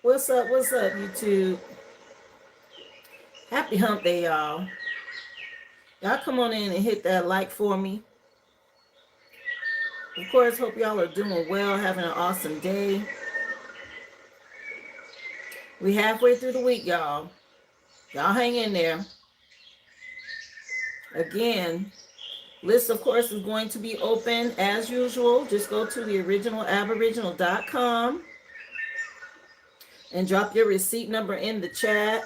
What's up, YouTube? Happy hump day, y'all. Y'all come on in and hit that like for me. Of course, hope y'all are doing well, having an awesome day. We halfway through the week, y'all. Y'all hang in there. Again, list, of course, is going to be open as usual. Just go to the original aboriginal.com and drop your receipt number in the chat.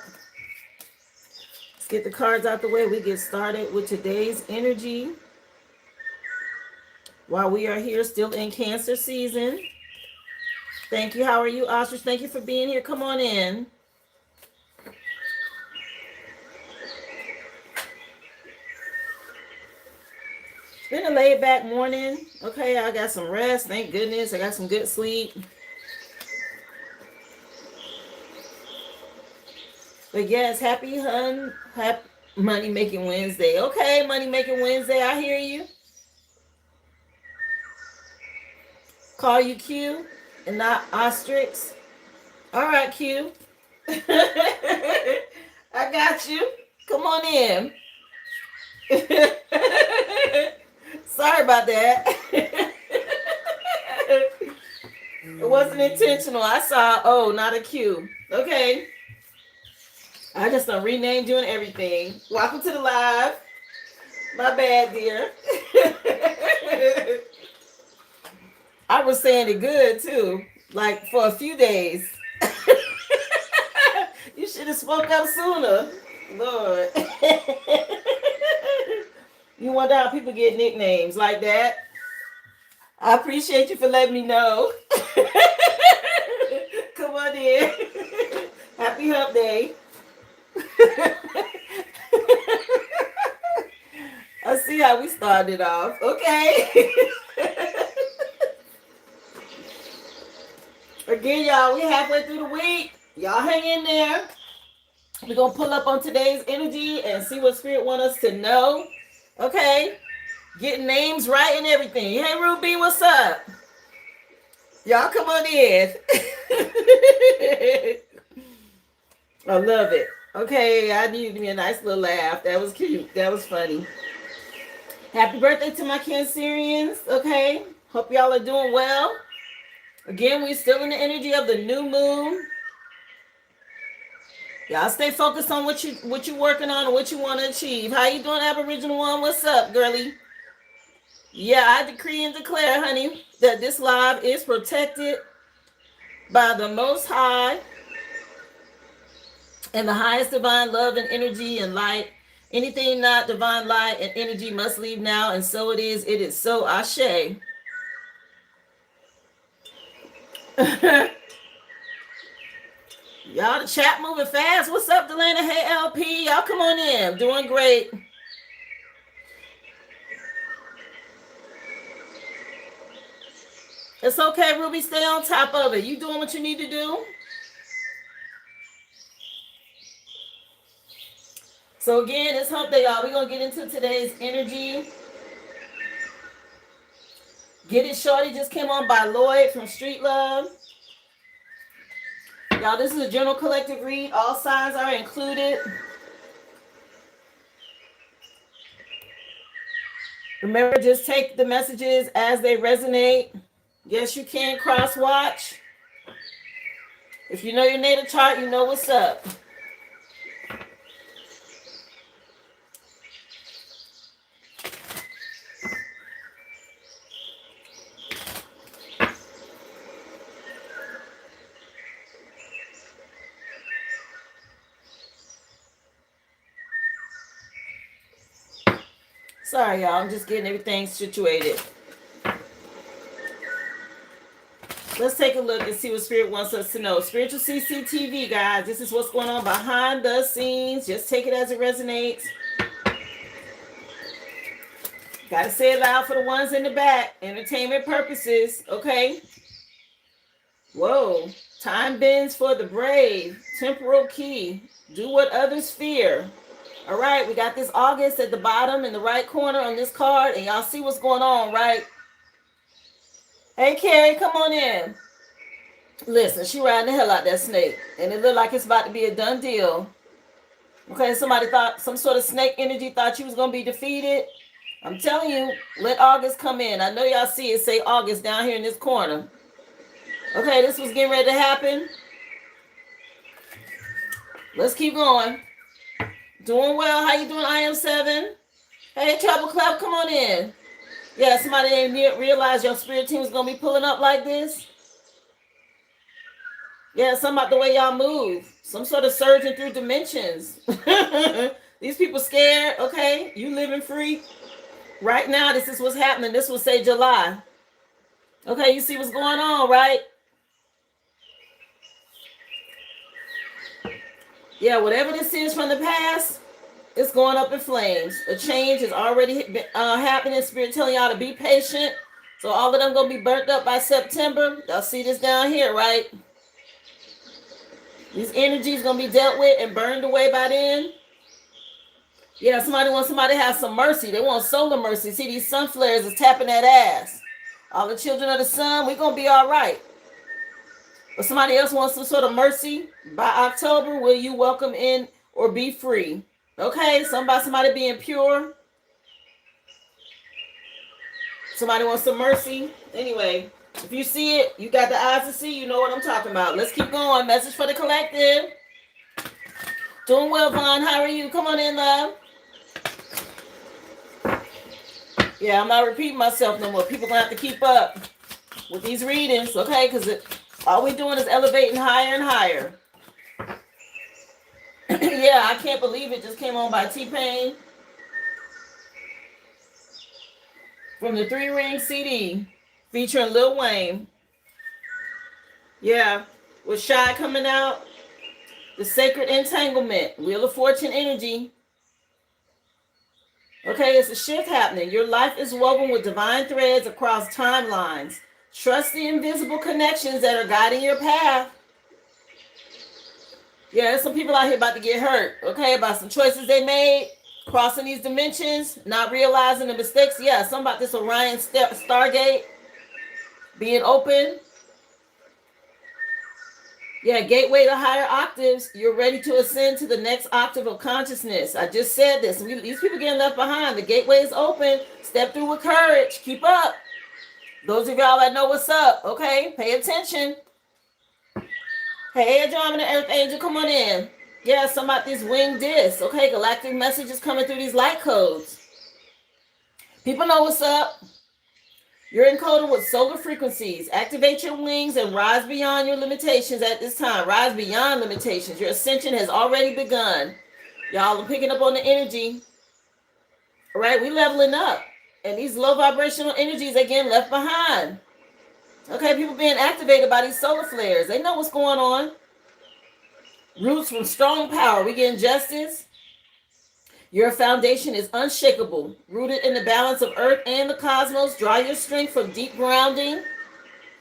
Let's get the cards out the way. We get started with today's energy while we are here still in Cancer season. Thank you. How are you, Ostrich? Thank you for being here. Come on in. It's been a laid back morning. Okay, I got some rest. Thank goodness. I got some good sleep. But yes, happy money making Wednesday. Okay, money making Wednesday. I hear you. Call you Q and not Ostrix. All right, Q. I got you. Come on in. Sorry about that. It wasn't intentional. I saw O, not a Q. Okay. I just renamed you and everything. Welcome to the live. My bad, dear. I was saying it good too, like for a few days. You should have spoke up sooner, Lord. You wonder how people get nicknames like that. I appreciate you for letting me know. Come on in. Happy hump day. I see how we started off. Okay. Again, y'all, we halfway through the week. Y'all hang in there. We're going to pull up on today's energy and see what Spirit wants us to know. Okay? Getting names right and everything. Hey, Ruby, what's up? Y'all come on in. I love it. Okay, I needed me a nice little laugh. That was cute. That was funny. Happy birthday to my Cancerians. Okay? Hope y'all are doing well. Again, we're still in the energy of the new moon. Y'all stay focused on what you're working on and what you want to achieve. How you doing, Aboriginal One? What's up, girly? Yeah, I decree and declare, honey, that this live is protected by the Most High and the highest divine love and energy and light. Anything not divine light and energy must leave now, and so it is. It is so. Ashe. Y'all, the chat moving fast. What's up, Delana? Hey, LP. Y'all come on in. Doing great. It's okay, Ruby. Stay on top of it. You doing what you need to do. So again, it's hump day, y'all. We're going to get into today's energy. Get It Shorty just came on by Lloyd from Street Love. Y'all, this is a general collective read. All signs are included. Remember, just take the messages as they resonate. Yes, you can cross-watch. If you know your natal chart, you know what's up. Sorry, y'all. I'm just getting everything situated. Let's take a look and see what Spirit wants us to know. Spiritual CCTV, guys. This is what's going on behind the scenes. Just take it as it resonates. Gotta say it loud for the ones in the back. Entertainment purposes, okay? Whoa. Time bends for the brave. Temporal key. Do what others fear. All right, we got this August at the bottom in the right corner on this card, and y'all see what's going on, right? Hey, Carrie, come on in. Listen, she riding the hell out that snake, and it looked like it's about to be a done deal. Okay, somebody thought some sort of snake energy thought you was gonna be defeated. I'm telling you, let August come in. I know y'all see it say August down here in this corner. Okay, this was getting ready to happen. Let's keep going. Doing well. How you doing, IM7? Hey, Trouble Cloud, come on in. Yeah, somebody didn't realize your spirit team was going to be pulling up like this. Yeah, something about the way y'all move. Some sort of surging through dimensions. These people scared, okay? You living free. Right now, this is what's happening. This will say July. Okay, you see what's going on, right? Yeah, whatever this is from the past, it's going up in flames. A change is already happening. Spirit telling y'all to be patient. So all of them going to be burnt up by September. Y'all see this down here, right? These energies going to be dealt with and burned away by then. Yeah, somebody wants somebody to have some mercy. They want solar mercy. See, these sun flares is tapping that ass. All the children of the sun, we're going to be all right. But somebody else wants some sort of mercy. By October, will you welcome in or be free? Okay, somebody being pure. Somebody wants some mercy. Anyway, if you see it, you got the eyes to see, you know what I'm talking about. Let's keep going. Message for the collective. Doing well, Vaughn. How are you? Come on in, love. Yeah, I'm not repeating myself no more. People gonna have to keep up with these readings, okay? Because all we're doing is elevating higher and higher. Yeah, I can't believe it just came on by T-Pain. From the 3 Ring CD featuring Lil Wayne. Yeah, with Shy coming out. The Sacred Entanglement. Wheel of Fortune energy. Okay, it's a shift happening. Your life is woven with divine threads across timelines. Trust the invisible connections that are guiding your path. Yeah, there's some people out here about to get hurt, okay, about some choices they made, crossing these dimensions, not realizing the mistakes. Yeah, something about this Orion Stargate being open. Yeah, gateway to higher octaves. You're ready to ascend to the next octave of consciousness. I just said this. These people getting left behind. The gateway is open. Step through with courage. Keep up. Those of y'all that know what's up, okay? Pay attention. Hey, Andromeda Earth Angel, come on in. Yeah, some about these winged discs, okay? Galactic messages coming through these light codes. People know what's up. You're encoded with solar frequencies. Activate your wings and rise beyond your limitations at this time. Rise beyond limitations. Your ascension has already begun. Y'all are picking up on the energy. All right, we leveling up. And these low vibrational energies are getting left behind. Okay, people being activated by these solar flares. They know what's going on. Roots from strong power. We getting justice. Your foundation is unshakable, rooted in the balance of earth and the cosmos. Draw your strength from deep grounding.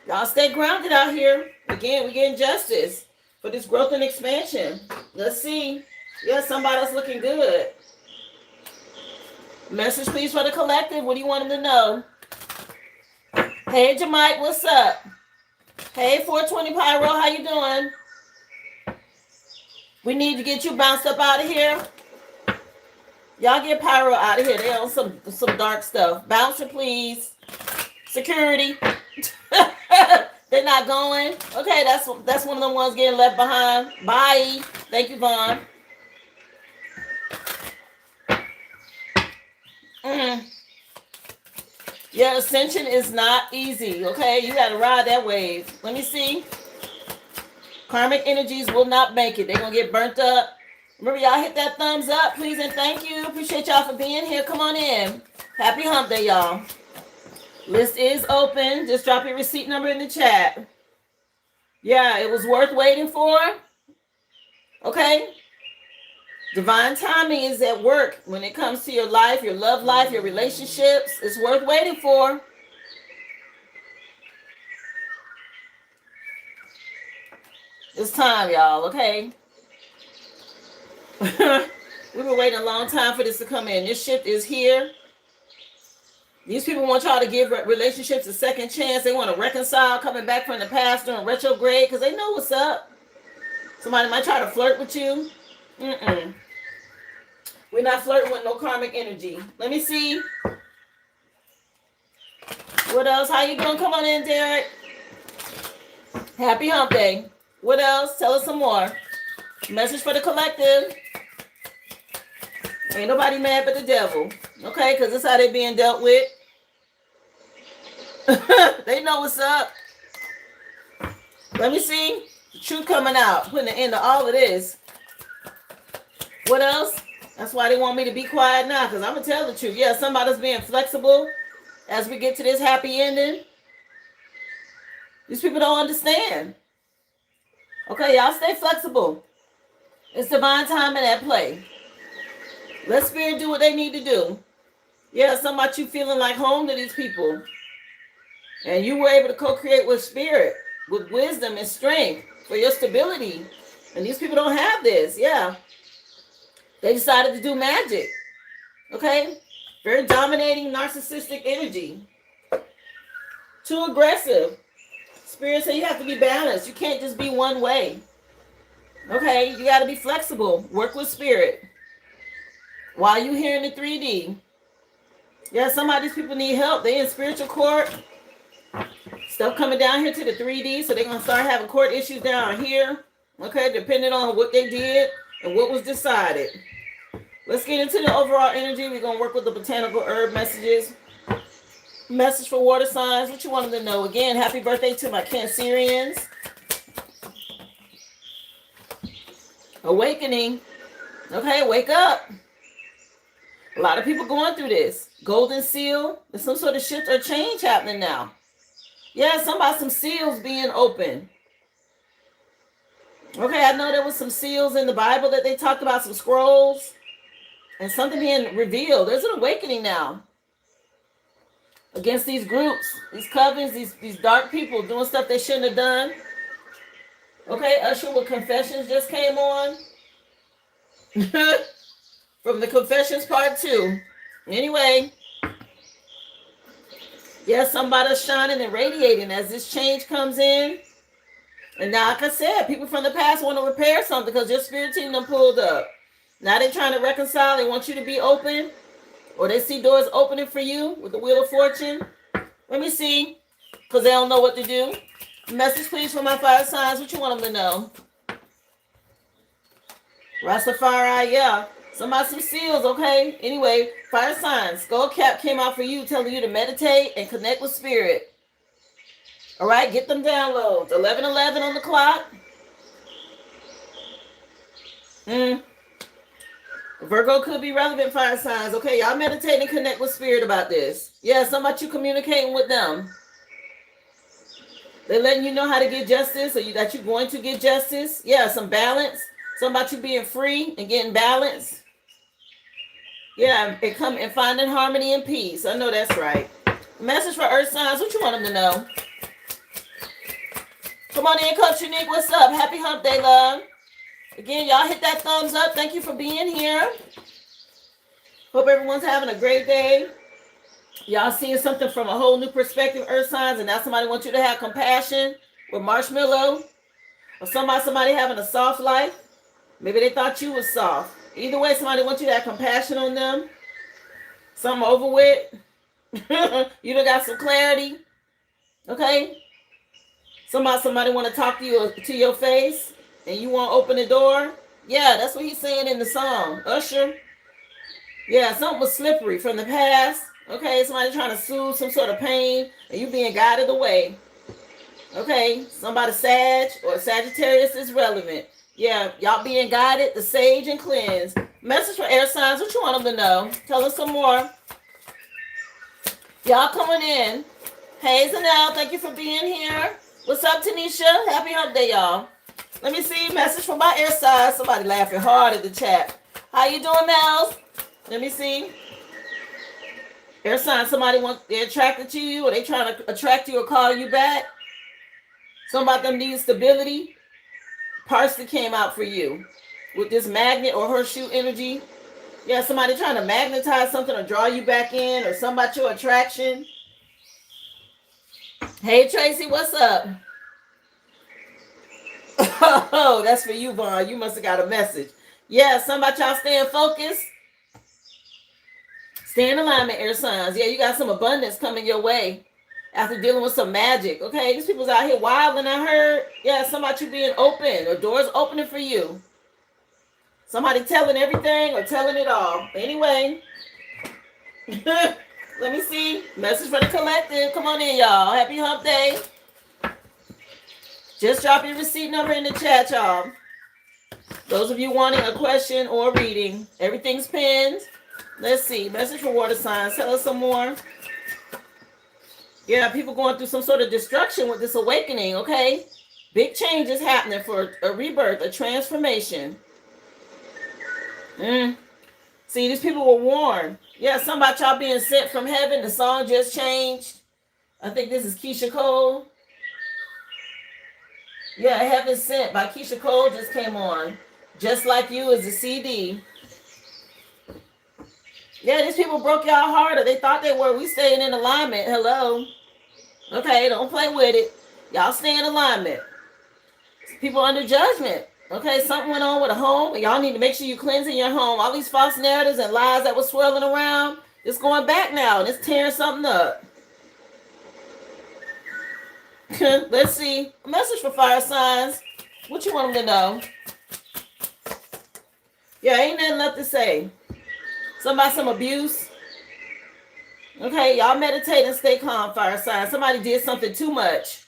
Y'all stay grounded out here. Again, we getting justice for this growth and expansion. Let's see. Yeah, somebody's looking good. Message, please, for the collective. What do you want them to know? Hey, Jamike, what's up? Hey, 420 Pyro, how you doing? We need to get you bounced up out of here. Y'all get Pyro out of here. They on some dark stuff. Bouncer, please. Security. They're not going. Okay, that's one of the ones getting left behind. Bye. Thank you, Vaughn. Yeah, ascension is not easy. Okay, you got to ride that wave. Let me see. Karmic energies will not make it. They're going to get burnt up. Remember, y'all hit that thumbs up, please, and thank you. Appreciate y'all for being here. Come on in. Happy hump day, y'all. List is open. Just drop your receipt number in the chat. Yeah, it was worth waiting for. Okay. Divine timing is at work when it comes to your life, your love life, your relationships. It's worth waiting for. It's time, y'all, okay? We've been waiting a long time for this to come in. This shift is here. These people want y'all to give relationships a second chance. They want to reconcile coming back from the past during retrograde because they know what's up. Somebody might try to flirt with you. Mm-mm. We're not flirting with no karmic energy. Let me see. What else? How you doing? Come on in, Derek. Happy hump day. What else? Tell us some more. Message for the collective. Ain't nobody mad but the devil. Okay, because this is how they being dealt with. They know what's up. Let me see. The truth coming out. Putting an end to all of this. What else? That's why they want me to be quiet now, because I'm going to tell the truth. Yeah, somebody's being flexible as we get to this happy ending. These people don't understand. Okay, y'all stay flexible. It's divine timing at play. Let spirit do what they need to do. Yeah, something about you feeling like home to these people. And you were able to co-create with spirit, with wisdom and strength for your stability. And these people don't have this. Yeah. They decided to do magic. Okay? Very dominating, narcissistic energy. Too aggressive. Spirit said you have to be balanced. You can't just be one way. Okay? You got to be flexible. Work with spirit. While you here in the 3D. Yeah, some of these people need help. They in spiritual court. Stuff coming down here to the 3D. So they're going to start having court issues down here. Okay? Depending on what they did and what was decided. Let's get into the overall energy. We're going to work with the botanical herb messages. Message for water signs. What you want them to know? Again, happy birthday to my Cancerians. Awakening. Okay, wake up. A lot of people going through this. Golden seal. There's some sort of shift or change happening now. Yeah, some seals being open. Okay, I know there was some seals in the Bible that they talked about, some scrolls. And something being revealed. There's an awakening now. Against these groups, these covens, these dark people doing stuff they shouldn't have done. Okay, Usher with Confessions just came on. From the Confessions Part 2. Anyway. Yeah, somebody's shining and radiating as this change comes in. And now, like I said, people from the past want to repair something because your spirit team done pulled up. Now they're trying to reconcile. They want you to be open. Or they see doors opening for you with the Wheel of Fortune. Let me see. Because they don't know what to do. Message, please, for my fire signs. What you want them to know? Rastafari, yeah. Some seals, okay? Anyway, fire signs. Skull Cap came out for you, telling you to meditate and connect with spirit. All right, get them downloads. 11:11 on the clock. Virgo could be relevant, fire signs. Okay, y'all meditate and connect with spirit about this. Yeah, something about you communicating with them. They're letting you know how to get justice, or that you're going to get justice. Yeah, some balance. Something about you being free and getting balance. Yeah, and finding harmony and peace. I know that's right. Message for earth signs. What you want them to know? Come on in, Coach Unique. What's up? Happy hump day, love. Again, y'all hit that thumbs up. Thank you for being here. Hope everyone's having a great day. Y'all seeing something from a whole new perspective, earth signs, and now somebody wants you to have compassion with Marshmallow. Or somebody having a soft life. Maybe they thought you was soft. Either way, somebody wants you to have compassion on them. Something over with. You done got some clarity. Okay? Somebody want to talk to your face. And you want to open the door? Yeah, that's what he's saying in the song. Usher. Yeah, something was slippery from the past. Okay, somebody trying to soothe some sort of pain. And you being guided away. Okay, somebody Sag or Sagittarius is relevant. Yeah, y'all being guided, the sage and cleanse. Message for air signs. What you want them to know? Tell us some more. Y'all coming in. Hey, Zanelle, thank you for being here. What's up, Tanisha? Happy hump day, y'all. Let me see. Message from my air side. Somebody laughing hard at the chat. How you doing, Mels? Let me see. Air sign. They're attracted to you, or they trying to attract you or call you back. Some about them need stability. Parsley came out for you with this magnet or horseshoe energy. Yeah, somebody trying to magnetize something or draw you back in or something about your attraction. Hey, Tracy, what's up? Oh, that's for you, Vaughn. You must have got a message. Yeah, something about y'all staying focused. Stay in alignment, air signs. Yeah, you got some abundance coming your way after dealing with some magic. Okay, these people's out here wilding. I heard. Yeah, something about you being open or doors opening for you. Somebody telling everything or telling it all. Anyway, let me see. Message for the collective. Come on in, y'all. Happy hump day. Just drop your receipt number in the chat, y'all. Those of you wanting a question or reading, everything's pinned. Let's see. Message for water signs. Tell us some more. Yeah, people going through some sort of destruction with this awakening, okay? Big changes happening for a rebirth, a transformation. See, these people were warned. Yeah, something about y'all being sent from heaven. The song just changed. I think this is Keisha Cole. Yeah, Heaven Sent by Keisha Cole just came on. Just Like You is the CD. Yeah, these people broke y'all heart, or they thought they were. We staying in alignment. Hello. Okay, don't play with it. Y'all stay in alignment. People under judgment. Okay, something went on with a home. Y'all need to make sure you cleansing your home. All these false narratives and lies that were swirling around, it's going back now, and it's tearing something up. Let's see. A message for fire signs. What you want them to know? Yeah, ain't nothing left to say. Something about some abuse. Okay, y'all meditate and stay calm, fire signs. Somebody did something too much.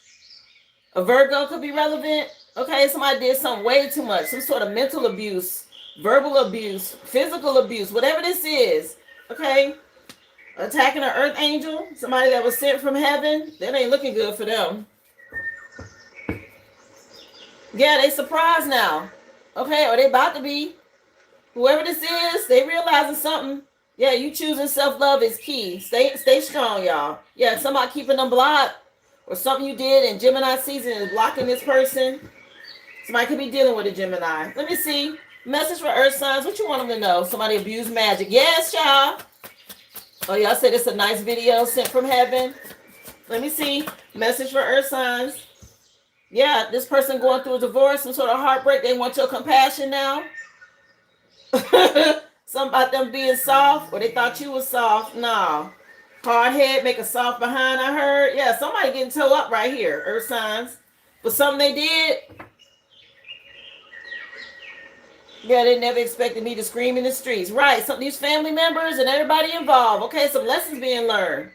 A Virgo could be relevant. Okay, somebody did something way too much. Some sort of mental abuse, verbal abuse, physical abuse, whatever this is. Okay, attacking an earth angel, somebody that was sent from heaven. That ain't looking good for them. Yeah, they surprised now. Okay, or they about to be. Whoever this is, they realizing something. Yeah, you choosing self-love is key. Stay strong, y'all. Yeah, somebody keeping them blocked or something you did in Gemini season is blocking this person. Somebody could be dealing with a Gemini. Let me see. Message for earth signs. What you want them to know? Somebody abused magic. Yes, y'all. Oh, y'all said it's a nice video sent from heaven. Let me see. Message for earth signs. Yeah, this person going through a divorce, some sort of heartbreak. They want your compassion now. Something about them being soft, or they thought you was soft. No. Hard head, make a soft behind, I heard. Yeah, somebody getting toe up right here, earth signs. But something they did. Yeah, they never expected me to scream in the streets. Right, some of these family members and everybody involved. Okay, some lessons being learned.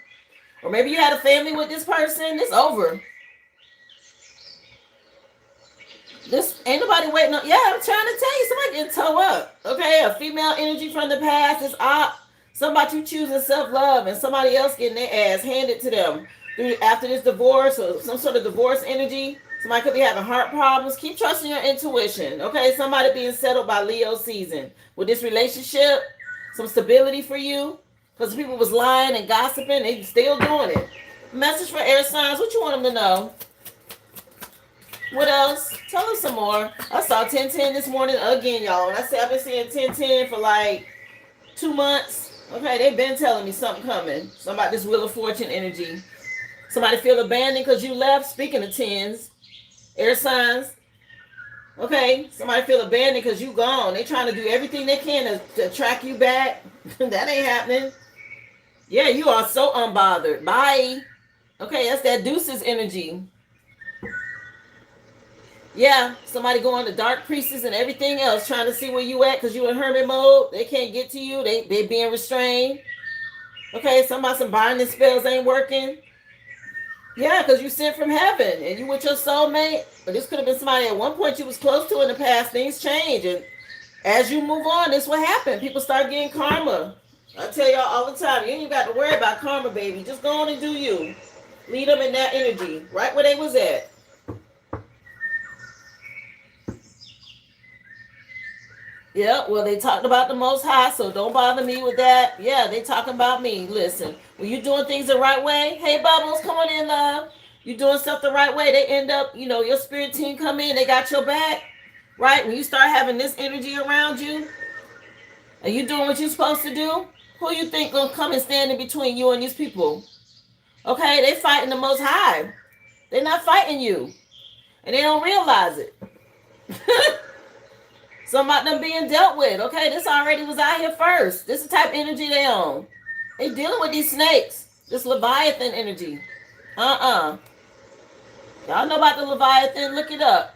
Or maybe you had a family with this person. It's over. This ain't nobody waiting on. Yeah, I'm trying to tell you, somebody getting toe up. Okay, a female energy from the past is up. Somebody you choosing self-love and somebody else getting their ass handed to them after this divorce or some sort of divorce energy. Somebody could be having heart problems. Keep trusting your intuition. Okay, somebody being settled by Leo season. With this relationship, some stability for you. Because people was lying and gossiping, they still doing it. Message for air signs. What you want them to know? What else? Tell us some more. I saw 1010 this morning again, y'all. And I said I've been seeing 1010 for like 2 months. Okay, they've been telling me something coming. Something about this Wheel of Fortune energy. Somebody feel abandoned because you left. Speaking of tens, air signs. Okay, somebody feel abandoned because you gone. They trying to do everything they can to track you back. That ain't happening. Yeah, you are so unbothered. Bye. Okay, that's that deuces energy. Yeah, somebody going to dark priestess and everything else, trying to see where you at because you in hermit mode. They can't get to you. They being restrained. Okay, some binding spells ain't working. Yeah, because you sent from heaven and you with your soulmate. But this could have been somebody at one point you was close to in the past. Things change. And as you move on, this what happened. People start getting karma. I tell y'all all the time, you ain't got to worry about karma, baby. Just go on and do you. Lead them in that energy, right where they was at. Yeah, well, they talked about the Most High, so don't bother me with that. Yeah, they talking about me. Listen, when you doing things the right way, hey, Bubbles, come on in, love. You doing stuff the right way, they end up, your spirit team come in, they got your back, right? When you start having this energy around you, Are you doing what you're supposed to do? Who you think gonna come and stand in between you and these people? Okay, they fighting the Most High. They're not fighting you, and they don't realize it. Some about them being dealt with. Okay, this already was out here first. This is the type of energy they own. They dealing with these snakes. This Leviathan energy. Y'all know about the Leviathan? Look it up.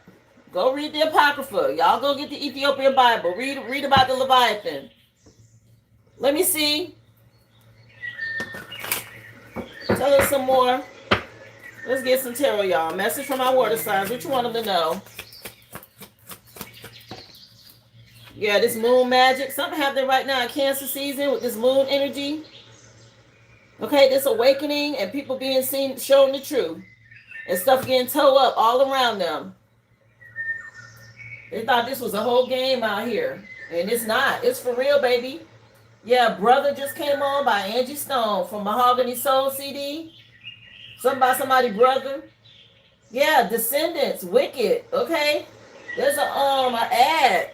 Go read the Apocrypha. Y'all go get the Ethiopian Bible. Read about the Leviathan. Let me see. Tell us some more. Let's get some tarot, y'all. Message from our water signs. What you want them to know? Yeah, this moon magic. Something happening right now in Cancer season with this moon energy. Okay, this awakening and people being seen, showing the truth. And stuff getting towed up all around them. They thought this was a whole game out here. And it's not. It's for real, baby. Yeah, Brother just came on by Angie Stone from Mahogany Soul CD. Something about somebody brother. Yeah, Descendants, Wicked. Okay, there's a ad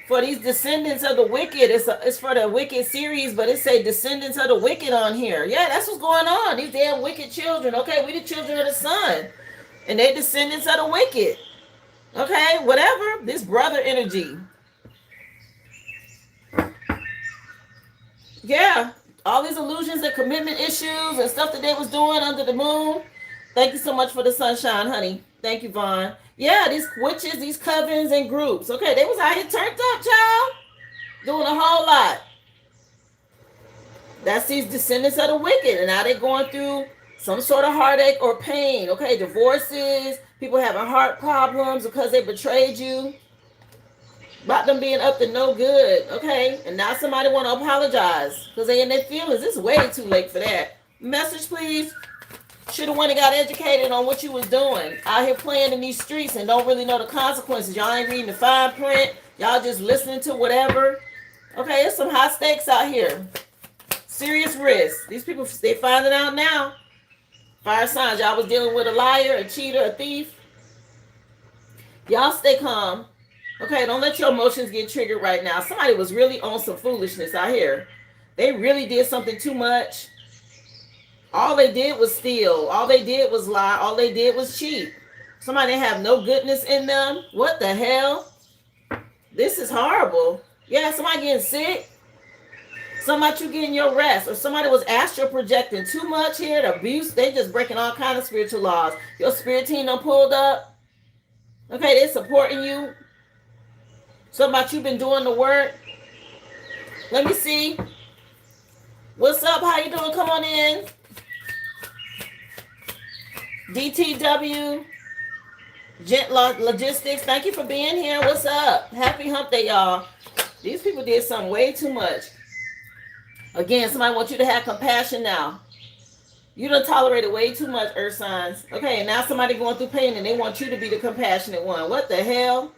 for these Descendants of the Wicked. It's for the Wicked series, but it say Descendants of the Wicked on here. Yeah, that's what's going on. These damn wicked children. Okay, we the children of the sun, and they descendants of the wicked. Okay, whatever. This brother energy. Yeah, all these illusions and commitment issues and stuff that they was doing under the moon. Thank you so much for the sunshine, honey. Thank you, Vaughn. Yeah, these witches, these covens and groups. Okay, they was out here turned up, child. Doing a whole lot. That's these descendants of the wicked. And now they're going through some sort of heartache or pain. Okay, divorces, people having heart problems because they betrayed you. About them being up to no good. Okay, and now somebody want to apologize because they in their feelings. It's way too late for that. Message, please. Should have went and got educated on what you was doing. Out here playing in these streets and don't really know the consequences. Y'all ain't reading the fine print. Y'all just listening to whatever. Okay, it's some high stakes out here. Serious risk. These people, they finding out now. Fire signs, y'all was dealing with a liar, a cheater, a thief. Y'all stay calm. Okay, don't let your emotions get triggered right now. Somebody was really on some foolishness out here. They really did something too much. All they did was steal. All they did was lie. All they did was cheat. Somebody didn't have no goodness in them. What the hell? This is horrible. Yeah, somebody getting sick. Somebody you getting your rest. Or somebody was astral projecting too much here. The abuse. They just breaking all kinds of spiritual laws. Your spirit team done pulled up. Okay, they supporting you. Somebody you been doing the work. Let me see. What's up? How you doing? Come on in. DTW, Gent Logistics, thank you for being here. What's up? Happy hump day, y'all. These people did something way too much. Again, somebody wants you to have compassion now. You done tolerated way too much, earth signs. Okay, now somebody going through pain and they want you to be the compassionate one. What the hell?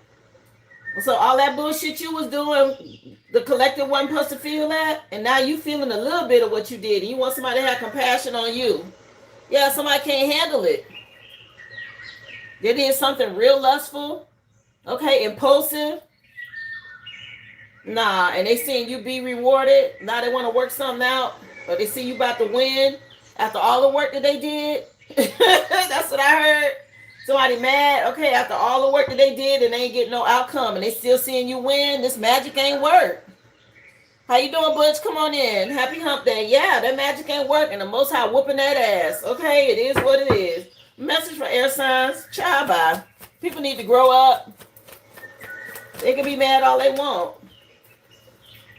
So all that bullshit you was doing, the collective wasn't supposed to feel that, and now you feeling a little bit of what you did, and you want somebody to have compassion on you. Yeah, somebody can't handle it. They did something real lustful. Okay, impulsive. Nah, and they seeing you be rewarded. Now they want to work something out. Or they see you about to win after all the work that they did. That's what I heard. Somebody mad. Okay, after all the work that they did and they ain't getting no outcome. And they still seeing you win. This magic ain't work. How you doing, Butch? Come on in. Happy hump day. Yeah, that magic ain't working. The Most High whooping that ass. Okay, it is what it is. Message for air signs. Child bye. People need to grow up. They can be mad all they want.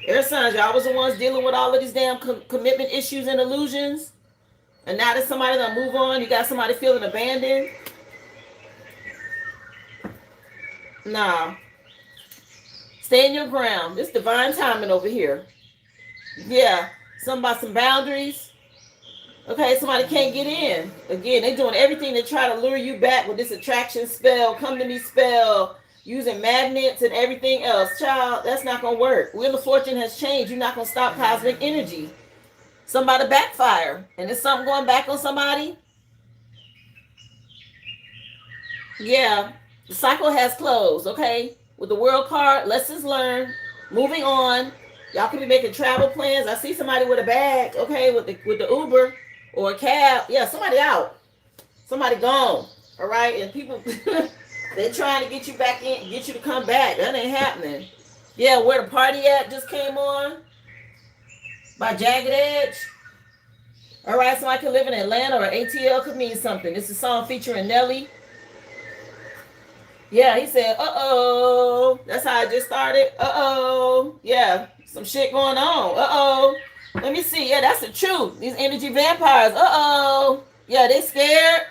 Air signs, y'all was the ones dealing with all of these damn commitment issues and illusions. And now that somebody done move on, you got somebody feeling abandoned. Nah. Stay in your ground. This divine timing over here. Yeah. Something about some boundaries. Okay, somebody can't get in. Again, they're doing everything to try to lure you back with this attraction spell, come to me spell, using magnets and everything else. Child, that's not going to work. Wheel of Fortune has changed. You're not going to stop cosmic energy. Somebody backfire. And is something going back on somebody? Yeah. The cycle has closed, okay? With the world card, lessons learned, moving on. Y'all could be making travel plans. I see somebody with a bag, okay, with the Uber or a cab. Yeah, somebody out. Somebody gone. All right, and people they trying to get you back in, get you to come back. That ain't happening. Yeah, where the party at just came on by Jagged Edge. All right, somebody could live in Atlanta or ATL could mean something. This is a song featuring Nelly. Yeah, he said, uh-oh. That's how I just started. Uh-oh. Yeah, some shit going on. Uh-oh. Let me see. Yeah, that's the truth. These energy vampires. Uh-oh. Yeah, they scared.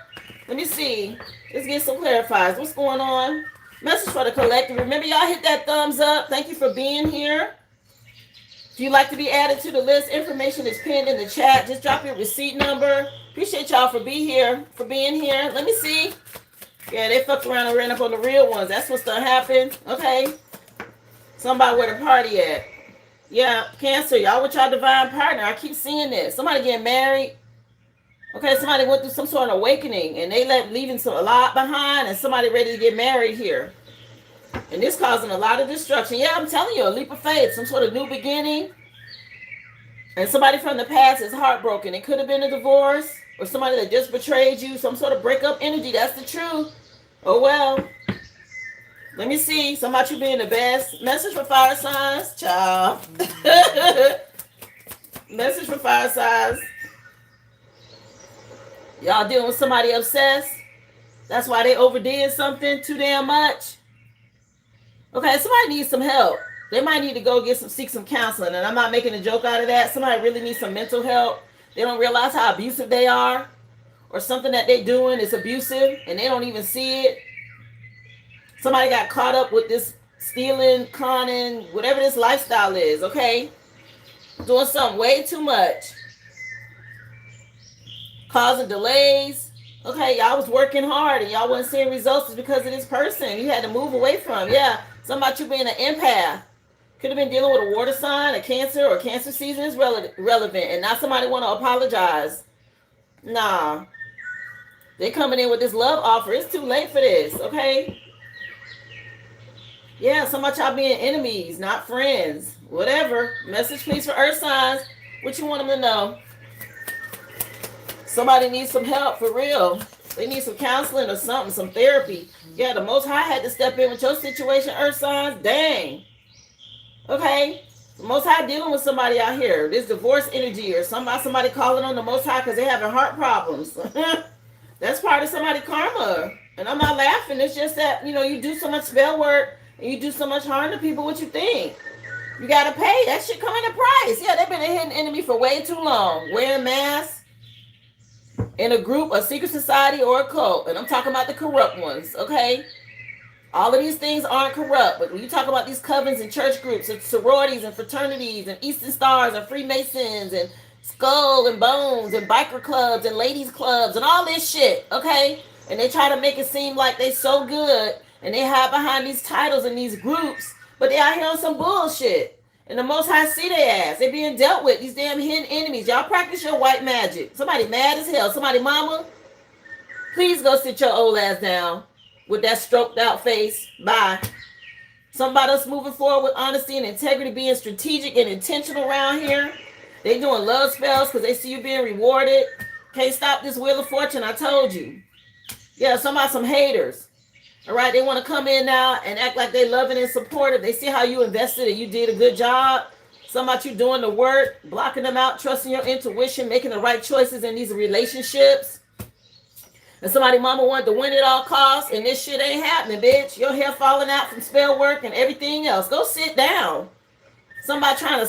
Let me see. Let's get some clarifiers. What's going on? Message for the collective. Remember, y'all hit that thumbs up. Thank you for being here. If you'd like to be added to the list, information is pinned in the chat. Just drop your receipt number. Appreciate y'all for being here. Let me see. Yeah, they fucked around and ran up on the real ones. That's what's gonna happen. Okay. Somebody where the party at. Yeah, Cancer. Y'all with y'all divine partner. I keep seeing this. Somebody getting married. Okay, somebody went through some sort of awakening and they leaving a lot behind and somebody ready to get married here. And this causing a lot of destruction. Yeah, I'm telling you, a leap of faith, some sort of new beginning. And somebody from the past is heartbroken. It could have been a divorce or somebody that just betrayed you, some sort of breakup energy. That's the truth. Oh, well. Let me see. Somebody you being the best. Message for fire signs. Child. Message for fire signs. Y'all dealing with somebody obsessed. That's why they overdid something too damn much. Okay, somebody needs some help. They might need to go seek some counseling. And I'm not making a joke out of that. Somebody really needs some mental help. They don't realize how abusive they are. Or something that they're doing is abusive and they don't even see it. Somebody got caught up with this stealing, conning, whatever this lifestyle is, okay? Doing something way too much. Causing delays. Okay, y'all was working hard and y'all wasn't seeing results just because of this person you had to move away from. Yeah, something about you being an empath. Could have been dealing with a water sign, a cancer, or cancer season is relevant. And now somebody want to apologize. Nah. They coming in with this love offer. It's too late for this, okay? Yeah, some of y'all being enemies, not friends. Whatever. Message please for earth signs. What you want them to know? Somebody needs some help for real. They need some counseling or something, some therapy. Yeah, the Most High had to step in with your situation, earth signs. Dang. Okay. The Most High dealing with somebody out here. This divorce energy or somebody calling on the Most High because they're having heart problems. That's part of somebody's karma. And I'm not laughing. It's just that, you do so much spell work and you do so much harm to people. What you think? You got to pay. That shit come at a price. Yeah, they've been a hidden enemy for way too long. Wearing masks in a group, a secret society, or a cult. And I'm talking about the corrupt ones, okay? All of these things aren't corrupt. But when you talk about these covens and church groups and sororities and fraternities and Eastern Stars and Freemasons and Skull and Bones and biker clubs and ladies clubs and all this shit, okay? And they try to make it seem like they so good and they hide behind these titles and these groups, but they out here on some bullshit. And the Most High see their ass. They being dealt with, these damn hidden enemies. Y'all practice your white magic. Somebody mad as hell. Somebody mama, please go sit your old ass down with that stroked out face. Bye. Somebody else moving forward with honesty and integrity, being strategic and intentional around here. They doing love spells because they see you being rewarded. Can't stop this Wheel of Fortune, I told you. Yeah, some haters. All right, they want to come in now and act like they loving and supportive. They see how you invested and you did a good job. Some about you doing the work, blocking them out, trusting your intuition, making the right choices in these relationships. And somebody mama wanted to win at all costs, and this shit ain't happening, bitch. Your hair falling out from spell work and everything else. Go sit down. Somebody trying to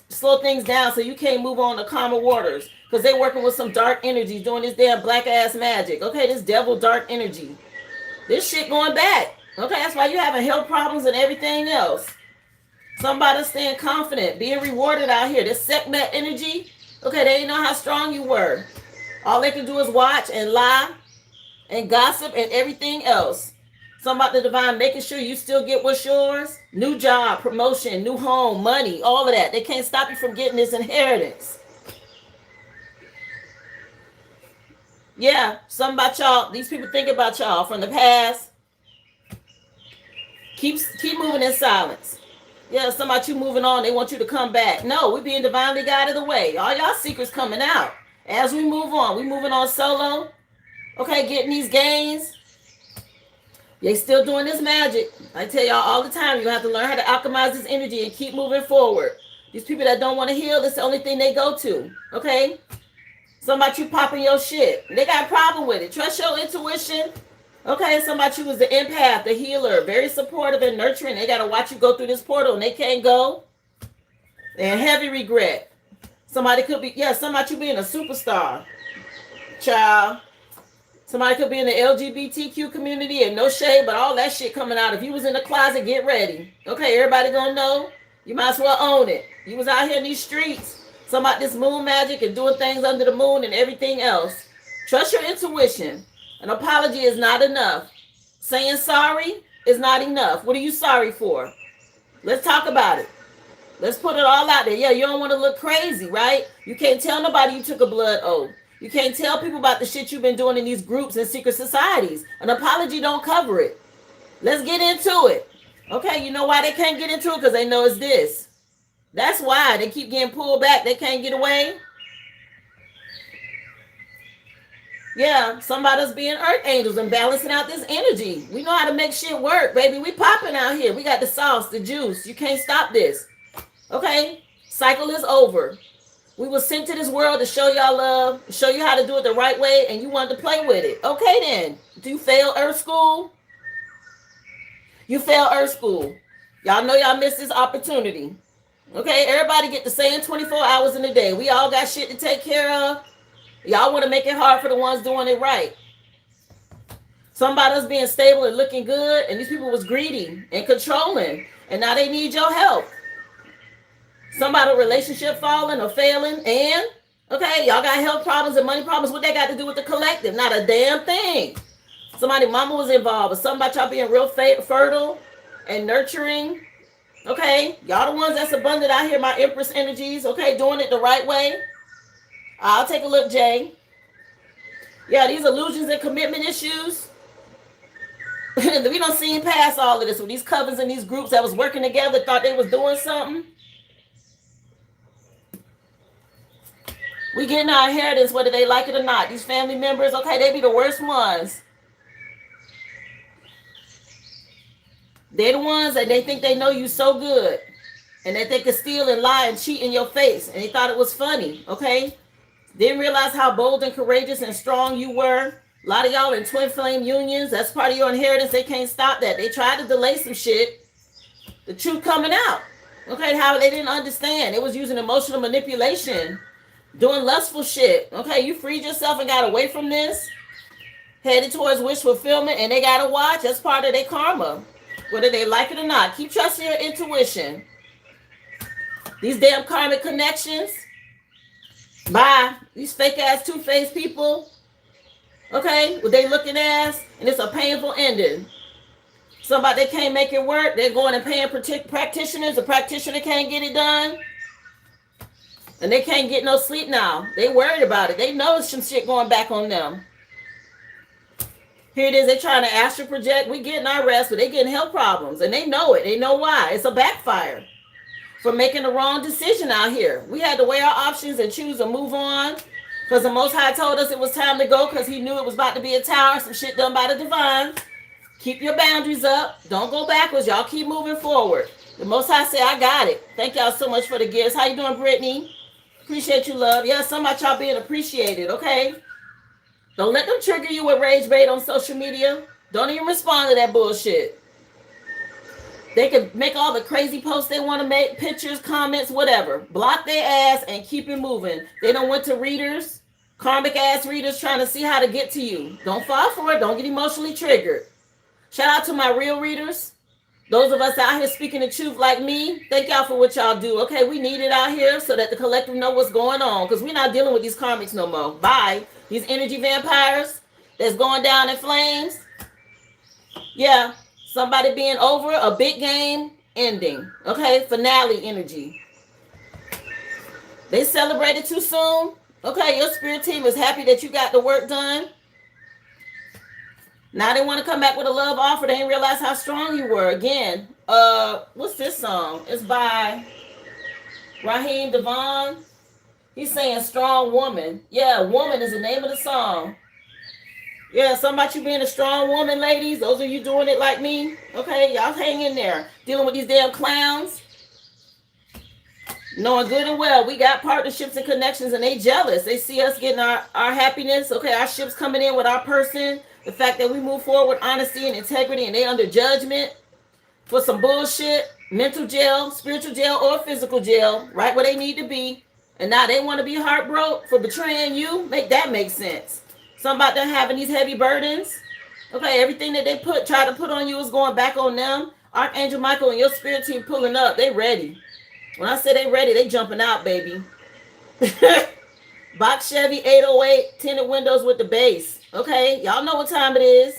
slow things down so you can't move on to calmer waters because they working with some dark energies doing this damn black ass magic. Okay, this devil dark energy. This shit going back. Okay, that's why you having health problems and everything else. Somebody staying confident, being rewarded out here. This Sekhmet energy. Okay, they didn't know how strong you were. All they can do is watch and lie and gossip and everything else. Something about the divine making sure you still get what's yours. New job, promotion, new home, money, all of that. They can't stop you from getting this inheritance. Yeah, something about y'all. These people think about y'all from the past. Keep moving in silence. Yeah, somebody you moving on, they want you to come back. No, we're being divinely guided away. All y'all secrets coming out. As we move on, we moving on solo. Okay, getting these gains. They still doing this magic. I tell y'all all the time, you have to learn how to alchemize this energy and keep moving forward. These people that don't want to heal, it's the only thing they go to. Okay? Somebody you popping your shit. They got a problem with it. Trust your intuition. Okay, somebody you was the empath, the healer, very supportive and nurturing. They got to watch you go through this portal and they can't go. And heavy regret. Somebody could be, yeah, somebody you being a superstar. Child. Somebody could be in the LGBTQ community and no shade, but all that shit coming out. If you was in the closet, get ready. Okay, everybody gonna know. You might as well own it. You was out here in these streets. Some about this moon magic and doing things under the moon and everything else. Trust your intuition. An apology is not enough. Saying sorry is not enough. What are you sorry for? Let's talk about it. Let's put it all out there. Yeah, you don't want to look crazy, right? You can't tell nobody you took a blood oath. You can't tell people about the shit you've been doing in these groups and secret societies. An apology don't cover it. Let's get into it. Okay, you know why they can't get into it? Because they know it's this. That's why they keep getting pulled back. They can't get away. Yeah, somebody's being earth angels and balancing out this energy. We know how to make shit work, baby. We popping out here. We got the sauce, the juice. You can't stop this. Okay? Cycle is over. We were sent to this world to show y'all love, show you how to do it the right way, and you wanted to play with it. Okay, then. Do you fail Earth School? You fail Earth School. Y'all know y'all missed this opportunity. Okay, everybody get the same 24 hours in a day. We all got shit to take care of. Y'all want to make it hard for the ones doing it right. Somebody's being stable and looking good, and these people was greedy and controlling, and now they need your help. Somebody relationship falling or failing, and okay, y'all got health problems and money problems. What they got to do with the collective? Not a damn thing. Somebody mama was involved, but something about y'all being real fertile and nurturing. Okay, y'all the ones that's abundant out here, my Empress energies. Okay, doing it the right way. I'll take a look, Jay. Yeah, these illusions and commitment issues. We don't see past all of this with these covens and these groups that was working together, thought they was doing something. We getting our inheritance whether they like it or not. These family members, okay, they be the worst ones. They're the ones that they think they know you so good and that they could steal and lie and cheat in your face. And they thought it was funny, okay? Didn't realize how bold and courageous and strong you were. A lot of y'all in twin flame unions. That's part of your inheritance. They can't stop that. They tried to delay some shit. The truth coming out. Okay, how they didn't understand. It was using emotional manipulation. Doing lustful shit. Okay, you freed yourself and got away from this. Headed towards wish fulfillment, and they gotta watch. That's part of their karma. Whether they like it or not. Keep trusting your intuition. These damn karmic connections. Bye. These fake ass two-faced people. Okay, what they looking as, and it's a painful ending. Somebody they can't make it work. They're going and paying practitioners. The practitioner can't get it done. And they can't get no sleep now. They worried about it. They know some shit going back on them. Here it is. They're trying to astral project. We getting our rest, but they getting health problems. And they know it. They know why. It's a backfire for making the wrong decision out here. We had to weigh our options and choose to move on. Because the Most High told us it was time to go because he knew it was about to be a tower. Some shit done by the divine. Keep your boundaries up. Don't go backwards. Y'all keep moving forward. The Most High said, I got it. Thank y'all so much for the gifts. How you doing, Brittany? Appreciate you, love. Yeah, some about y'all being appreciated, okay? Don't let them trigger you with rage bait on social media. Don't even respond to that bullshit. They can make all the crazy posts they want to make, pictures, comments, whatever. Block their ass and keep it moving. They don't went to readers, karmic ass readers trying to see how to get to you. Don't fall for it. Don't get emotionally triggered. Shout out to my real readers. Those of us out here speaking the truth like me, thank y'all for what y'all do. Okay, we need it out here so that the collective know what's going on because we're not dealing with these karmics no more. Bye. These energy vampires that's going down in flames. Yeah, somebody being over a big game ending. Okay, finale energy. They celebrated too soon. Okay, your spirit team is happy that you got the work done. Now they want to come back with a love offer. They didn't realize how strong you were. Again, what's this song? It's by Raheem Devon. He's saying strong woman. Yeah, woman is the name of the song. Yeah, something about you being a strong woman, ladies. Those of you doing it like me. Okay, y'all hang in there. Dealing with these damn clowns. Knowing good and well, we got partnerships and connections and they jealous. They see us getting our happiness. Okay, our ships coming in with our person. The fact that we move forward with honesty and integrity and they under judgment for some bullshit. Mental jail, spiritual jail, or physical jail. Right where they need to be. And now they want to be heartbroken for betraying you. Make that make sense. Something about them having these heavy burdens. Okay, everything that they try to put on you is going back on them. Archangel Michael and your spirit team pulling up. They ready. When I say they ready, they jumping out, baby. Box Chevy 808, tinted windows with the bass. Okay, y'all know what time it is.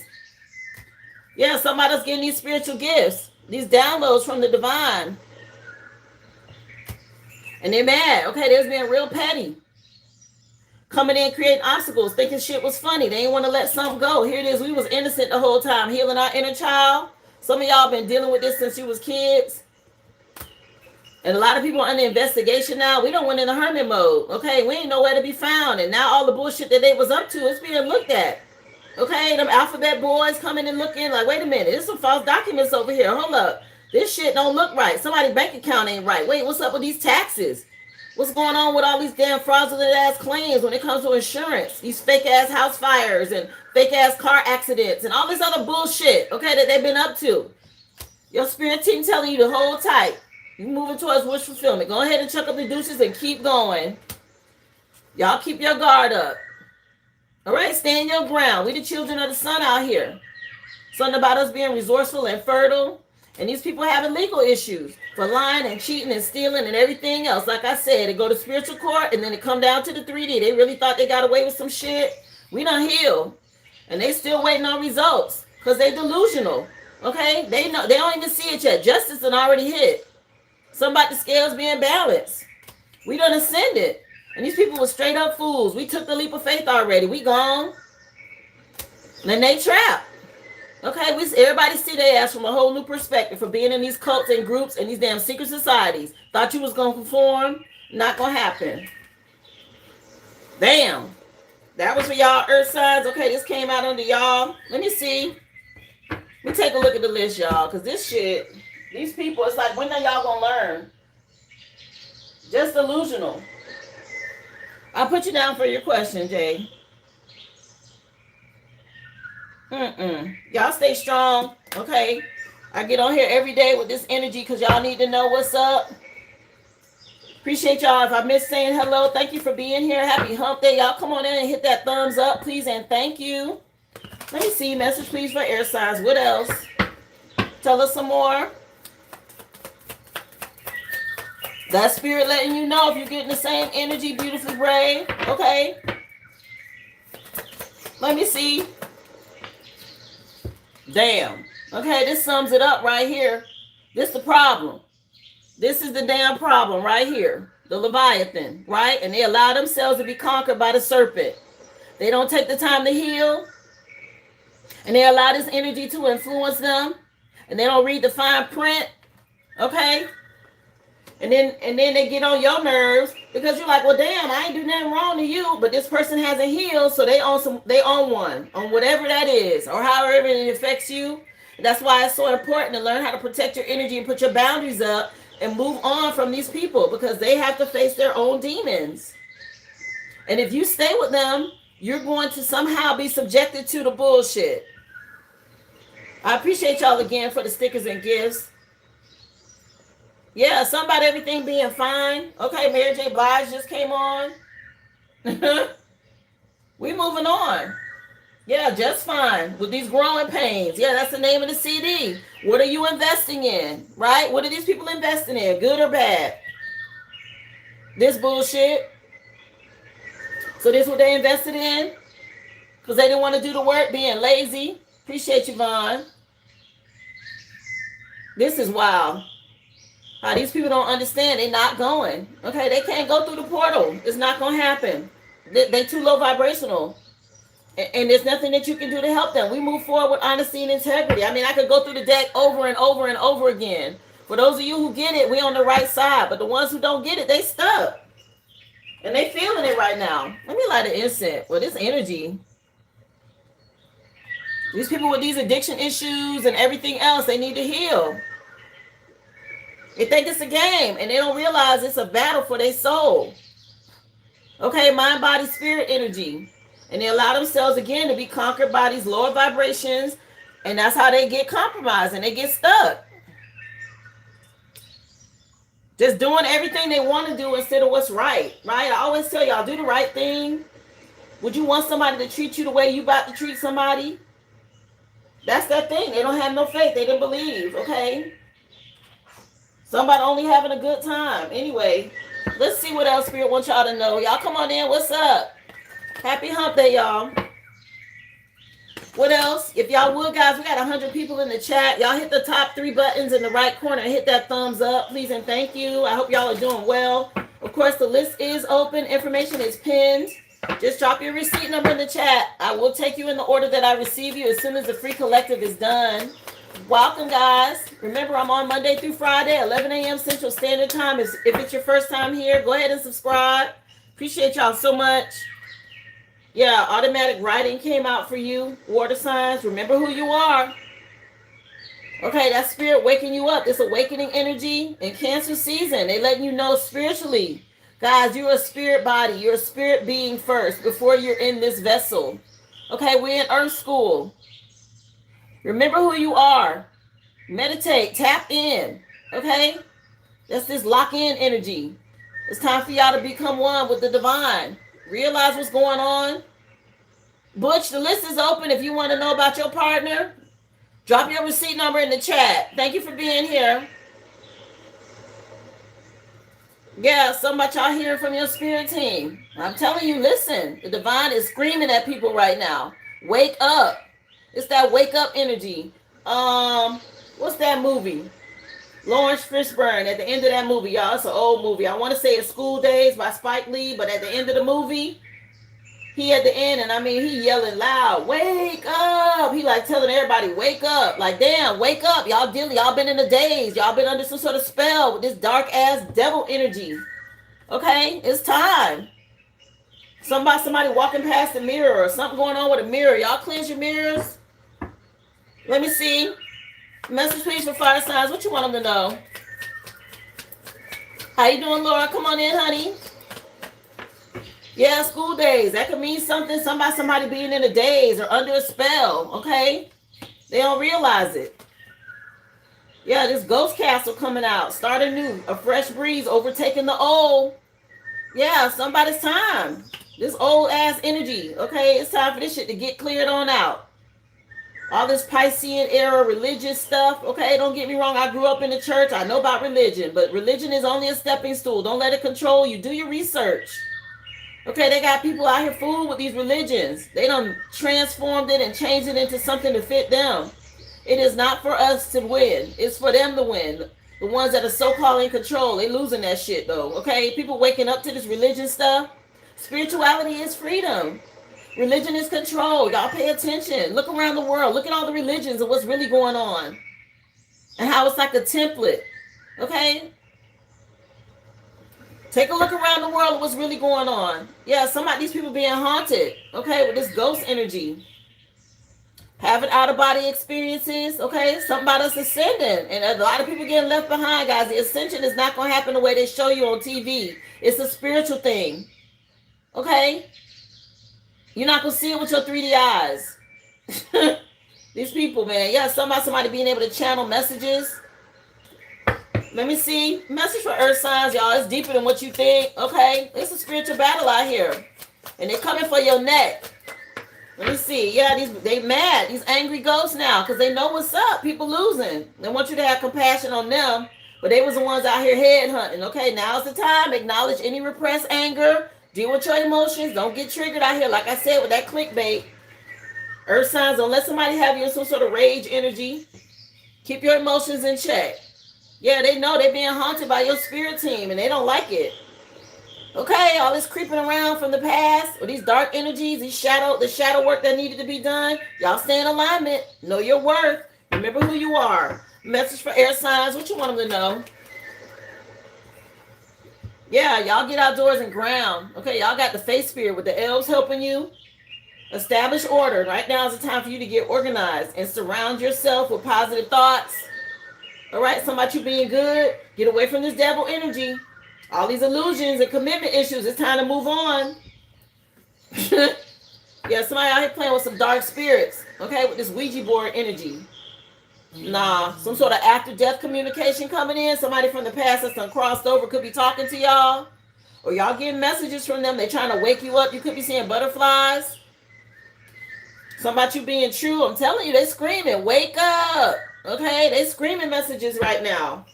Yeah, somebody's getting these spiritual gifts. These downloads from the divine. And they're mad. Okay, they're being real petty. Coming in, creating obstacles, thinking shit was funny. They didn't want to let something go. Here it is. We was innocent the whole time, healing our inner child. Some of y'all been dealing with this since you was kids. And a lot of people are under investigation now. We don't went into hermit mode. Okay, we ain't nowhere to be found. And now all the bullshit that they was up to is being looked at. Okay, them alphabet boys coming and looking like, wait a minute, there's some false documents over here. Hold up. This shit don't look right. Somebody's bank account ain't right. Wait, what's up with these taxes? What's going on with all these damn fraudulent ass claims when it comes to insurance? These fake ass house fires and fake ass car accidents and all this other bullshit, okay, that they've been up to. Your spirit team telling you to hold tight. You moving towards wish fulfillment. Go ahead and chuck up the deuces and keep going. Y'all keep your guard up. All right, stand your ground. We the children of the sun out here. Something about us being resourceful and fertile. And these people having legal issues for lying and cheating and stealing and everything else. Like I said, they go to spiritual court and then it come down to the 3D. They really thought they got away with some shit. We done healed. And they still waiting on results because they delusional. Okay? They know they don't even see it yet. Justice done already hit. Something about the scales being balanced. We done ascended. And these people were straight up fools. We took the leap of faith already. We gone. And then they trapped. Okay, everybody see their ass from a whole new perspective for being in these cults and groups and these damn secret societies. Thought you was going to conform. Not going to happen. Bam. That was for y'all earth signs. Okay, this came out under y'all. Let me see. Let me take a look at the list, y'all. Because this shit, these people, it's like, when are y'all going to learn? Just delusional. I'll put you down for your question, Jay. Y'all stay strong, okay? I get on here every day with this energy because y'all need to know what's up. Appreciate y'all. If I missed saying hello, thank you for being here. Happy hump day. Y'all come on in and hit that thumbs up, please, and thank you. Let me see. Message, please, for air signs. What else? Tell us some more. That spirit letting you know if you're getting the same energy, beautifully brave, okay? Let me see. Damn. Okay, this sums it up right here. This the problem. This is the damn problem right here. The Leviathan, right? And they allow themselves to be conquered by the serpent. They don't take the time to heal. And they allow this energy to influence them. And they don't read the fine print. Okay? And then they get on your nerves because you're like, well, damn, I ain't do nothing wrong to you, but this person hasn't healed, so they own one on whatever that is or however it affects you. That's why it's so important to learn how to protect your energy and put your boundaries up and move on from these people because they have to face their own demons. And if you stay with them, you're going to somehow be subjected to the bullshit. I appreciate y'all again for the stickers and gifts. Yeah, something about everything being fine. Okay, Mary J. Blige just came on. We moving on. Yeah, just fine with these growing pains. Yeah, that's the name of the CD. What are you investing in, right? What are these people investing in, good or bad? This bullshit. So this what they invested in? Because they didn't want to do the work, being lazy. Appreciate you, Vaughn. This is wild. How these people don't understand. They're not going. Okay, they can't go through the portal. It's not going to happen. They too low vibrational. And there's nothing that you can do to help them. We move forward with honesty and integrity. I mean, I could go through the deck over and over and over again. For those of you who get it, we on the right side. But the ones who don't get it, they stuck. And they feeling it right now. Let me light an incense. Well, this energy. These people with these addiction issues and everything else, they need to heal. They think it's a game, and they don't realize it's a battle for their soul. Okay, mind, body, spirit energy. And they allow themselves again to be conquered by these lower vibrations, and that's how they get compromised and they get stuck. Just doing everything they want to do instead of what's right, right? I always tell y'all, do the right thing. Would you want somebody to treat you the way you about to treat somebody? That's that thing. They don't have no faith. They didn't believe, okay? Somebody only having a good time. Anyway, let's see what else Spirit wants y'all to know. Y'all come on in. What's up? Happy hump day, y'all. What else? If y'all would, guys, we got 100 people in the chat. Y'all hit the top 3 buttons in the right corner and hit that thumbs up, please and thank you. I hope y'all are doing well. Of course, the list is open. Information is pinned. Just drop your receipt number in the chat. I will take you in the order that I receive you as soon as the free collective is done. Welcome, guys. Remember, I'm on Monday through Friday, 11 a.m. Central Standard Time. If it's your first time here, go ahead and subscribe. Appreciate y'all so much. Yeah, automatic writing came out for you. Water signs, remember who you are. Okay, that's Spirit waking you up. This awakening energy in Cancer season. They letting you know spiritually. Guys, you're a spirit body. You're a spirit being first before you're in this vessel. Okay, we're in Earth School. Remember who you are. Meditate. Tap in. Okay? That's this lock-in energy. It's time for y'all to become one with the divine. Realize what's going on. Butch, the list is open. If you want to know about your partner, drop your receipt number in the chat. Thank you for being here. Yeah, something about y'all hearing from your spirit team. I'm telling you, listen. The divine is screaming at people right now. Wake up. It's that wake up energy. What's that movie? Lawrence Fishburne. At the end of that movie, y'all, it's an old movie. I want to say it's School Days by Spike Lee, but at the end of the movie, he at the end, and I mean, he yelling loud, wake up. He like telling everybody, wake up. Like, damn, wake up. Y'all been in the daze. Y'all been under some sort of spell with this dark ass devil energy. Okay, it's time. Somebody walking past the mirror or something going on with a mirror. Y'all cleanse your mirrors. Let me see. Message please for fire signs. What you want them to know? How you doing, Laura? Come on in, honey. Yeah, school days. That could mean something. Somebody being in a daze or under a spell. Okay? They don't realize it. Yeah, this ghost castle coming out. Starting new. A fresh breeze overtaking the old. Yeah, somebody's time. This old ass energy. Okay? It's time for this shit to get cleared on out. All this Piscean era religious stuff. Okay, don't get me wrong. I grew up in the church. I know about religion. But religion is only a stepping stool. Don't let it control you. Do your research. Okay, they got people out here fooled with these religions. They done transformed it and changed it into something to fit them. It is not for us to win. It's for them to win. The ones that are so-called in control, they losing that shit though. Okay, people waking up to this religion stuff. Spirituality is freedom. Religion is control. Y'all pay attention. Look around the world. Look at all the religions and what's really going on. And how it's like a template. Okay? Take a look around the world at what's really going on. Yeah, some of these people being haunted. Okay, with this ghost energy. Having out-of-body experiences. Okay? Something about us ascending. And a lot of people getting left behind, guys. The ascension is not going to happen the way they show you on TV. It's a spiritual thing. Okay? You're not going to see it with your 3D eyes. These people, man. Yeah, somebody being able to channel messages. Let me see. Message for earth signs, y'all. It's deeper than what you think. Okay? It's a spiritual battle out here. And they're coming for your neck. Let me see. Yeah, they mad. These angry ghosts now because they know what's up. People losing. They want you to have compassion on them. But they was the ones out here head hunting. Okay, now's the time. Acknowledge any repressed anger. Deal with your emotions. Don't get triggered out here. Like I said, with that clickbait. Earth signs, don't let somebody have you in some sort of rage energy. Keep your emotions in check. Yeah, they know they're being haunted by your spirit team and they don't like it. Okay, all this creeping around from the past, or these dark energies, the shadow work that needed to be done. Y'all stay in alignment. Know your worth. Remember who you are. Message for air signs. What you want them to know? Yeah, y'all get outdoors and ground. Okay, y'all got the face spirit with the elves helping you. Establish order. Right now is the time for you to get organized and surround yourself with positive thoughts. All right, somebody you being good. Get away from this devil energy. All these illusions and commitment issues. It's time to move on. Yeah, somebody out here playing with some dark spirits. Okay, with this Ouija board energy. Nah, some sort of after death communication coming in. Somebody from the past that's done crossed over could be talking to y'all. Or y'all getting messages from them. They're trying to wake you up. You could be seeing butterflies. Something about you being true. I'm telling you, they screaming, wake up. Okay, they screaming messages right now.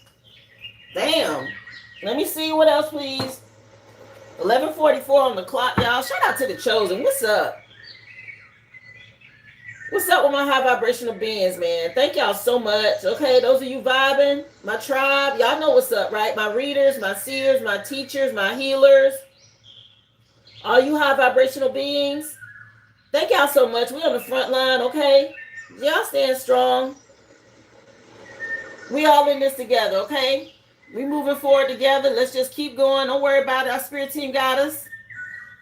Damn. Let me see what else, please. 11:44 on the clock, y'all. Shout out to the chosen. What's up? What's up with my high vibrational beings, man? Thank y'all so much. Okay, those of you vibing, my tribe, y'all know what's up, right? My readers, my seers, my teachers, my healers. All you high vibrational beings, thank y'all so much. We on the front line, okay? Y'all stand strong. We all in this together, okay? We moving forward together. Let's just keep going. Don't worry about it. Our spirit team got us.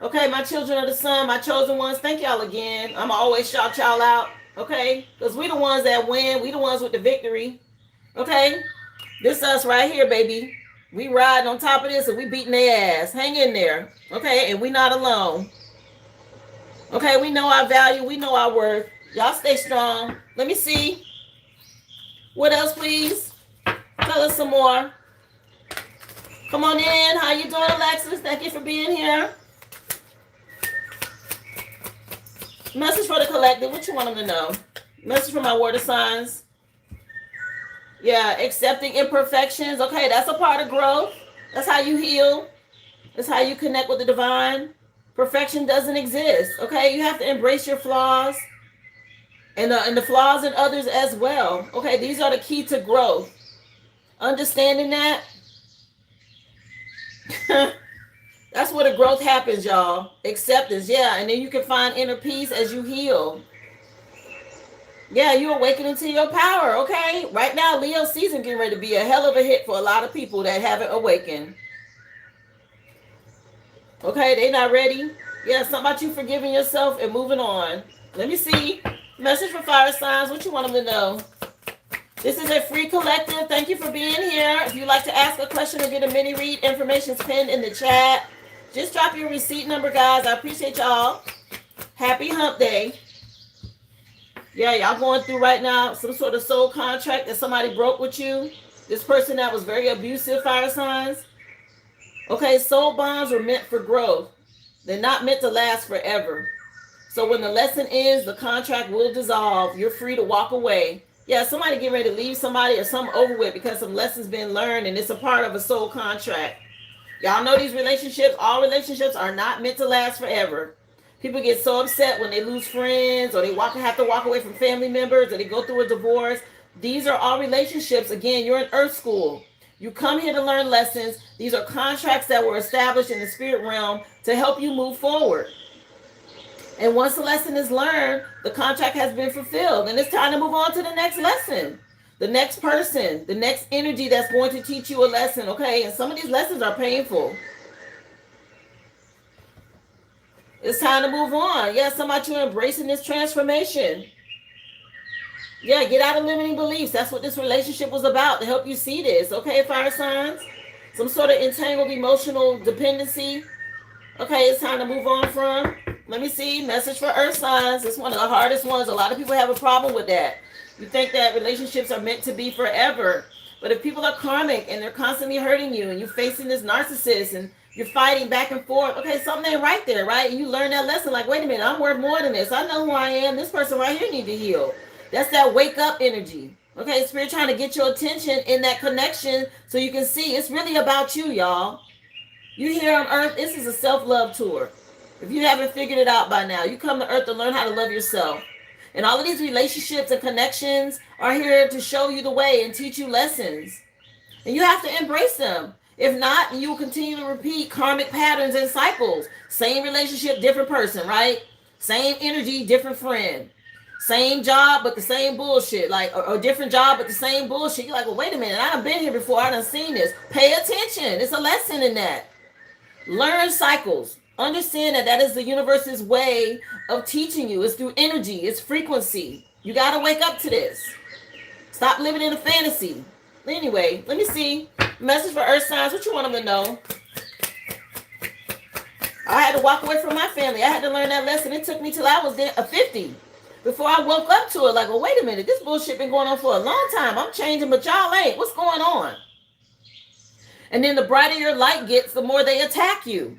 Okay, my children of the sun, my chosen ones, thank y'all again. I'm always shout y'all out, okay? Because we the ones that win. We the ones with the victory, okay? This us right here, baby. We riding on top of this and we beating their ass. Hang in there, okay? And we not alone. Okay, we know our value. We know our worth. Y'all stay strong. Let me see. What else, please? Tell us some more. Come on in. How you doing, Alexis? Thank you for being here. Message for the collective. What you want them to know? Message for my water signs. Yeah, accepting imperfections. Okay, that's a part of growth. That's how you heal. That's how you connect with the divine. Perfection doesn't exist. Okay, you have to embrace your flaws and the flaws in others as well. Okay, these are the key to growth. Understanding that. That's where the growth happens, y'all. Acceptance, yeah. And then you can find inner peace as you heal. Yeah, you awaken into your power, okay? Right now, Leo season getting ready to be a hell of a hit for a lot of people that haven't awakened. Okay, they not ready. Yeah, something about you forgiving yourself and moving on. Let me see. Message for fire signs. What you want them to know? This is a free collective. Thank you for being here. If you'd like to ask a question or get a mini read, information's pinned in the chat. Just drop your receipt number, guys. I appreciate y'all. Happy hump day. Yeah, y'all going through right now some sort of soul contract that somebody broke with you. This person that was very abusive, fire signs. Okay, soul bonds were meant for growth. They're not meant to last forever. So when the lesson ends, the contract will dissolve. You're free to walk away. Yeah, somebody getting ready to leave somebody or something over with because some lessons been learned and it's a part of a soul contract. Y'all know these relationships, all relationships are not meant to last forever. People get so upset when they lose friends or they have to walk away from family members or they go through a divorce. These are all relationships. Again, you're in earth school. You come here to learn lessons. These are contracts that were established in the spirit realm to help you move forward. And once the lesson is learned, the contract has been fulfilled. And it's time to move on to the next lesson. The next person, the next energy that's going to teach you a lesson, okay? And some of these lessons are painful. It's time to move on. Yeah, somebody you embracing this transformation. Yeah, get out of limiting beliefs. That's what this relationship was about, to help you see this. Okay, fire signs? Some sort of entangled emotional dependency. Okay, it's time to move on from. Let me see. Message for earth signs. It's one of the hardest ones. A lot of people have a problem with that. You think that relationships are meant to be forever. But if people are karmic and they're constantly hurting you and you're facing this narcissist and you're fighting back and forth, okay, something ain't right there, right? And you learn that lesson like, wait a minute, I'm worth more than this. I know who I am. This person right here need to heal. That's that wake up energy. Okay, Spirit trying to get your attention in that connection so you can see it's really about you, y'all. You here on earth, this is a self-love tour. If you haven't figured it out by now, you come to earth to learn how to love yourself. And all of these relationships and connections are here to show you the way and teach you lessons. And you have to embrace them. If not, you will continue to repeat karmic patterns and cycles. Same relationship, different person, right? Same energy, different friend. Same job, but the same bullshit. Like, or different job, but the same bullshit. You're like, well, wait a minute. I done been here before. I done seen this. Pay attention. It's a lesson in that. Learn cycles. Understand that that is the universe's way of teaching you. It's through energy. It's frequency. You got to wake up to this. Stop living in a fantasy. Anyway, let me see. Message for Earth signs. What you want them to know? I had to walk away from my family. I had to learn that lesson. It took me till I was 50 before I woke up to it. Like, well, wait a minute. This bullshit been going on for a long time. I'm changing, but y'all ain't. What's going on? And then the brighter your light gets, the more they attack you.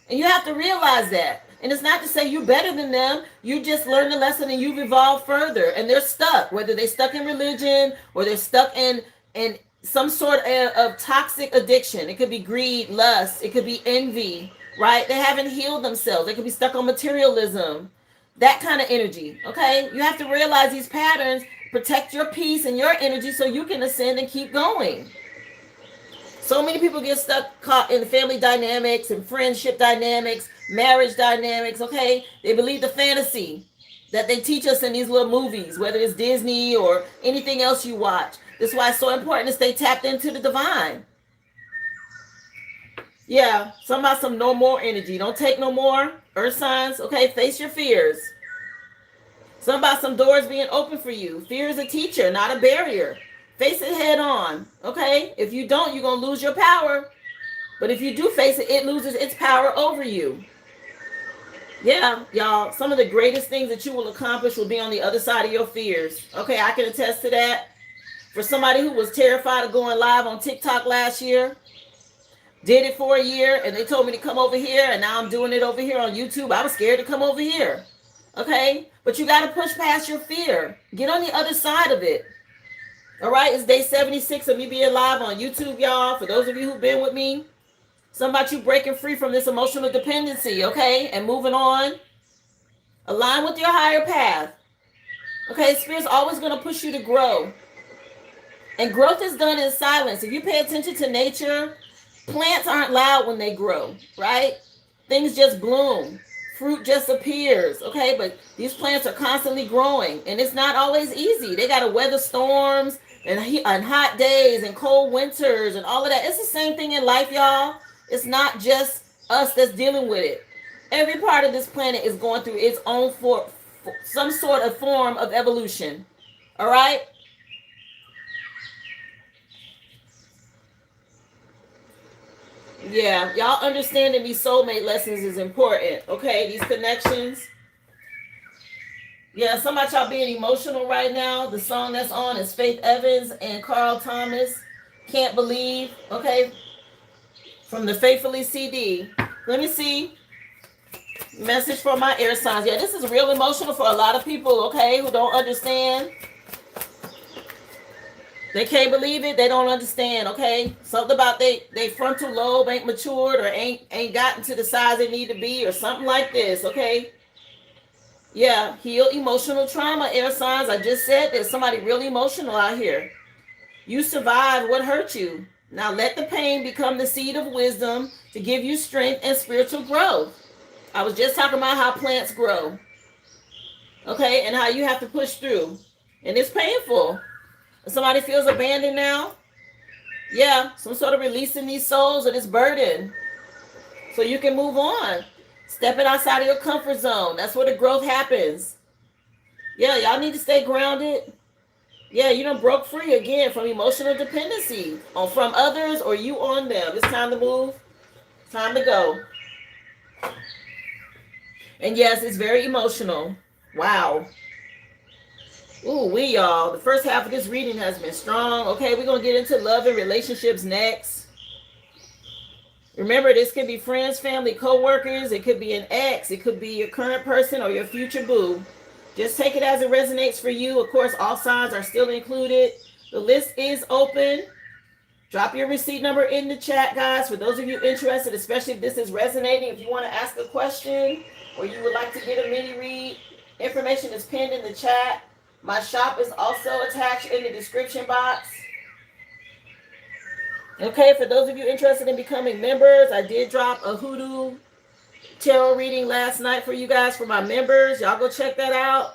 And you have to realize that. And it's not to say you're better than them. You just learned the lesson and you've evolved further. And they're stuck, whether they're stuck in religion or they're stuck in some sort of toxic addiction. It could be greed, lust. It could be envy, right? They haven't healed themselves. They could be stuck on materialism, that kind of energy, okay? You have to realize these patterns, protect your peace and your energy so you can ascend and keep going. So many people get stuck caught in family dynamics and friendship dynamics, marriage dynamics, okay? They believe the fantasy that they teach us in these little movies, whether it's Disney or anything else you watch. That's why it's so important to stay tapped into the divine. Yeah, some no more energy. Don't take no more. Earth signs, okay? Face your fears. Some doors being open for you. Fear is a teacher, not a barrier. Face it head on, okay? If you don't, you're going to lose your power. But if you do face it, it loses its power over you. Yeah, y'all, some of the greatest things that you will accomplish will be on the other side of your fears. Okay, I can attest to that. For somebody who was terrified of going live on TikTok last year, did it for a year, and they told me to come over here, and now I'm doing it over here on YouTube. I was scared to come over here, okay? But you got to push past your fear. Get on the other side of it. All right, it's day 76 of me being live on YouTube, y'all. For those of you who've been with me, something about you breaking free from this emotional dependency, okay, and moving on. Align with your higher path. Okay, Spirit's always going to push you to grow. And growth is done in silence. If you pay attention to nature, plants aren't loud when they grow, right? Things just bloom. Fruit just appears, okay? But these plants are constantly growing, and it's not always easy. They got to weather storms and hot days and cold winters and all of that. It's the same thing in life, y'all. It's not just us that's dealing with it. Every part of this planet is going through its own some sort of form of evolution, all right? Yeah, y'all understanding these soulmate lessons is important, okay? These connections. Yeah, some of y'all being emotional right now. The song that's on is Faith Evans and Carl Thomas, Can't Believe, okay? From the Faithfully CD. Let me see. Message for my air signs. Yeah, this is real emotional for a lot of people, okay, who don't understand. They can't believe it. They don't understand, okay? Something about they frontal lobe ain't matured or ain't gotten to the size they need to be or something like this, okay? Yeah, heal emotional trauma, air signs. I just said there's somebody really emotional out here. You survived what hurt you. Now let the pain become the seed of wisdom to give you strength and spiritual growth. I was just talking about how plants grow, okay? And how you have to push through. And it's painful. Somebody feels abandoned now. Yeah, some sort of releasing these souls of this burden so you can move on. Stepping outside of your comfort zone. That's where the growth happens. Yeah, y'all need to stay grounded. Yeah, you done broke free again from emotional dependency from others or you on them. It's time to move. It's time to go. And yes, it's very emotional. Wow. Ooh, y'all. The first half of this reading has been strong. Okay, we're going to get into love and relationships next. Remember, this could be friends, family, co-workers. It could be an ex. It could be your current person or your future boo. Just take it as it resonates for you. Of course, all signs are still included. The list is open. Drop your receipt number in the chat, guys. For those of you interested, especially if this is resonating, if you want to ask a question or you would like to get a mini read, information is pinned in the chat. My shop is also attached in the description box. Okay, for those of you interested in becoming members, I did drop a hoodoo tarot reading last night for you guys, for my members. Y'all go check that out.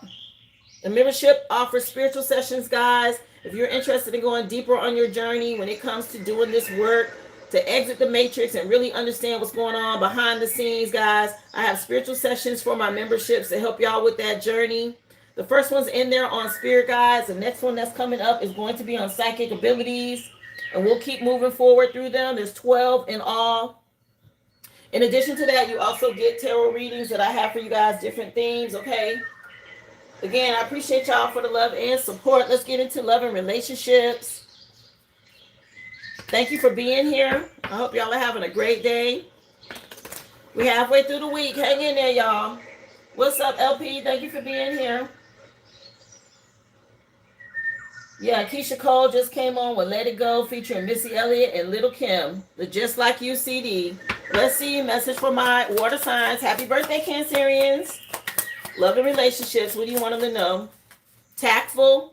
The membership offers spiritual sessions, guys. If you're interested in going deeper on your journey when it comes to doing this work, to exit the matrix and really understand what's going on behind the scenes, guys, I have spiritual sessions for my memberships to help y'all with that journey. The first one's in there on spirit guides. The next one that's coming up is going to be on psychic abilities. And we'll keep moving forward through them. There's 12 in all. In addition to that, you also get tarot readings that I have for you guys, different themes, okay? Again, I appreciate y'all for the love and support. Let's get into love and relationships. Thank you for being here. I hope y'all are having a great day. We're halfway through the week. Hang in there, y'all. What's up, LP? Thank you for being here. Yeah, Keisha Cole just came on with Let It Go featuring Missy Elliott and Little Kim, the Just Like You CD. Let's see, message for my water signs. Happy birthday, Cancerians. Love and relationships. What do you want them to know? Tactful.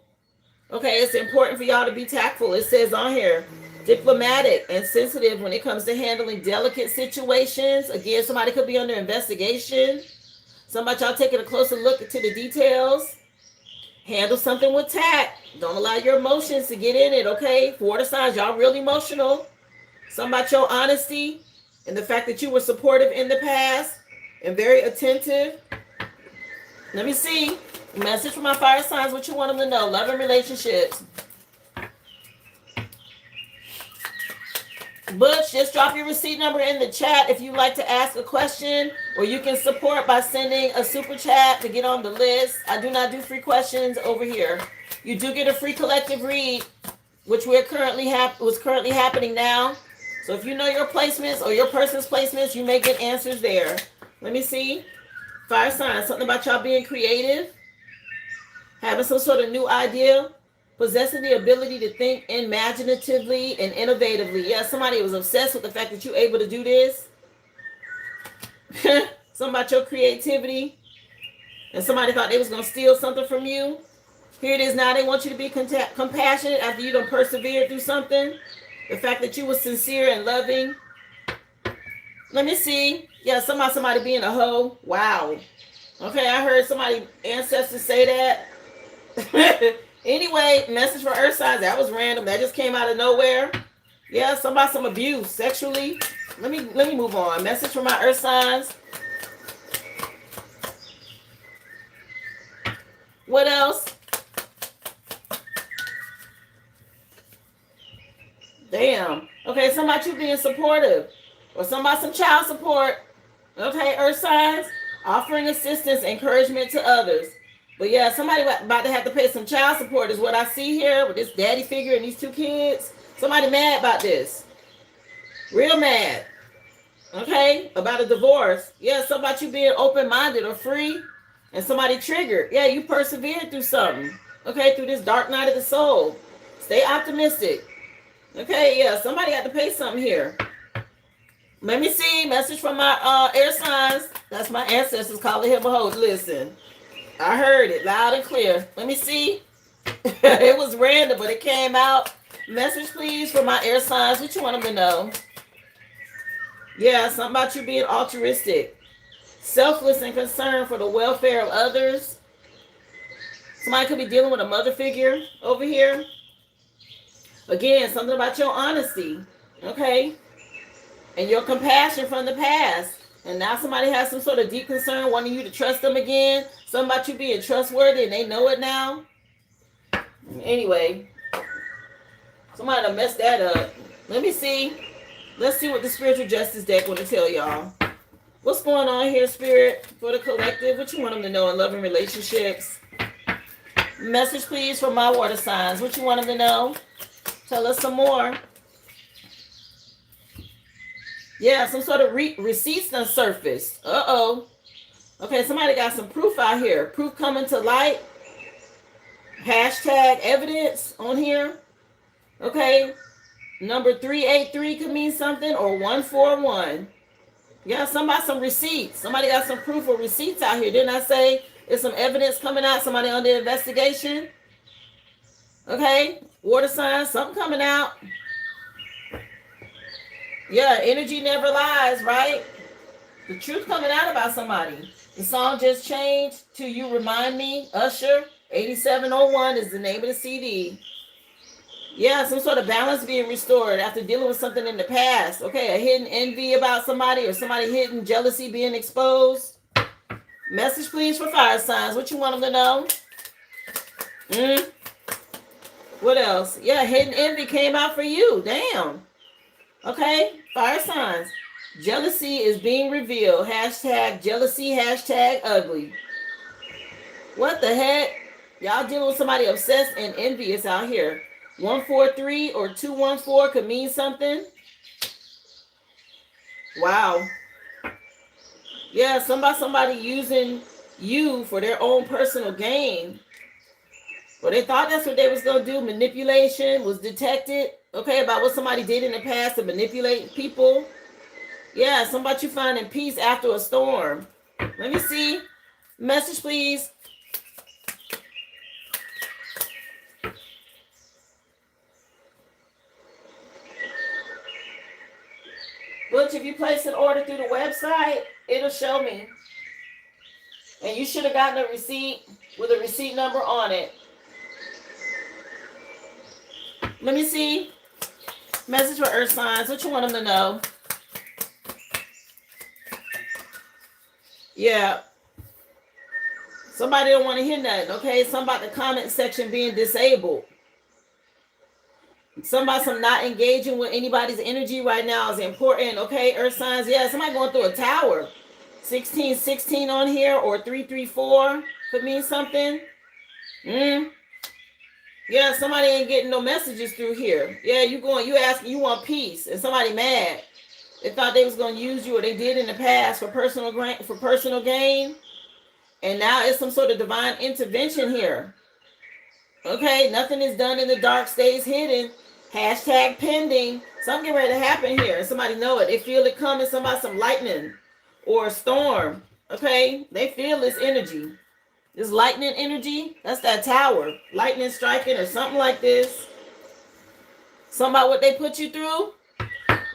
Okay, it's important for y'all to be tactful. It says on here, diplomatic and sensitive when it comes to handling delicate situations. Again, somebody could be under investigation. Somebody y'all taking a closer look into the details. Handle something with tact. Don't allow your emotions to get in it, okay? For water signs, y'all really emotional. Something about your honesty and the fact that you were supportive in the past and very attentive. Let me see. Message for my fire signs, what you want them to know. Love and relationships. Butch, just drop your receipt number in the chat if you'd like to ask a question, or you can support by sending a super chat to get on the list. I do not do free questions over here. You do get a free collective read, which was currently happening now. So if you know your placements or your person's placements, you may get answers there. Let me see. Fire signs, something about y'all being creative, having some sort of new idea, possessing the ability to think imaginatively and innovatively. Yeah, somebody was obsessed with the fact that you're able to do this. Something about your creativity. And somebody thought they was going to steal something from you. Here it is now. They want you to be compassionate after you done persevered through something. The fact that you were sincere and loving. Let me see. Yeah, somebody being a hoe. Wow. Okay, I heard somebody ancestors say that. Anyway, message for earth signs. That was random. That just came out of nowhere. Yeah, some abuse sexually. Let me move on. Message for my earth signs. What else? Damn. Okay, somebody you being supportive. Or somebody some child support. Okay, earth signs. Offering assistance, encouragement to others. But yeah, somebody about to have to pay some child support is what I see here with this daddy figure and these two kids. Somebody mad about this. Real mad. Okay? About a divorce. Yeah, somebody you being open-minded or free. And somebody triggered. Yeah, you persevered through something. Okay, through this dark night of the soul. Stay optimistic. Okay, yeah, somebody had to pay something here. Let me see. Message from my air signs. That's my ancestors calling him a hoe. Listen. I heard it loud and clear. Let me see. It was random, but it came out. Message, please, for my air signs. What you want them to know? Yeah, something about you being altruistic. Selfless and concerned for the welfare of others. Somebody could be dealing with a mother figure over here. Again, something about your honesty. Okay? And your compassion from the past. And now somebody has some sort of deep concern wanting you to trust them again. Something about you being trustworthy and they know it now. Anyway, somebody done messed that up. Let me see. Let's see what the spiritual justice deck want to tell y'all. What's going on here, Spirit, for the collective? What you want them to know in love and relationships? Message, please, for my water signs. What you want them to know? Tell us some more. Yeah, some sort of receipts done surfaced. Uh-oh. Okay, somebody got some proof out here. Proof coming to light. Hashtag evidence on here. Okay. Number 383 could mean something, or 141. Yeah, some receipts. Somebody got some proof or receipts out here. Didn't I say there's some evidence coming out? Somebody under investigation. Okay. Water signs, something coming out. Yeah, energy never lies, right? The truth coming out about somebody. The song just changed to You Remind Me, Usher. 8701 is the name of the CD. Yeah, some sort of balance being restored after dealing with something in the past. Okay, a hidden envy about somebody or somebody hidden jealousy being exposed. Message, please, for fire signs. What you want them to know? What else? Yeah, hidden envy came out for you. Damn. Okay, fire signs. Jealousy is being revealed. Hashtag jealousy, hashtag ugly. What the heck? Y'all dealing with somebody obsessed and envious out here. 143 or 214 could mean something. Wow. Yeah, somebody using you for their own personal gain. Well, they thought that's what they was going to do. Manipulation was detected. Okay, about what somebody did in the past to manipulate people. Yeah, somebody you finding peace after a storm. Let me see. Message, please. Butch, if you place an order through the website, it'll show me. And you should have gotten a receipt with a receipt number on it. Let me see. Message for earth signs. What you want them to know? Yeah. Somebody don't want to hear nothing, okay? Something about the comment section being disabled. Some not engaging with anybody's energy right now is important, okay? Earth signs, yeah, somebody going through a tower. 1616 on here or 334 could mean something. Yeah, somebody ain't getting no messages through here. Yeah, you asking, you want peace, and somebody mad. They thought they was going to use you, or they did in the past for personal gain, and now it's some sort of divine intervention here. Okay, nothing is done in the dark stays hidden. Hashtag pending. Something ready to happen here. Somebody know it. They feel it coming. Somebody, some lightning or a storm. Okay, they feel this energy. This lightning energy, that's that tower. Lightning striking or something like this. Something about what they put you through.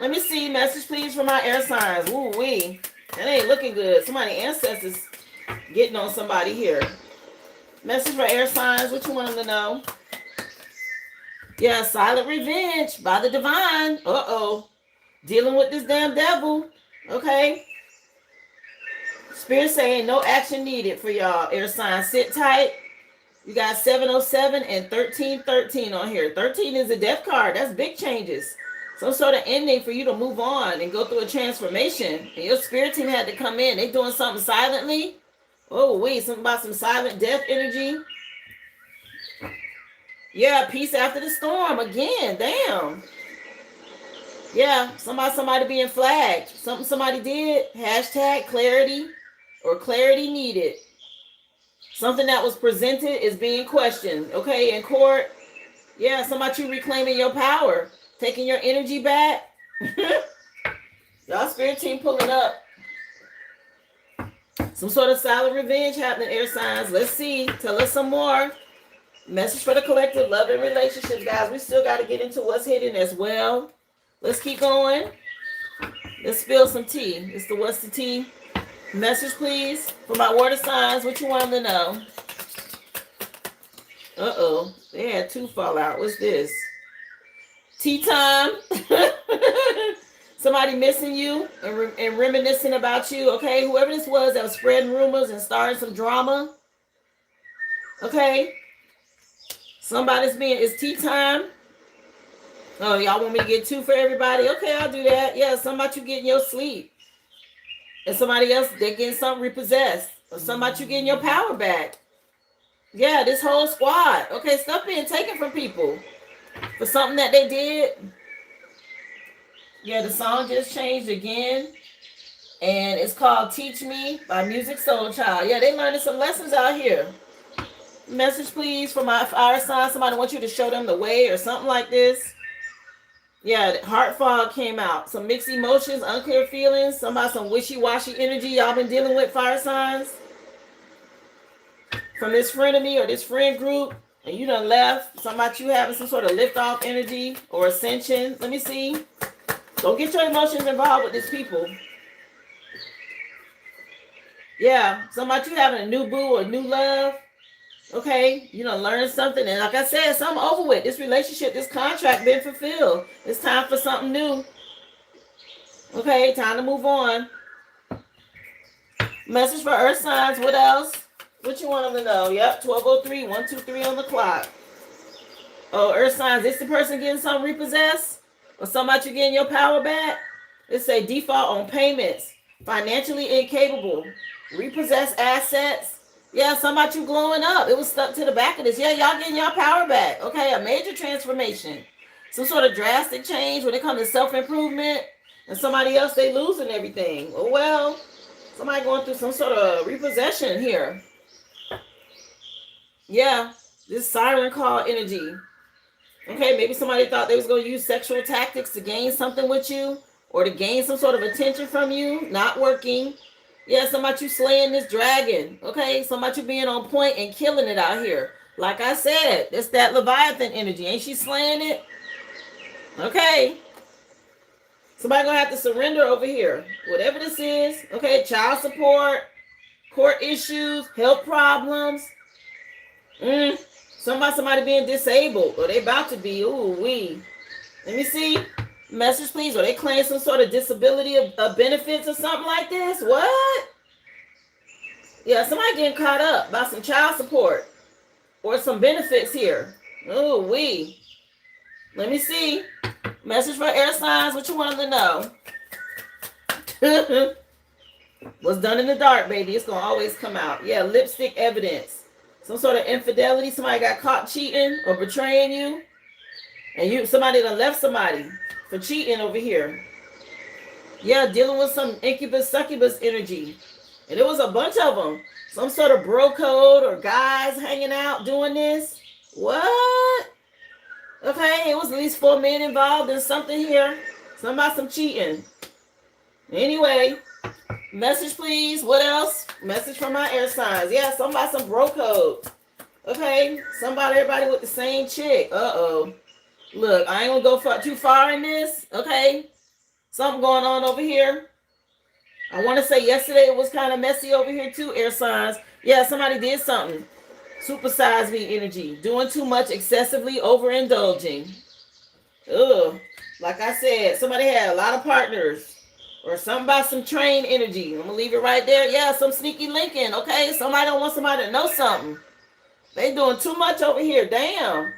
Let me see. Message, please, for my air signs. Ooh wee. That ain't looking good. Somebody ancestors getting on somebody here. Message for air signs. What you want them to know? Yeah, silent revenge by the divine. Uh-oh. Dealing with this damn devil. Okay. Spirit saying no action needed for y'all. Air signs, sit tight. You got 707 and 1313 on here. 13 is a death card. That's big changes. Some sort of ending for you to move on and go through a transformation. And your spirit team had to come in. They doing something silently. Oh, wait. Something about some silent death energy. Yeah, peace after the storm. Again, damn. Yeah, somebody being flagged. Something somebody did. Hashtag clarity or clarity needed. Something that was presented is being questioned. Okay, in court. Yeah, somebody you reclaiming your power. Taking your energy back. Y'all spirit team pulling up. Some sort of silent revenge happening, air signs. Let's see. Tell us some more. Message for the collective, love and relationships, guys. We still got to get into what's hidden as well. Let's keep going. Let's spill some tea. It's the what's the tea? Message, please, for my water signs. What you want them to know? Uh-oh. They had two fall out. What's this? Tea time. Somebody missing you and reminiscing about you. Okay, whoever this was that was spreading rumors and starting some drama. Okay. Somebody's it's tea time. Oh, y'all want me to get two for everybody? Okay, I'll do that. Yeah, somebody you getting your sleep. And somebody else, they're getting something repossessed. Or somebody you getting your power back. Yeah, this whole squad. Okay, stuff being taken from people for something that they did. Yeah, the song just changed again. And it's called Teach Me by Music Soul Child. Yeah, they learning some lessons out here. Message, please, for my fire sign. Somebody wants you to show them the way or something like this. Yeah, heart fog came out. Some mixed emotions, unclear feelings. Somebody, some wishy-washy energy y'all been dealing with, fire signs. From this friend of me or this friend group. And you done left. Somebody you having some sort of lift-off energy or ascension. Let me see. Don't get your emotions involved with these people. Yeah, somebody you having a new boo or new love. Okay, you know, learn something. And like I said, something over with. This relationship, this contract been fulfilled. It's time for something new. Okay, time to move on. Message for earth signs. What else? What you want them to know? Yep, 12:03, 123 on the clock. Oh, earth signs. Is the person getting something repossessed? Or somebody you getting your power back? It say default on payments. Financially incapable. Repossessed assets. Yeah, somebody you glowing up. It was stuck to the back of this. Yeah, y'all getting y'all power back. Okay, a major transformation. Some sort of drastic change when it comes to self-improvement. And somebody else, they losing everything. Oh, well, somebody going through some sort of repossession here. Yeah, this siren call energy. Okay, maybe somebody thought they was going to use sexual tactics to gain something with you or to gain some sort of attention from you. Not working. Yeah, somebody you slaying this dragon. Okay, somebody you being on point and killing it out here. Like I said, it's that Leviathan energy. Ain't she slaying it? Okay. Somebody going to have to surrender over here. Whatever this is. Okay, child support, court issues, health problems. Somebody being disabled, or they about to be. Ooh, wee. Let me see. Message, please. Or they claim some sort of disability of benefits or something like this. What? Yeah, somebody getting caught up by some child support or some benefits here. Ooh, wee. Let me see. Message for air signs. What you want them to know? What's done in the dark, baby. It's going to always come out. Yeah, lipstick evidence. Some sort of infidelity. Somebody got caught cheating or betraying you. And somebody done left somebody for cheating over here. Yeah, dealing with some incubus, succubus energy. And there was a bunch of them. Some sort of bro code or guys hanging out doing this. What? Okay, it was at least 4 men involved in something here. Something about some cheating. Anyway, message please. What else? Message from my air signs. Yeah, something about some bro code. Okay, everybody with the same chick. Uh-oh. Look, I ain't gonna go too far in this. Okay, something going on over here. I want to say yesterday it was kind of messy over here too, air signs. Yeah, somebody did something. Supersize me energy. Doing too much, excessively overindulging. Ugh. Like I said, somebody had a lot of partners. Or something about some train energy. I'm going to leave it right there. Yeah, some sneaky linking. Okay, somebody don't want somebody to know something. They doing too much over here. Damn.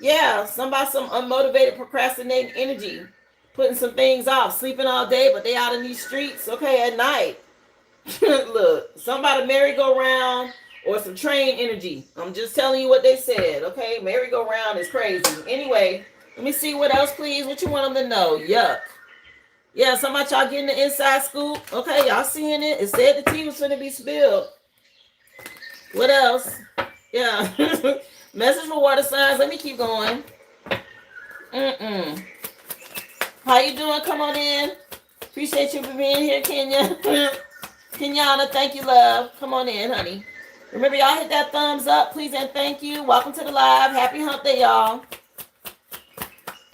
Yeah, somebody some unmotivated procrastinating energy. Putting some things off. Sleeping all day, but they out in these streets. Okay, at night. Look, somebody merry-go-round or some train energy. I'm just telling you what they said. Okay, merry-go-round is crazy. Anyway, let me see what else, please. What you want them to know? Yuck. Yeah, somebody y'all getting the inside scoop. Okay, y'all seeing it. It said the tea was going to be spilled. What else? Yeah. Message for water signs. Let me keep going. How you doing? Come on in. Appreciate you for being here, Kenya. Kenyatta, thank you, love. Come on in, honey. Remember, y'all hit that thumbs up, please, and thank you. Welcome to the live. Happy hump day, y'all.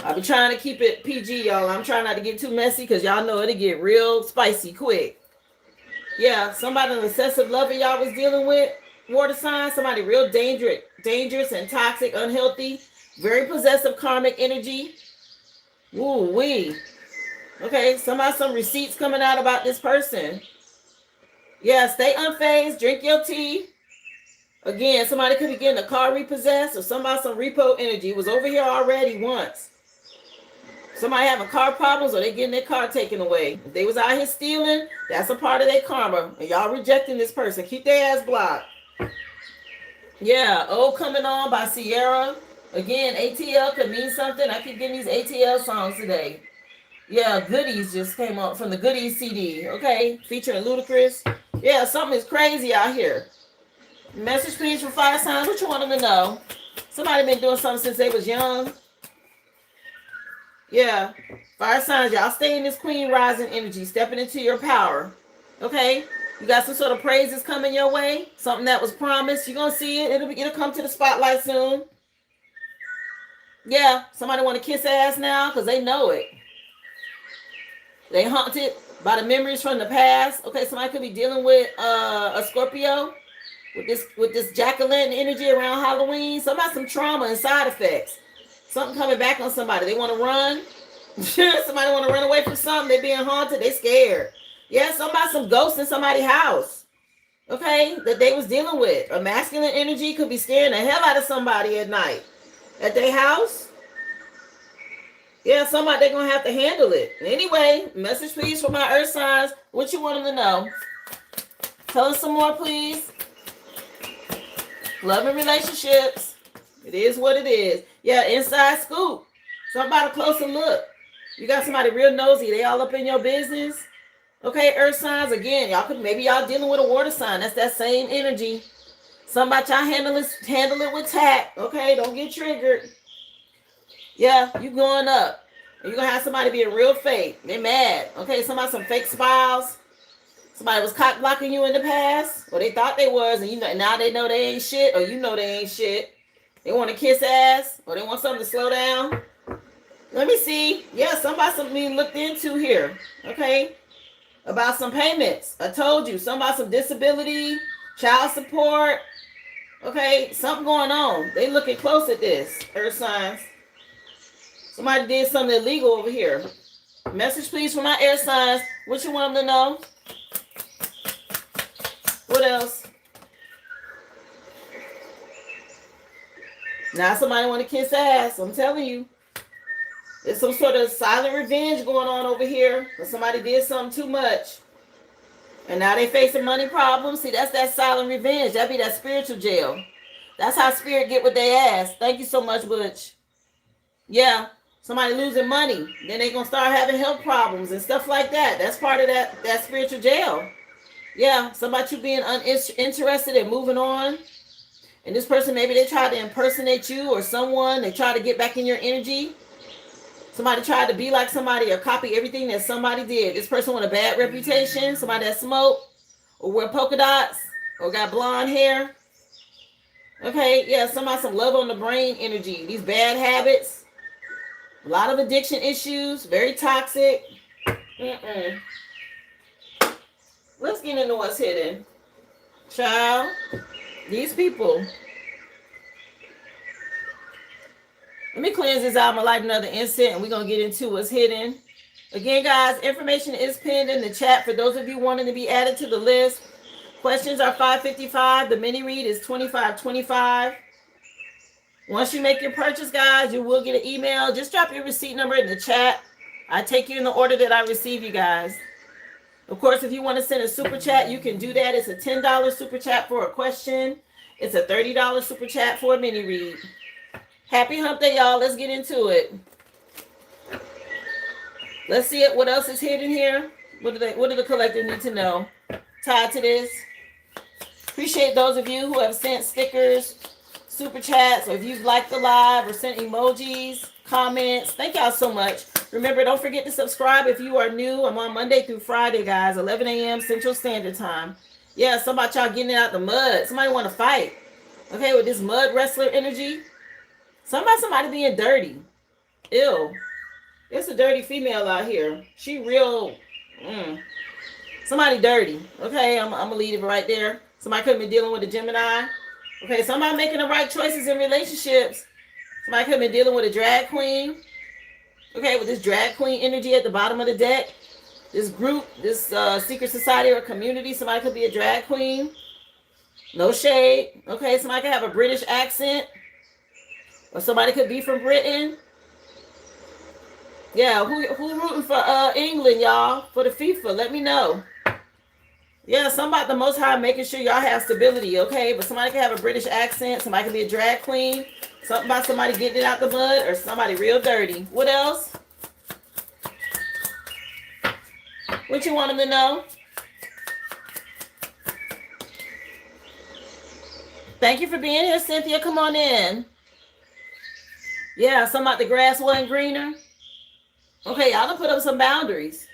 I'll be trying to keep it PG, y'all. I'm trying not to get too messy because y'all know it'll get real spicy quick. Yeah, somebody an excessive lover y'all was dealing with. Water sign, somebody real dangerous and toxic, unhealthy, very possessive karmic energy. Ooh, wee. Okay, some receipts coming out about this person. Yeah, stay unfazed, drink your tea. Again, somebody could be getting a car repossessed or some repo energy. It was over here already once. Somebody having car problems or they getting their car taken away. If they was out here stealing, that's a part of their karma. And y'all rejecting this person. Keep their ass blocked. Yeah, Oh Coming On by Sierra. Again, ATL could mean something. I keep getting these ATL songs today. Yeah, Goodies just came up from the Goodies CD. Okay, featuring Ludacris. Yeah, something is crazy out here. Message please for fire signs. What you want them to know? Somebody been doing something since they was young. Yeah, fire signs, y'all stay in this queen rising energy, stepping into your power. Okay, you got some sort of praises coming your way. Something that was promised. You're gonna see it. It'll come to the spotlight soon. Yeah, somebody want to kiss ass now because they know it. They haunted by the memories from the past. Okay, somebody could be dealing with a Scorpio with this jack-o'-lantern energy around Halloween. Somebody some trauma and side effects. Something coming back on somebody. They want to run. Somebody want to run away from something. They being haunted. They scared. Yeah, somebody some ghosts in somebody's house. Okay, that they was dealing with. A masculine energy could be scaring the hell out of somebody at night. At their house. Yeah, somebody they're gonna have to handle it. Anyway, message please for my earth signs. What you want them to know? Tell us some more, please. Love and relationships. It is what it is. Yeah, inside scoop. So about a closer look. You got somebody real nosy. They all up in your business. Okay, earth signs. Again, maybe y'all dealing with a water sign. That's that same energy. Somebody y'all handle it with tact. Okay, don't get triggered. Yeah, you going up. You're going to have somebody being real fake. They mad. Okay, some fake smiles. Somebody was cock blocking you in the past. Or they thought they was. And now they know they ain't shit. Or you know they ain't shit. They want to kiss ass. Or they want something to slow down. Let me see. Yeah, something being looked into here. Okay. About some payments. I told you. Something about some disability. Child support. Okay. Something going on. They looking close at this. Earth signs. Somebody did something illegal over here. Message please for my air signs. What you want them to know? What else? Now somebody want to kiss ass. I'm telling you. There's some sort of silent revenge going on over here. Or somebody did something too much. And now they facing money problems. See, that's that silent revenge. That be that spiritual jail. That's how spirit get what they ask. Thank you so much, Butch. Yeah. Somebody losing money. Then they going to start having health problems and stuff like that. That's part of that spiritual jail. Yeah. Somebody you being uninterested and moving on. And this person, maybe they tried to impersonate you or someone. They try to get back in your energy. Somebody tried to be like somebody or copy everything that somebody did. This person with a bad reputation. Somebody that smoke or wear polka dots or got blonde hair. Okay. Yeah. Somebody some love on the brain energy. These bad habits. A lot of addiction issues. Very toxic. Let's get into what's hidden. Child. These people. Let me cleanse this out. I'm going to light another incense and we're going to get into what's hidden. Again, guys, information is pinned in the chat for those of you wanting to be added to the list. Questions are $5.55. The mini read is $25.25. Once you make your purchase, guys, you will get an email. Just drop your receipt number in the chat. I take you in the order that I receive you guys. Of course, if you want to send a super chat, you can do that. It's a $10 super chat for a question. It's a $30 super chat for a mini read. Happy hump day, y'all. Let's get into it. Let's see it. What else is hidden here? What do the collective need to know tied to this? Appreciate those of you who have sent stickers, super chats, or if you've liked the live or sent emojis, comments. Thank y'all so much. Remember, don't forget to subscribe if you are new. I'm on Monday through Friday, guys, 11 a.m. Central Standard Time. Yeah, somebody y'all getting it out the mud. Somebody want to fight. Okay, with this mud wrestler energy. Somebody being dirty. Ew. It's a dirty female out here. She real. Somebody dirty. Okay, I'm going to leave it right there. Somebody could have been dealing with a Gemini. Okay, somebody making the right choices in relationships. Somebody could have been dealing with a drag queen. Okay, with this drag queen energy at the bottom of the deck. This group, this secret society or community, somebody could be a drag queen. No shade. Okay, somebody could have a British accent. Or somebody could be from Britain. Yeah, who rooting for England, y'all? For the FIFA, let me know. Yeah, somebody the Most High making sure y'all have stability, okay? But somebody can have a British accent. Somebody can be a drag queen. Something about somebody getting it out the mud or somebody real dirty. What else? What you want them to know? Thank you for being here, Cynthia. Come on in. Yeah, something about the grass wasn't greener. Okay, y'all done put up some boundaries.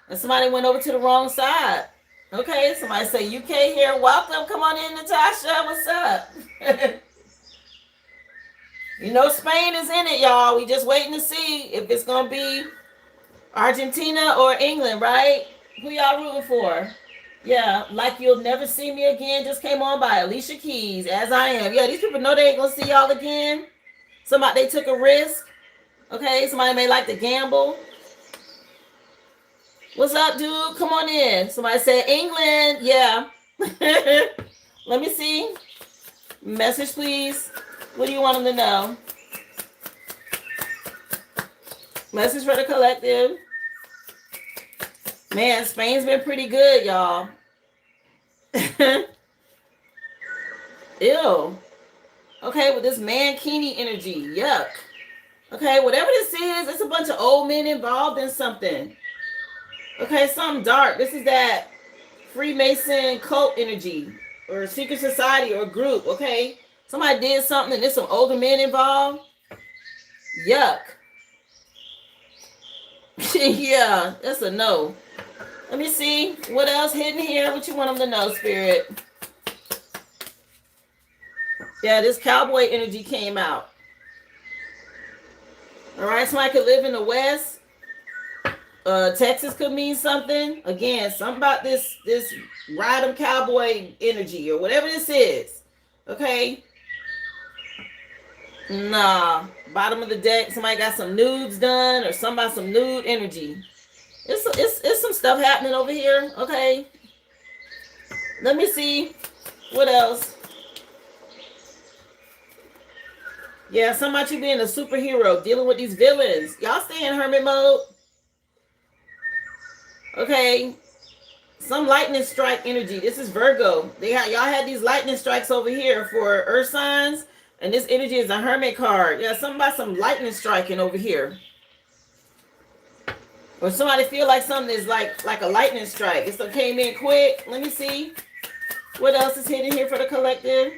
And somebody went over to the wrong side. Okay, somebody say, UK here, welcome. Come on in, Natasha. What's up? You know Spain is in it, y'all. We just waiting to see if it's going to be Argentina or England, right? Who y'all rooting for? Yeah, like you'll never see me again. Just came on by Alicia Keys, as I am. Yeah, these people know they ain't gonna see y'all again. Somebody they took a risk. Okay, somebody may like to gamble. What's up, dude? Come on in. Somebody said England. Yeah. Let me see. Message, please. What do you want them to know? Message for the collective. Man, Spain's been pretty good, y'all. Ew. Okay, with this mankini energy. Yuck. Okay, whatever this is, it's a bunch of old men involved in something. Okay, something dark. This is that Freemason cult energy or secret society or group, okay? Somebody did something and there's some older men involved. Yuck. Yeah, that's a no. Let me see. What else hidden here? What you want them to know, Spirit? Yeah, this cowboy energy came out. All right, somebody could live in the West. Texas could mean something. Again, something about this ride 'em cowboy energy or whatever this is. Okay. Nah. Bottom of the deck, somebody got some nudes done or somebody some nude energy. It's some stuff happening over here. Okay. Let me see. What else? Yeah, something about you being a superhero, dealing with these villains. Y'all stay in hermit mode. Okay. Some lightning strike energy. This is Virgo. Y'all had these lightning strikes over here for earth signs. And this energy is a hermit card. Yeah, something about some lightning striking over here. Or somebody feel like something is like a lightning strike. It came in quick. Let me see. What else is hidden here for the collective?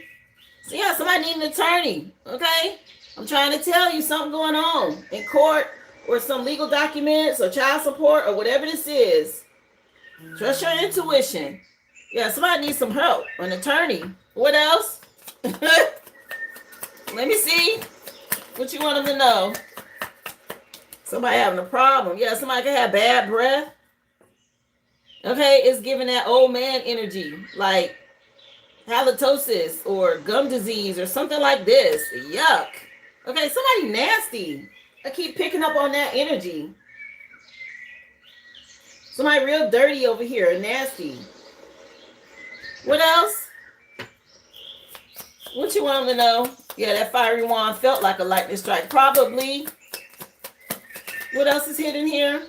So yeah, somebody need an attorney. Okay? I'm trying to tell you something going on in court or some legal documents or child support or whatever this is. Trust your intuition. Yeah, somebody needs some help. An attorney. What else? Let me see. What you want them to know? Somebody having a problem. Yeah, somebody can have bad breath. Okay, it's giving that old man energy. Like halitosis or gum disease or something like this. Yuck. Okay, somebody nasty. I keep picking up on that energy. Somebody real dirty over here. Nasty. What else? What you want them to know? Yeah, that fiery wand felt like a lightning strike. Probably. What else is hidden here?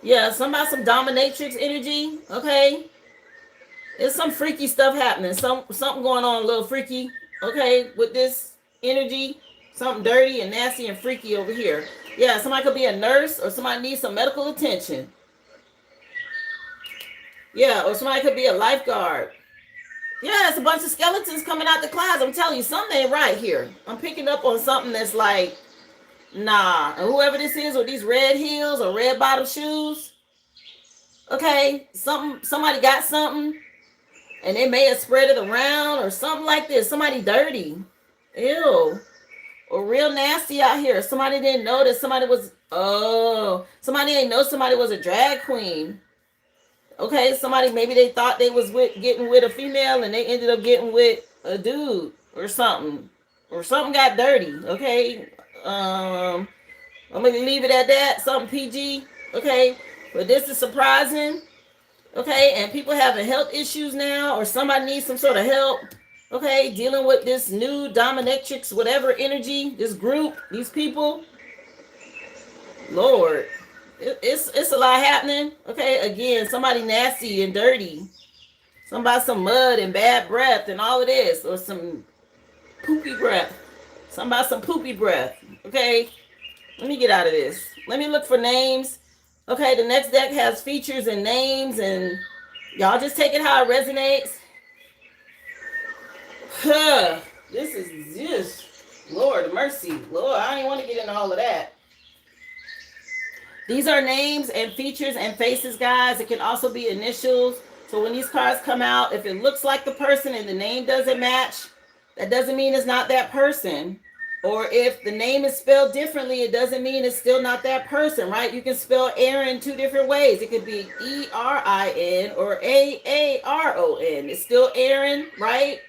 Yeah, some dominatrix energy. Okay. There's some freaky stuff happening. Something going on a little freaky. Okay, with this energy. Something dirty and nasty and freaky over here. Yeah, somebody could be a nurse or somebody needs some medical attention. Yeah, or somebody could be a lifeguard. Yeah, it's a bunch of skeletons coming out the clouds. I'm telling you, something ain't right here. I'm picking up on something that's like, nah. And whoever this is with these red heels or red bottom shoes, okay, somebody got something and they may have spread it around or something like this. Somebody dirty. Ew. Or real nasty out here. Somebody didn't know that somebody was, somebody didn't know somebody was a drag queen. Okay, somebody, maybe they thought they was getting with a female and they ended up getting with a dude or something. Or something got dirty, okay? I'm going to leave it at that. Something PG, okay? But this is surprising, okay? And people having health issues now or somebody needs some sort of help, okay? Dealing with this new dominatrix, whatever energy, this group, these people. Lord. It's a lot happening. Okay, again, somebody nasty and dirty. Somebody some mud and bad breath and all of this. Or some poopy breath. Somebody some poopy breath. Okay, let me get out of this. Let me look for names. Okay, the next deck has features and names. And y'all just take it how it resonates. This is just, Lord mercy. Lord, I don't even want to get into all of that. These are names and features and faces, guys. It can also be initials. So when these cards come out, if it looks like the person and the name doesn't match, that doesn't mean it's not that person. Or if the name is spelled differently, it doesn't mean it's still not that person, right? You can spell Aaron two different ways. It could be Erin or Aaron. It's still Aaron, right?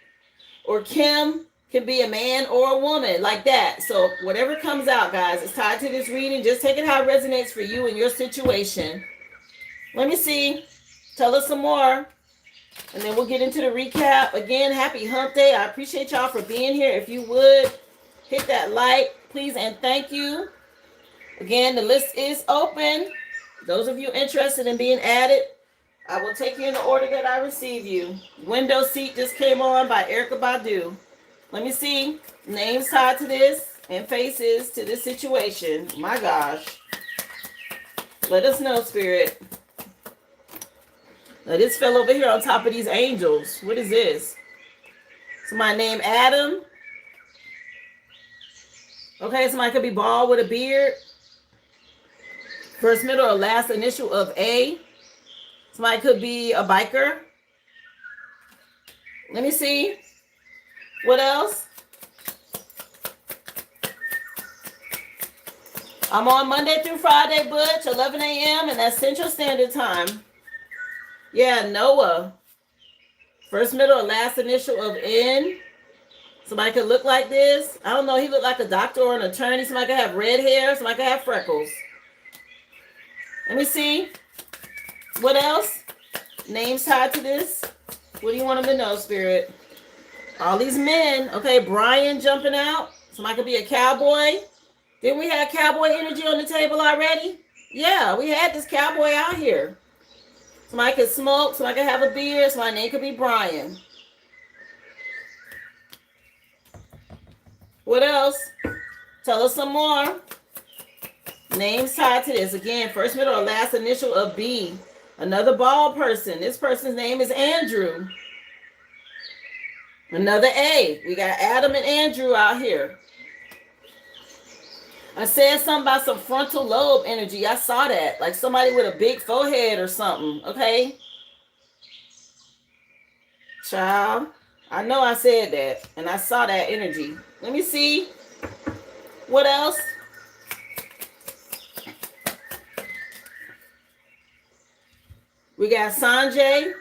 Or Kim can be a man or a woman, like that. So whatever comes out, guys, it's tied to this reading. Just take it how it resonates for you and your situation. Let me see. Tell us some more. And then we'll get into the recap. Again, happy hump day. I appreciate y'all for being here. If you would, hit that like, please, and thank you. Again, the list is open. Those of you interested in being added, I will take you in the order that I receive you. Window Seat just came on by Erica Badu. Let me see. Names tied to this and faces to this situation. My gosh. Let us know, Spirit. Now, this fell over here on top of these angels. What is this? Somebody named Adam. Okay, somebody could be bald with a beard. First, middle, or last initial of A. Somebody could be a biker. Let me see. What else? I'm on Monday through Friday, Butch, 11 a.m. and that's Central Standard Time. Yeah, Noah. First, middle, or last initial of N. Somebody could look like this. I don't know. He looked like a doctor or an attorney. Somebody could have red hair. Somebody could have freckles. Let me see. What else? Names tied to this. What do you want them to know, Spirit? All these men. Okay, Brian jumping out. Somebody could be a cowboy. Didn't we have cowboy energy on the table already? Yeah, we had this cowboy out here. Somebody could smoke. Somebody could have a beard. Somebody's name could be Brian. What else? Tell us some more. Names tied to this. Again, first, middle, or last initial of B. Another bald person. This person's name is Andrew. Another A. We got Adam and Andrew out here. I said something about some frontal lobe energy. I saw that. Like somebody with a big forehead or something. Okay? Child. I know I said that. And I saw that energy. Let me see. What else? We got Sanjay.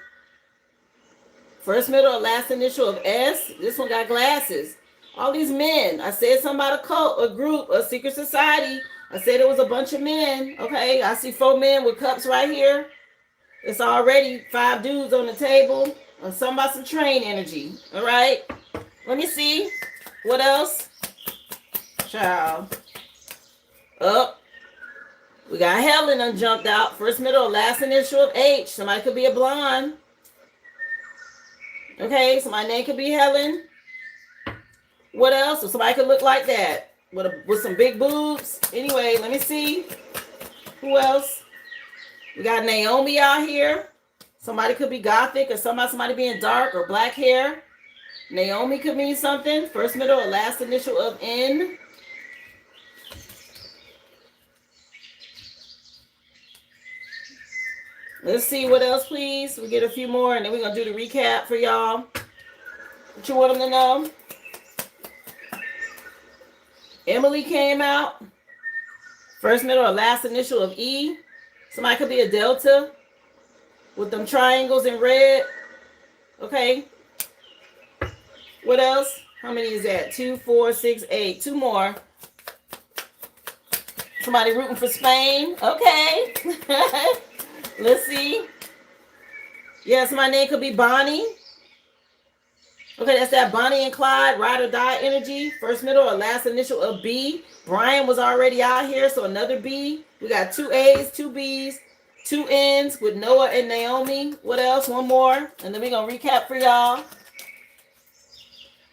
First, middle, or last initial of S. This one got glasses. All these men. I said something about a cult, a group, a secret society. I said it was a bunch of men. Okay, I see 4 men with cups right here. It's already 5 dudes on the table. Something about some train energy. All right. Let me see. What else? Child. Up. We got Helen jumped out. First, middle, or last initial of H. Somebody could be a blonde. Okay, somebody's name could be Helen. What else? So somebody could look like that with some big boobs. Anyway, let me see. Who else? We got Naomi out here. Somebody could be gothic or somebody being dark or black hair. Naomi could mean something. First, middle, or last initial of N. Let's see what else, please. We get a few more, and then we're going to do the recap for y'all. What you want them to know? Emily came out. First, middle, or last initial of E. Somebody could be a Delta with them triangles in red. Okay. What else? How many is that? 2, 4, 6, 8. 2 more. Somebody rooting for Spain. Okay. Let's see. Yes, my name could be Bonnie. Okay, that's that Bonnie and Clyde, ride or die energy. First, middle, or last initial of B. Brian was already out here, so another B. We got 2 A's, 2 B's, 2 N's with Noah and Naomi. What else? One more. And then we're going to recap for y'all.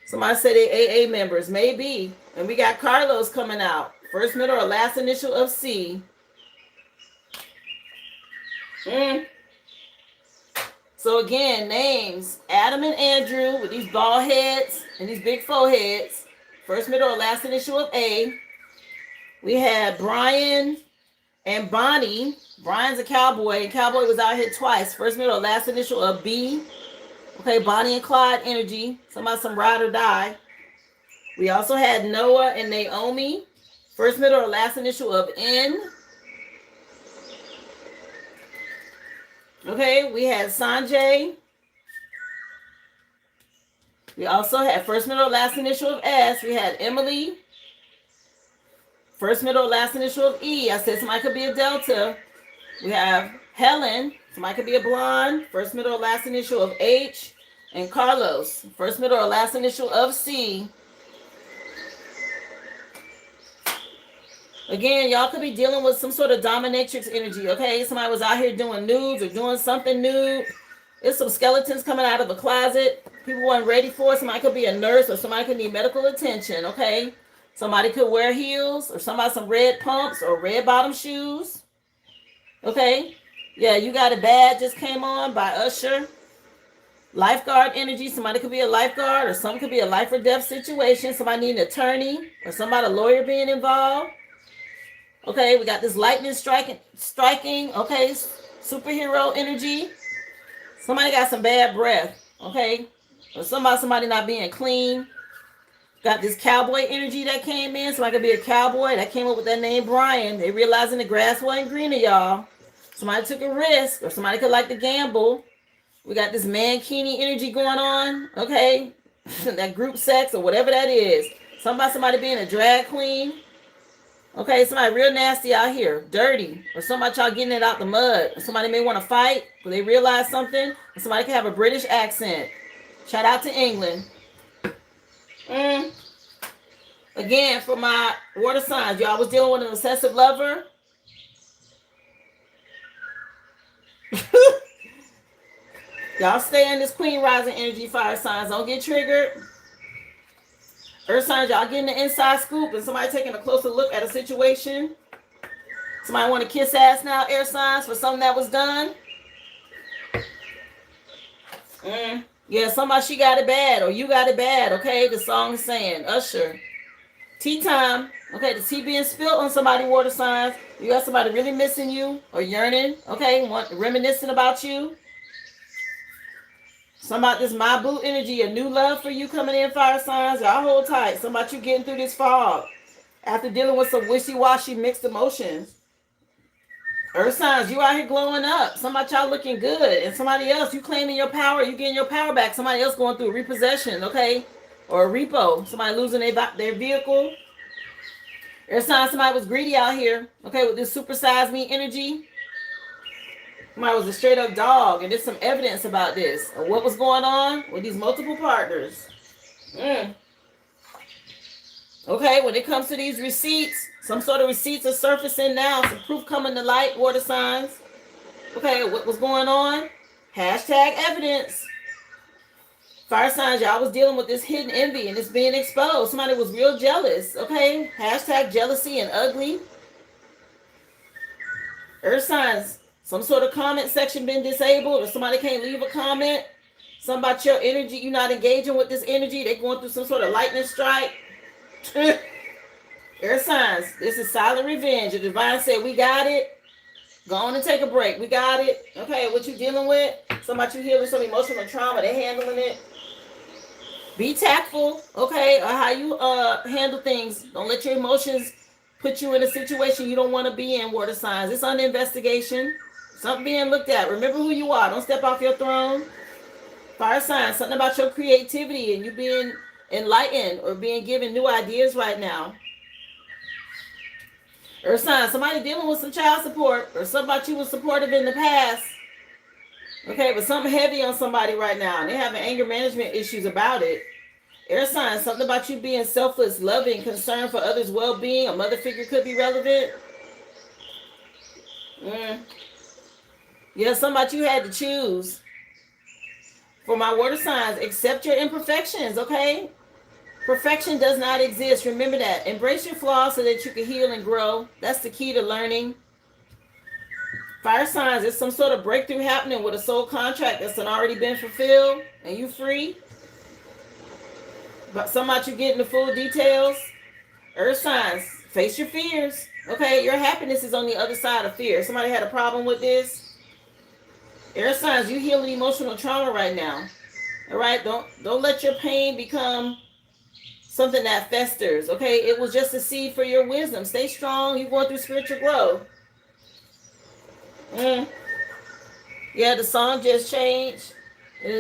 Somebody said they AA members. Maybe. And we got Carlos coming out. First, middle, or last initial of C. So again, names. Adam and Andrew with these bald heads and these big foreheads. First, middle, or last initial of A. We had Brian and Bonnie. Brian's a cowboy, and cowboy was out here twice. First, middle, or last initial of B. Okay, Bonnie and Clyde energy. Somebody some ride or die. We also had Noah and Naomi. First, middle, or last initial of N. Okay, we had Sanjay. We also had first, middle, last initial of S. We had Emily. First, middle, last initial of E. I said somebody could be a Delta. We have Helen. Somebody could be a blonde. First, middle, last initial of H. And Carlos. First, middle, or last initial of C. Again, y'all could be dealing with some sort of dominatrix energy, okay? Somebody was out here doing nudes or doing something nude. There's some skeletons coming out of a closet. People weren't ready for it. Somebody could be a nurse or somebody could need medical attention, okay? Somebody could wear heels or somebody some red pumps or red bottom shoes, okay? Yeah, You Got It Bad just came on by Usher. Lifeguard energy. Somebody could be a lifeguard or something could be a life or death situation. Somebody need an attorney or somebody, a lawyer being involved. Okay, we got this lightning striking, okay, superhero energy. Somebody got some bad breath, okay? Or somebody not being clean. Got this cowboy energy that came in. Somebody could be a cowboy that came up with that name Brian. They realizing the grass wasn't greener, y'all. Somebody took a risk, or somebody could like to gamble. We got this mankini energy going on, okay? That group sex or whatever that is. Somebody being a drag queen. Okay, somebody real nasty out here, dirty, or somebody y'all getting it out the mud. Or somebody may want to fight, but they realize something. Or somebody can have a British accent. Shout out to England. Again, for my water signs, y'all was dealing with an obsessive lover. Y'all stay in this Queen Rising energy, fire signs. Don't get triggered. Earth signs, y'all getting the inside scoop and somebody taking a closer look at a situation. Somebody want to kiss ass now, air signs, for something that was done. Yeah, somebody, she got it bad or you got it bad, okay? The song is saying, Usher. Tea time. Okay, the tea being spilled on somebody, water signs. You got somebody really missing you or yearning, okay? Reminiscing about you. Somebody, this my boo energy, a new love for you coming in, fire signs. Y'all hold tight. Somebody you getting through this fog after dealing with some wishy-washy mixed emotions. Earth signs, you out here glowing up. Somebody y'all looking good. And somebody else, you claiming your power, you getting your power back. Somebody else going through repossession, okay? Or a repo. Somebody losing their vehicle. Earth signs, somebody was greedy out here, okay, with this supersize me energy. Somebody was a straight up dog, and there's some evidence about this. Or what was going on with these multiple partners. Okay, when it comes to these receipts, some sort of receipts are surfacing now. Some proof coming to light, water signs. Okay, what was going on? Hashtag evidence. Fire signs, y'all was dealing with this hidden envy and it's being exposed. Somebody was real jealous, okay? Hashtag jealousy and ugly. Earth signs, some sort of comment section been disabled or somebody can't leave a comment. Something about your energy, you're not engaging with this energy. They're going through some sort of lightning strike. Air signs, this is silent revenge. The divine said, we got it. Go on and take a break. We got it. Okay, what you dealing with? Somebody you healing some emotional trauma. They're handling it. Be tactful, okay? Or how you handle things. Don't let your emotions put you in a situation you don't want to be in, water signs. It's under investigation. Something being looked at. Remember who you are. Don't step off your throne. Fire signs, something about your creativity and you being enlightened or being given new ideas right now. Earth signs, somebody dealing with some child support or something about you was supportive in the past. Okay, but something heavy on somebody right now and they're having anger management issues about it. Air signs, something about you being selfless, loving, concerned for others' well-being. A mother figure could be relevant. Yeah, something about you had to choose. For my water signs, accept your imperfections, okay? Perfection does not exist. Remember that. Embrace your flaws so that you can heal and grow. That's the key to learning. Fire signs, there's some sort of breakthrough happening with a soul contract that's already been fulfilled and you free. But some about you getting the full details. Earth signs, face your fears. Okay, your happiness is on the other side of fear. Somebody had a problem with this. Air signs, you healing emotional trauma right now. All right, don't let your pain become something that festers. Okay, it was just a seed for your wisdom. Stay strong. You're going through spiritual growth. Mm. Yeah, the song just changed.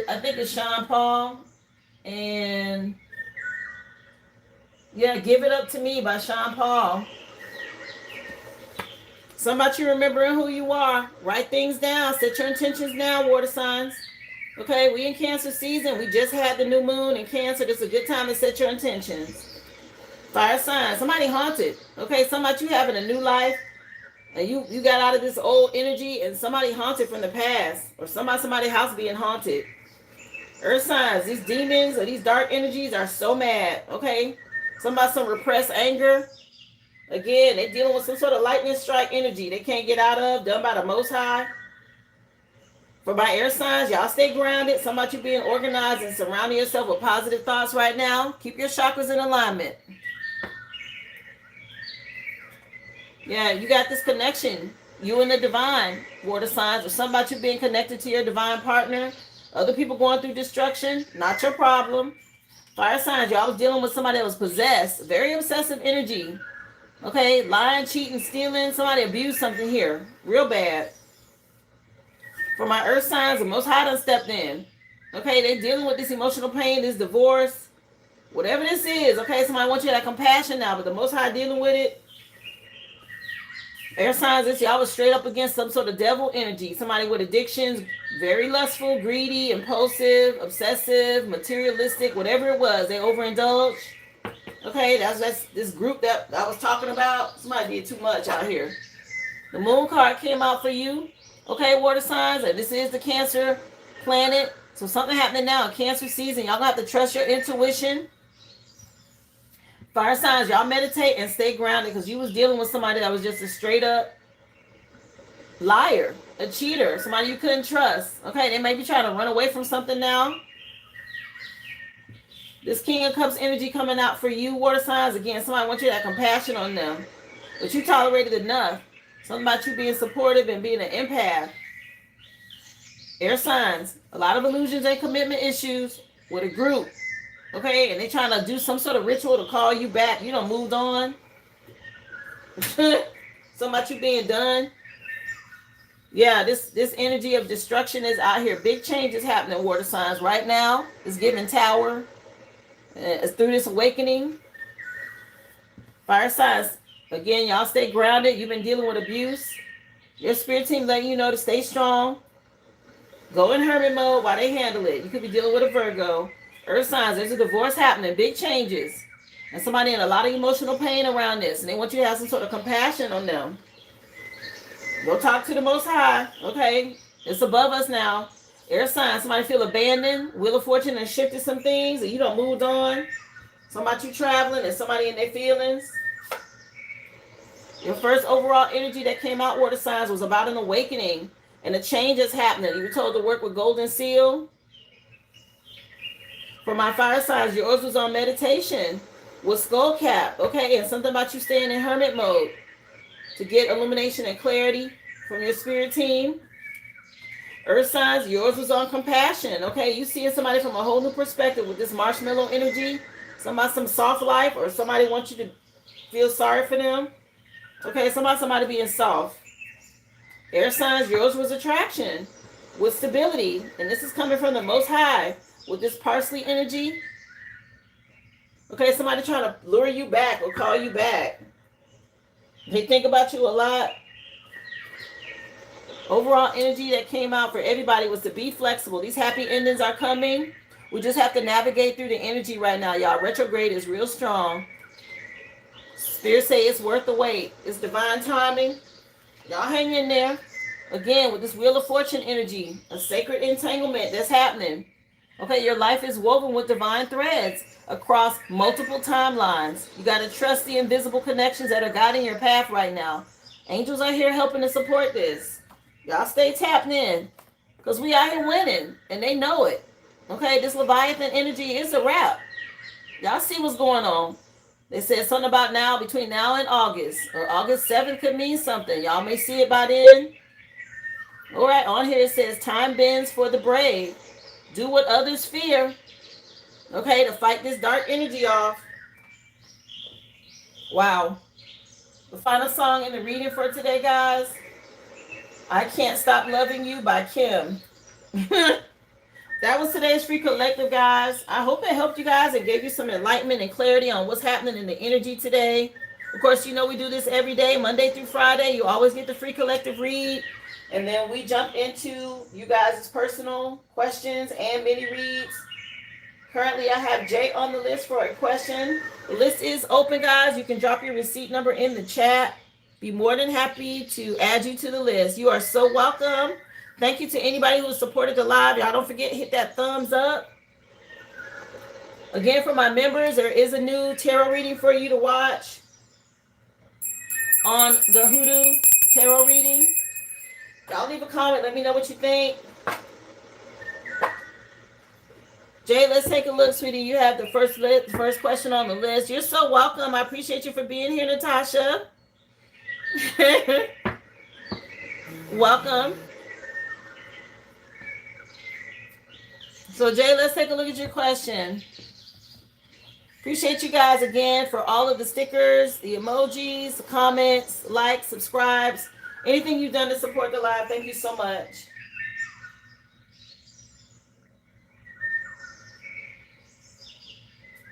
I think it's Sean Paul. And yeah, Give It Up to Me by Sean Paul. Somebody remembering who you are. Write things down. Set your intentions now, water signs. Okay, we in Cancer season. We just had the new moon in Cancer. This is a good time to set your intentions. Fire signs. Somebody haunted. Okay, somebody you having a new life. And you got out of this old energy and somebody haunted from the past. Or somebody's house being haunted. Earth signs. These demons or these dark energies are so mad. Okay? Some repressed anger. Again, they're dealing with some sort of lightning strike energy they can't get out of, done by the Most High. For my air signs, y'all stay grounded. Some about you being organized and surrounding yourself with positive thoughts right now. Keep your chakras in alignment. Yeah, you got this connection. You and the divine, water signs, or some about you being connected to your divine partner. Other people going through destruction, not your problem. Fire signs, y'all was dealing with somebody that was possessed. Very obsessive energy. Okay, lying, cheating, stealing. Somebody abused something here. Real bad. For my earth signs, the Most High done stepped in. Okay, they're dealing with this emotional pain, this divorce. Whatever this is, okay, somebody wants you to have compassion now, but the Most High dealing with it. Air signs, this y'all was straight up against some sort of devil energy. Somebody with addictions, very lustful, greedy, impulsive, obsessive, materialistic, whatever it was. They overindulged. Okay, that's this group that I was talking about. Somebody did too much out here. The moon card came out for you. Okay, water signs, and this is the Cancer planet. So something happening now in Cancer season. Y'all gonna have to trust your intuition. Fire signs, y'all meditate and stay grounded because you was dealing with somebody that was just a straight up liar, a cheater, somebody you couldn't trust. Okay, they may be trying to run away from something now. This King of Cups energy coming out for you, water signs. Again, somebody wants you to have compassion on them. But you tolerated enough. Something about you being supportive and being an empath. Air signs, a lot of illusions and commitment issues with a group. Okay, and they trying to do some sort of ritual to call you back. You done moved on. Something about you being done. Yeah, this energy of destruction is out here. Big changes happening, water signs. Right now, it's giving Tower. It's through this awakening. Fire signs. Again, y'all stay grounded. You've been dealing with abuse. Your spirit team letting you know to stay strong. Go in hermit mode while they handle it. You could be dealing with a Virgo. Earth signs, there's a divorce happening. Big changes. And somebody in a lot of emotional pain around this. And they want you to have some sort of compassion on them. Go talk to the Most High. Okay? It's above us now. Air signs, somebody feel abandoned. Wheel of Fortune and shifted some things. And you done moved on. Somebody you traveling and somebody in their feelings. Your first overall energy that came out, water signs, was about an awakening. And a change is happening. You were told to work with Golden Seal. For my fire signs, yours was on meditation with skull cap. Okay, and something about you staying in hermit mode to get illumination and clarity from your spirit team. Earth signs, yours was on compassion. Okay, you seeing somebody from a whole new perspective with this marshmallow energy. Some soft life, or somebody wants you to feel sorry for them. Okay, somebody being soft. Air signs, yours was attraction with stability. And this is coming from the Most High with this parsley energy. Okay, somebody trying to lure you back or call you back. They think about you a lot. Overall energy that came out for everybody was to be flexible. These happy endings are coming. We just have to navigate through the energy right now, y'all. Retrograde is real strong. Spirit say it's worth the wait. It's divine timing. Y'all hang in there. Again, with this Wheel of Fortune energy, a sacred entanglement that's happening. Okay, your life is woven with divine threads across multiple timelines. You got to trust the invisible connections that are guiding your path right now. Angels are here helping to support this. Y'all stay tapped in because we out here winning and they know it. Okay, this Leviathan energy is a wrap. Y'all see what's going on. They said something about now, between now and August. Or August 7th could mean something. Y'all may see it by then. All right, on here it says, time bends for the brave. Do what others fear. Okay, to fight this dark energy off. Wow. The final song in the reading for today, guys. I Can't Stop Loving You by Kim. That was today's free collective, guys. I hope it helped you guys and gave you some enlightenment and clarity on what's happening in the energy today. Of course, you know we do this every day, Monday through Friday. You always get the free collective read. And then we jump into you guys' personal questions and mini reads. Currently, I have Jay on the list for a question. The list is open, guys. You can drop your receipt number in the chat. Be more than happy to add you to the list. You are so welcome. Thank you to anybody who supported the live. Y'all don't forget, hit that thumbs up. Again, for my members, there is a new tarot reading for you to watch on the Hoodoo Tarot reading. Y'all leave a comment. Let me know what you think. Jay, let's take a look, sweetie. You have the first question on the list. You're so welcome. I appreciate you for being here, Natasha. Welcome. So, Jay, let's take a look at your question. Appreciate you guys again for all of the stickers, the emojis, the comments, likes, subscribes, anything you've done to support the live. Thank you so much.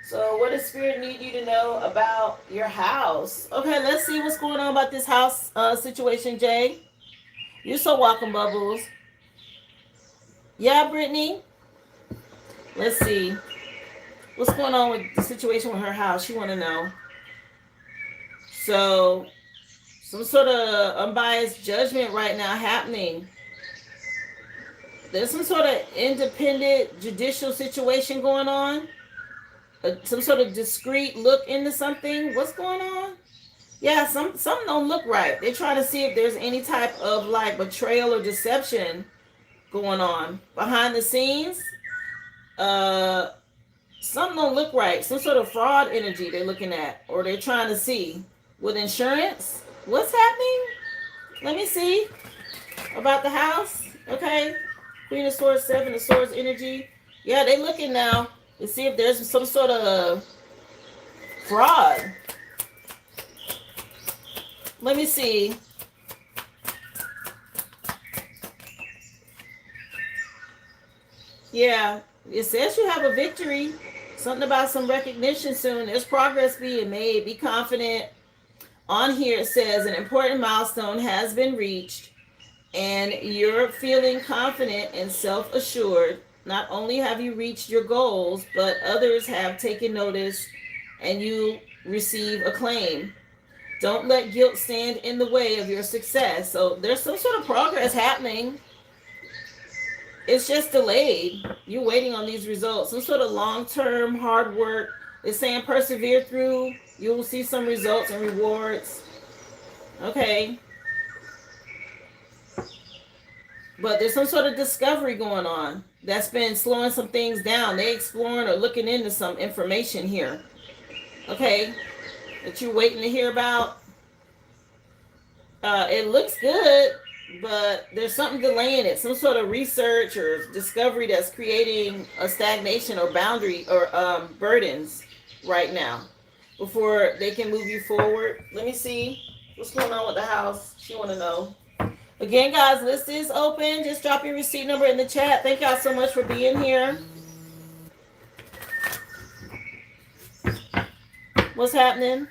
So what does Spirit need you to know about your house? Okay, let's see what's going on about this house situation, Jay. You're so welcome, Bubbles. Yeah, Brittany. Let's see. What's going on with the situation with her house? She want to know. So, some sort of unbiased judgment right now happening. There's some sort of independent judicial situation going on. Some sort of discreet look into something. What's going on? Yeah, something don't look right. They're trying to see if there's any type of like betrayal or deception going on behind the scenes. Something don't look right. Some sort of fraud energy they're looking at, or they're trying to see with insurance. What's happening? Let me see about the house. Okay, Queen of Swords, Seven of Swords energy. Yeah, they looking now to see if there's some sort of fraud. Let me see. Yeah, it says you have a victory. Something about some recognition soon. There's progress being made. Be confident. On here it says an important milestone has been reached and you're feeling confident and self-assured. Not only have you reached your goals, but others have taken notice and you receive acclaim. Don't let guilt stand in the way of your success. So there's some sort of progress happening. It's just delayed. You're waiting on these results. Some sort of long-term hard work. It's saying persevere through. You will see some results and rewards. Okay. But there's some sort of discovery going on that's been slowing some things down. They exploring or looking into some information here. Okay. That you're waiting to hear about. It looks good, but there's something delaying it. Some sort of research or discovery that's creating a stagnation or boundary or burdens right now before they can move you forward. Let me see what's going on with the house. She want to know. Again, guys, list is open. Just drop your receipt number in the chat. Thank y'all so much for being here. What's happening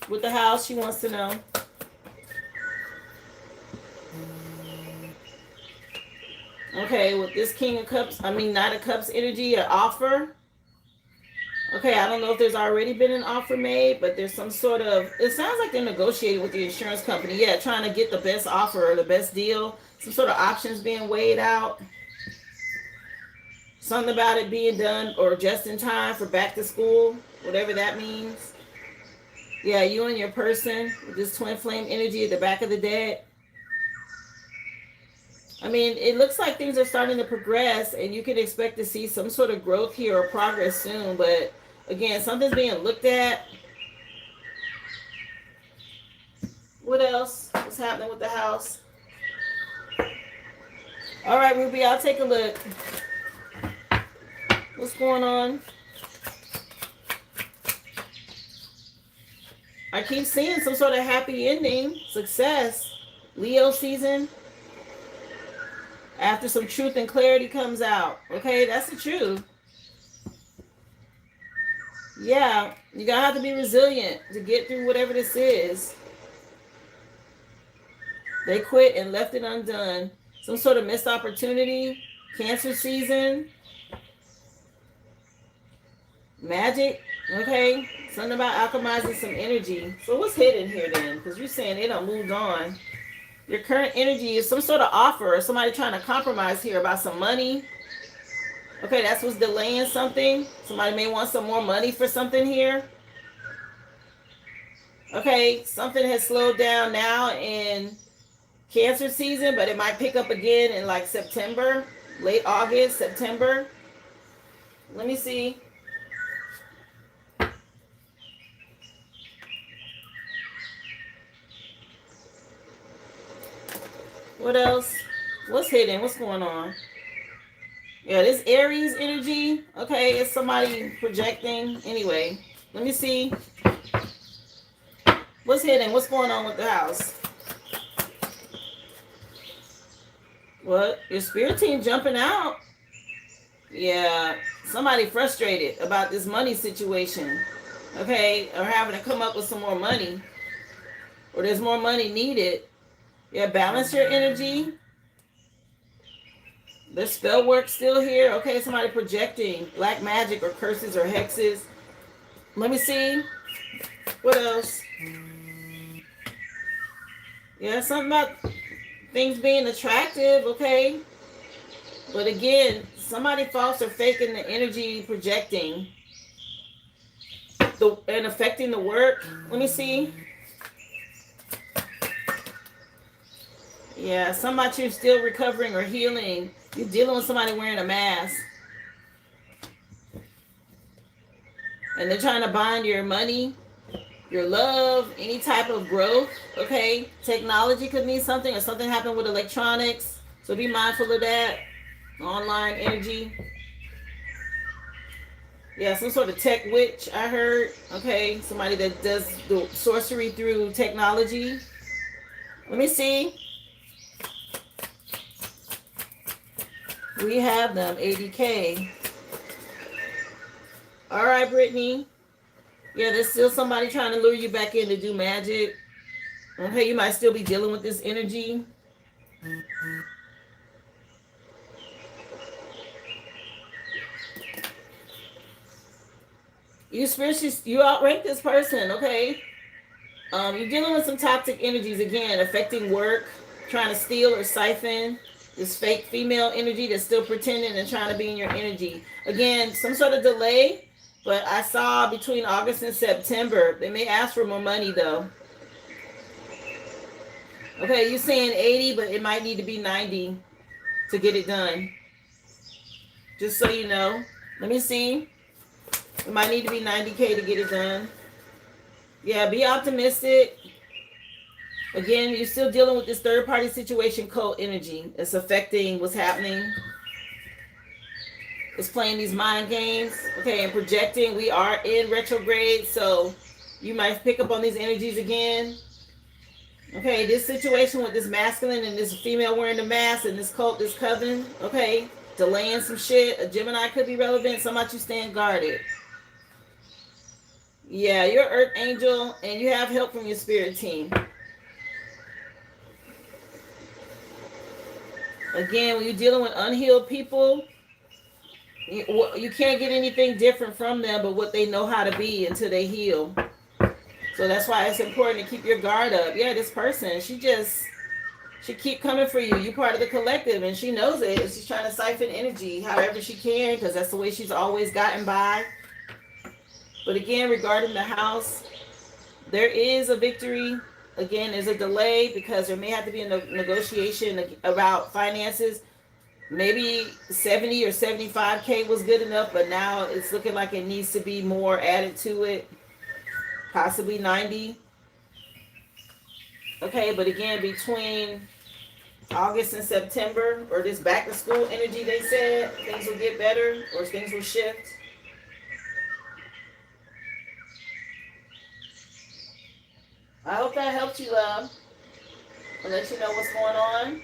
with the house? She wants to know. Okay, with this King of Cups, Knight of Cups energy, an offer. Okay, I don't know if there's already been an offer made, but there's some sort of, it sounds like they're negotiating with the insurance company. Yeah, trying to get the best offer or the best deal. Some sort of options being weighed out. Something about it being done or just in time for back to school, whatever that means. Yeah, you and your person with this twin flame energy at the back of the deck. It looks like things are starting to progress and you can expect to see some sort of growth here or progress soon. But again, something's being looked at. What else? What's happening with the house? All right, Ruby, I'll take a look. What's going on? I keep seeing some sort of happy ending, success. Leo season, after some truth and clarity comes out. Okay, that's the truth. Yeah, you're gonna have to be resilient to get through whatever this is. They quit and left it undone. Some sort of missed opportunity. Cancer season. Magic. Okay. Something about alchemizing some energy. So what's hidden here then? Because you're saying they done moved on. Your current energy is some sort of offer or somebody trying to compromise here about some money. Okay, that's what's delaying something. Somebody may want some more money for something here. Okay, something has slowed down now in Cancer season, but it might pick up again in like September, late August, September. Let me see. What else? What's hidden? What's going on? Yeah, this Aries energy. Okay, it's somebody projecting. Anyway, let me see. What's hidden? What's going on with the house? What? Your spirit team jumping out? Yeah, somebody frustrated about this money situation. Okay, or having to come up with some more money. Or there's more money needed. Yeah, balance your energy. The spell work still here. Okay, somebody projecting black magic or curses or hexes. Let me see. What else? Yeah, something about things being attractive, okay? But again, somebody false or faking the energy projecting and affecting the work. Let me see. Yeah, somebody you're still recovering or healing. You're dealing with somebody wearing a mask. And they're trying to bind your money, your love, any type of growth, okay? Technology could mean something, or something happened with electronics. So be mindful of that. Online energy. Yeah, some sort of tech witch, I heard. Okay, somebody that does the sorcery through technology. Let me see. We have them, 80K. All right, Brittany. Yeah, there's still somebody trying to lure you back in to do magic. Okay, you might still be dealing with this energy. You spiritually, you outrank this person, okay? You're dealing with some toxic energies again, affecting work, trying to steal or siphon this fake female energy that's still pretending and trying to be in your energy. Again, some sort of delay, but I saw between August and September. They may ask for more money though. Okay, you're saying 80, but it might need to be 90 to get it done. Just so you know. Let me see. It might need to be 90K to get it done. Yeah, be optimistic. Again, you're still dealing with this third party situation, cult energy. It's affecting what's happening. It's playing these mind games, okay, and projecting. We are in retrograde, so you might pick up on these energies again. Okay, this situation with this masculine and this female wearing the mask and this cult, this coven, okay, delaying some shit. A Gemini could be relevant. Some about you stand guarded. Yeah, you're Earth Angel, and you have help from your spirit team. Again, when you're dealing with unhealed people, you can't get anything different from them but what they know how to be until they heal. So that's why it's important to keep your guard up. Yeah, this person, she keep coming for you. You're part of the collective, and she knows it. She's trying to siphon energy however she can, because that's the way she's always gotten by. But again, regarding the house, there is a victory. Again, there's a delay because there may have to be a negotiation about finances. Maybe 70 or 75K was good enough, but now it's looking like it needs to be more added to it. Possibly 90. Okay, but again, between August and September, or this back to school energy, they said things will get better or things will shift. I hope that helped you, love. I'll let you know what's going on.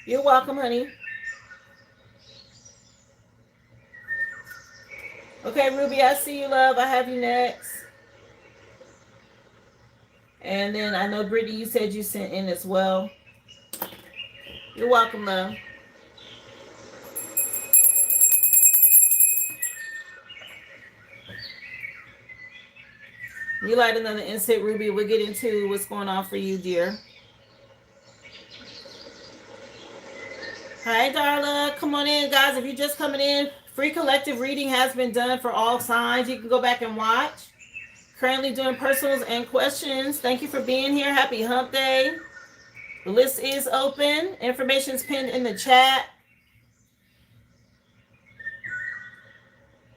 You're welcome, honey. Okay, Ruby, I see you, love. I have you next. And then I know, Brittany, you said you sent in as well. You're welcome, love. You light another incense, Ruby. We'll get into what's going on for you, dear. Hi, Darla. Come on in, guys. If you're just coming in, free collective reading has been done for all signs. You can go back and watch. Currently doing personals and questions. Thank you for being here. Happy hump day. The list is open. Information's pinned in the chat.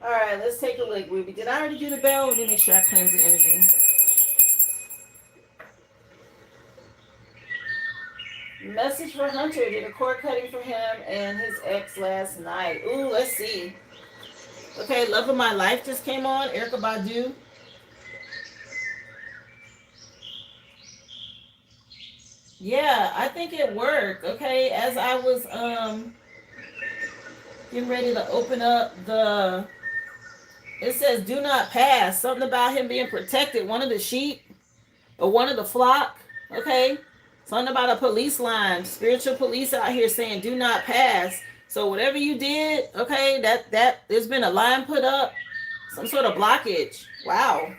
All right, let's take a look, Ruby. Did I already do the bell? Let me make sure I cleanse the energy. Message for Hunter. Did a cord cutting for him and his ex last night. Ooh, let's see. Okay, Love of My Life just came on. Erykah Badu. Yeah, I think it worked. Okay, as I was getting ready to open up the, it says do not pass. Something about him being protected. One of the sheep or one of the flock. Okay. Something about a police line, spiritual police out here saying do not pass. So whatever you did, okay, that there's been a line put up, some sort of blockage. Wow.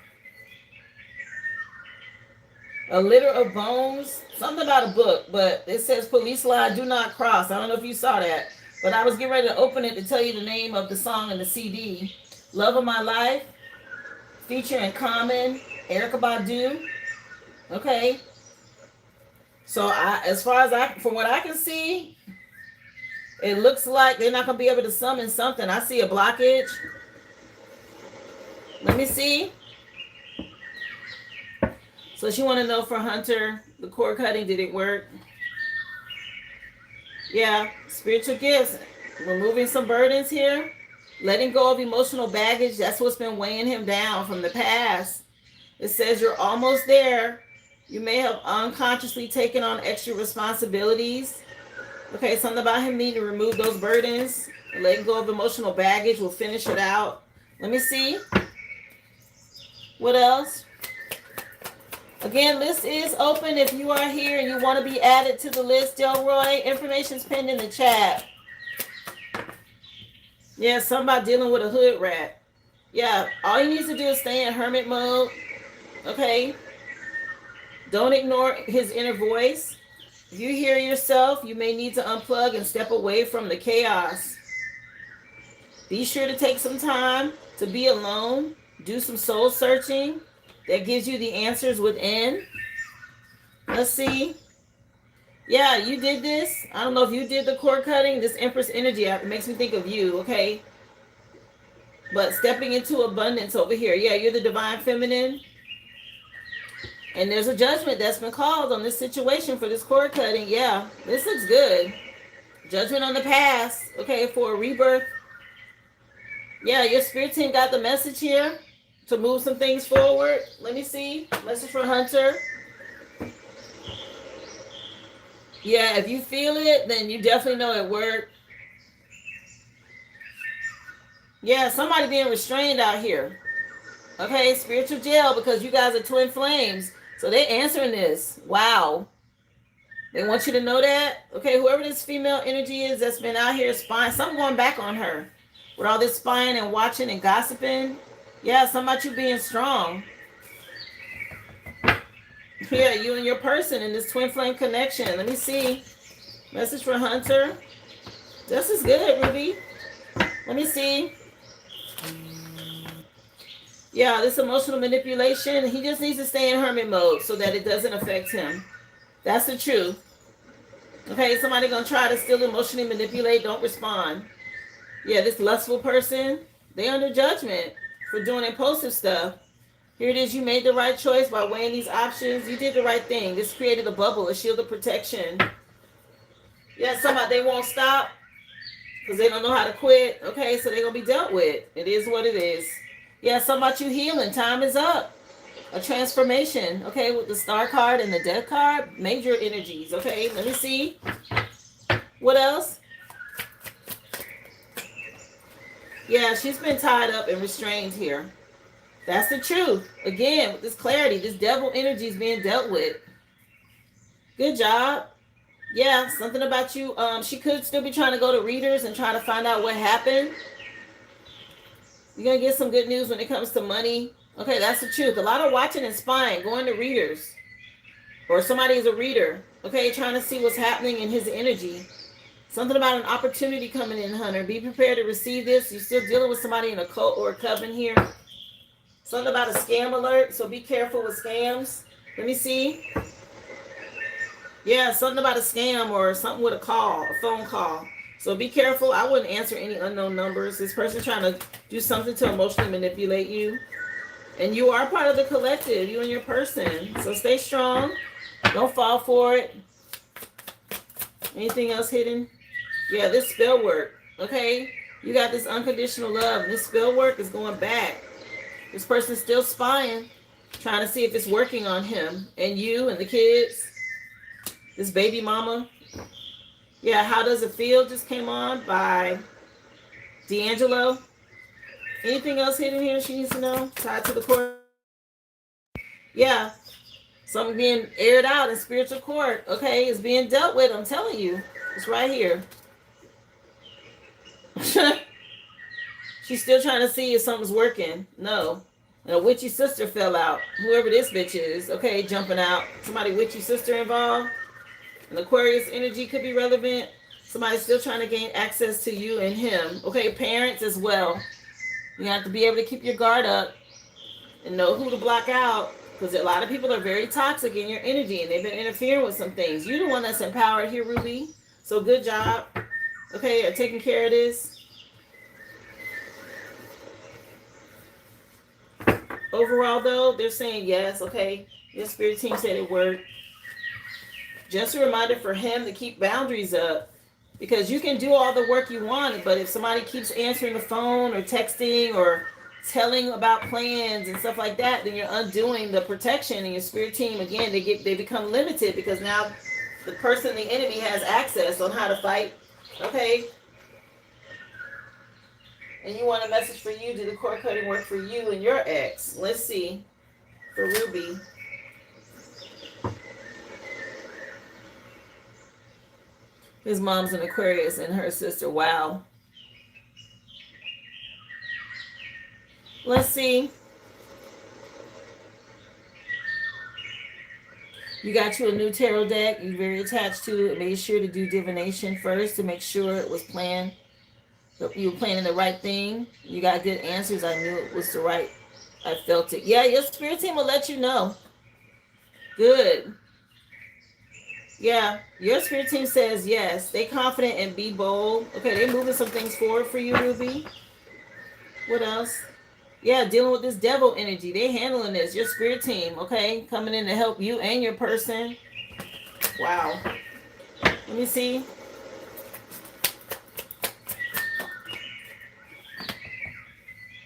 A litter of bones, something about a book, but it says police line do not cross. I don't know if you saw that, but I was getting ready to open it to tell you the name of the song and the CD. Love of My Life, featuring Common, Erykah Badu. Okay. So as far as from what I can see, it looks like they're not going to be able to summon something. I see a blockage. Let me see. So she want to know for Hunter, the cord cutting, did it work? Yeah, spiritual gifts. Removing some burdens here. Letting go of emotional baggage. That's what's been weighing him down from the past. It says you're almost there. You may have unconsciously taken on extra responsibilities. Okay, something about him needing to remove those burdens. Letting go of emotional baggage will finish it out. Let me see. What else? Again, list is open. If you are here and you want to be added to the list, Delroy, information's pinned in the chat. Yeah, somebody dealing with a hood rat. Yeah, all he needs to do is stay in hermit mode. Okay. Don't ignore his inner voice. If you hear yourself, you may need to unplug and step away from the chaos. Be sure to take some time to be alone. Do some soul searching. That gives you the answers within. Let's see. Yeah, you did this. I don't know if you did the cord cutting. This Empress energy makes me think of you, okay? But stepping into abundance over here. Yeah, you're the divine feminine. And there's a judgment that's been called on this situation for this cord cutting. Yeah, this looks good. Judgment on the past. Okay, for a rebirth. Yeah, your spirit team got the message here to move some things forward. Let me see. Message for Hunter. Yeah, if you feel it, then you definitely know it worked. Yeah, somebody being restrained out here. Okay, spiritual jail because you guys are twin flames. So they're answering this. Wow. They want you to know that. Okay, whoever this female energy is that's been out here spying, something going back on her. With all this spying and watching and gossiping. Yeah, something about you being strong. Yeah, you and your person in this twin flame connection. Let me see. Message for Hunter. This is good, Ruby. Let me see. Yeah, this emotional manipulation, he just needs to stay in hermit mode so that it doesn't affect him. That's the truth. Okay, somebody gonna try to still emotionally manipulate, don't respond. Yeah, this lustful person, they under judgment for doing impulsive stuff. Here it is, you made the right choice by weighing these options. You did the right thing. This created a bubble, a shield of protection. Yeah, somebody, they won't stop. because they don't know how to quit. Okay, so they're gonna be dealt with. It is what it is. Yeah, something about you healing. Time is up. A transformation. Okay, with the star card and the death card, major energies. Okay, let me see. What else? Yeah, she's been tied up and restrained here. That's the truth. Again, with this clarity, this devil energy is being dealt with. Good job. Yeah, something about you. She could still be trying to go to readers and try to find out what happened. You're gonna get some good news when it comes to money. Okay, that's the truth. A lot of watching and spying, going to readers, or somebody is a reader. Okay, trying to see what's happening in his energy. Something about an opportunity coming in, Hunter. Be prepared to receive this. You're still dealing with somebody in a cult or a coven here. Something about a scam alert, so be careful with scams. Let me see. Yeah, something about a scam or something with a call, a phone call. So be careful. I wouldn't answer any unknown numbers. This person trying to do something to emotionally manipulate you. And you are part of the collective, you and your person. So stay strong. Don't fall for it. Anything else hidden? Yeah, this spell work. Okay? You got this unconditional love. This spell work is going back. This person's still spying, trying to see if it's working on him and you and the kids. This baby mama. Yeah, How Does It Feel just came on by D'Angelo. Anything else hidden here she needs to know? Tied to the court. Yeah. Something being aired out in spiritual court. Okay, it's being dealt with. I'm telling you. It's right here. She's still trying to see if something's working. No. And a witchy sister fell out. Whoever this bitch is. Okay, jumping out. Somebody witchy sister involved. An Aquarius energy could be relevant. Somebody's still trying to gain access to you and him. Okay, parents as well. You have to be able to keep your guard up and know who to block out, because a lot of people are very toxic in your energy and they've been interfering with some things. You're the one that's empowered here, Ruby. So good job. Okay, are taking care of this. Overall, though, they're saying yes. Okay, your spirit team said it worked. Just a reminder for him to keep boundaries up, because you can do all the work you want, but if somebody keeps answering the phone or texting or telling about plans and stuff like that, then you're undoing the protection. And your spirit team, again, they become limited, because now the person, the enemy, has access on how to fight. Okay. And you want a message for you. Do the cord cutting work for you and your ex? Let's see. For Ruby. His mom's an Aquarius and her sister. Wow. Let's see. You got you a new tarot deck. You're very attached to it. Made sure to do divination first to make sure it was planned. You were planning the right thing. You got good answers. I knew it was the right. I felt it. Yeah, your spirit team will let you know. Good. Yeah, your spirit team says yes. Stay confident and be bold. Okay, they're moving some things forward for you, Ruby. What else? Yeah, dealing with this devil energy. They're handling this. Your spirit team, okay? Coming in to help you and your person. Wow. Let me see.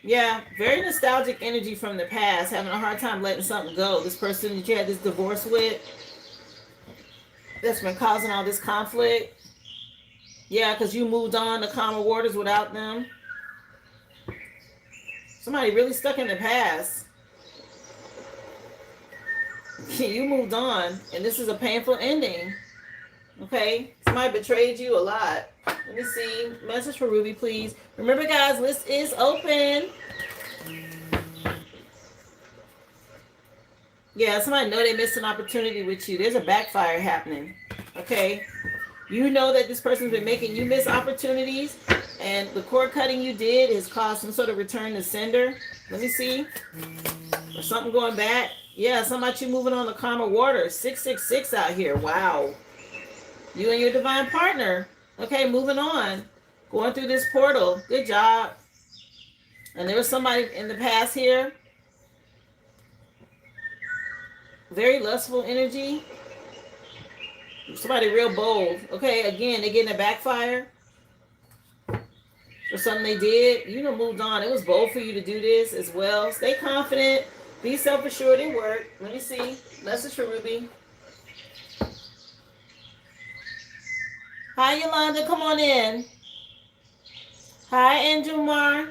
Yeah, very nostalgic energy from the past. Having a hard time letting something go. This person that you had this divorce with, that's been causing all this conflict. Yeah, because you moved on to calmer waters without them. Somebody really stuck in the past. You moved on, and this is a painful ending. Okay? Somebody betrayed you a lot. Let me see. Message for Ruby, please. Remember, guys, list is open. Yeah, somebody know they missed an opportunity with you. There's a backfire happening. Okay? You know that this person's been making you miss opportunities, and the cord cutting you did has caused some sort of return to sender. Let me see. Or something going back. Yeah, something about you moving on to calmer water. 666 out here. Wow. You and your divine partner. Okay, moving on. Going through this portal. Good job. And there was somebody in the past here. Very lustful energy. Somebody real bold. Okay, again, they're getting a backfire. for something they did. You know, moved on. It was bold for you to do this as well. Stay confident. Be self-assured in work. Let me see. Message for Ruby. Hi, Yolanda. Come on in. Hi, Anjumar.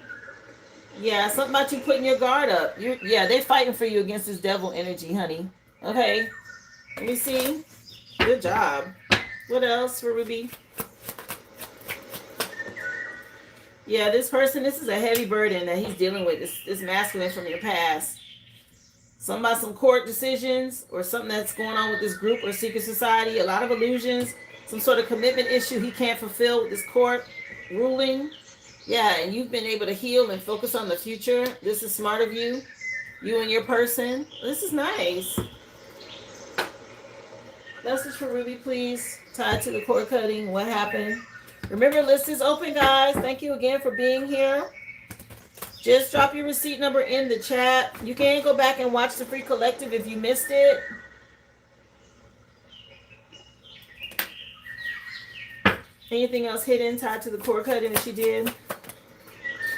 Yeah, something about you putting your guard up. Yeah, they're fighting for you against this devil energy, honey. Okay. Let me see. Good job. What else for Ruby? Yeah, this person, this is a heavy burden that he's dealing with. This masculine from your past. Something about some court decisions or something that's going on with this group or secret society. A lot of illusions. Some sort of commitment issue he can't fulfill with this court ruling. Yeah, and you've been able to heal and focus on the future. This is smart of you. You and your person. This is nice. Message for Ruby, please. Tied to the cord cutting. What happened? Remember, list is open, guys. Thank you again for being here. Just drop your receipt number in the chat. You can go back and watch the free collective if you missed it. Anything else hidden tied to the cord cutting that she did?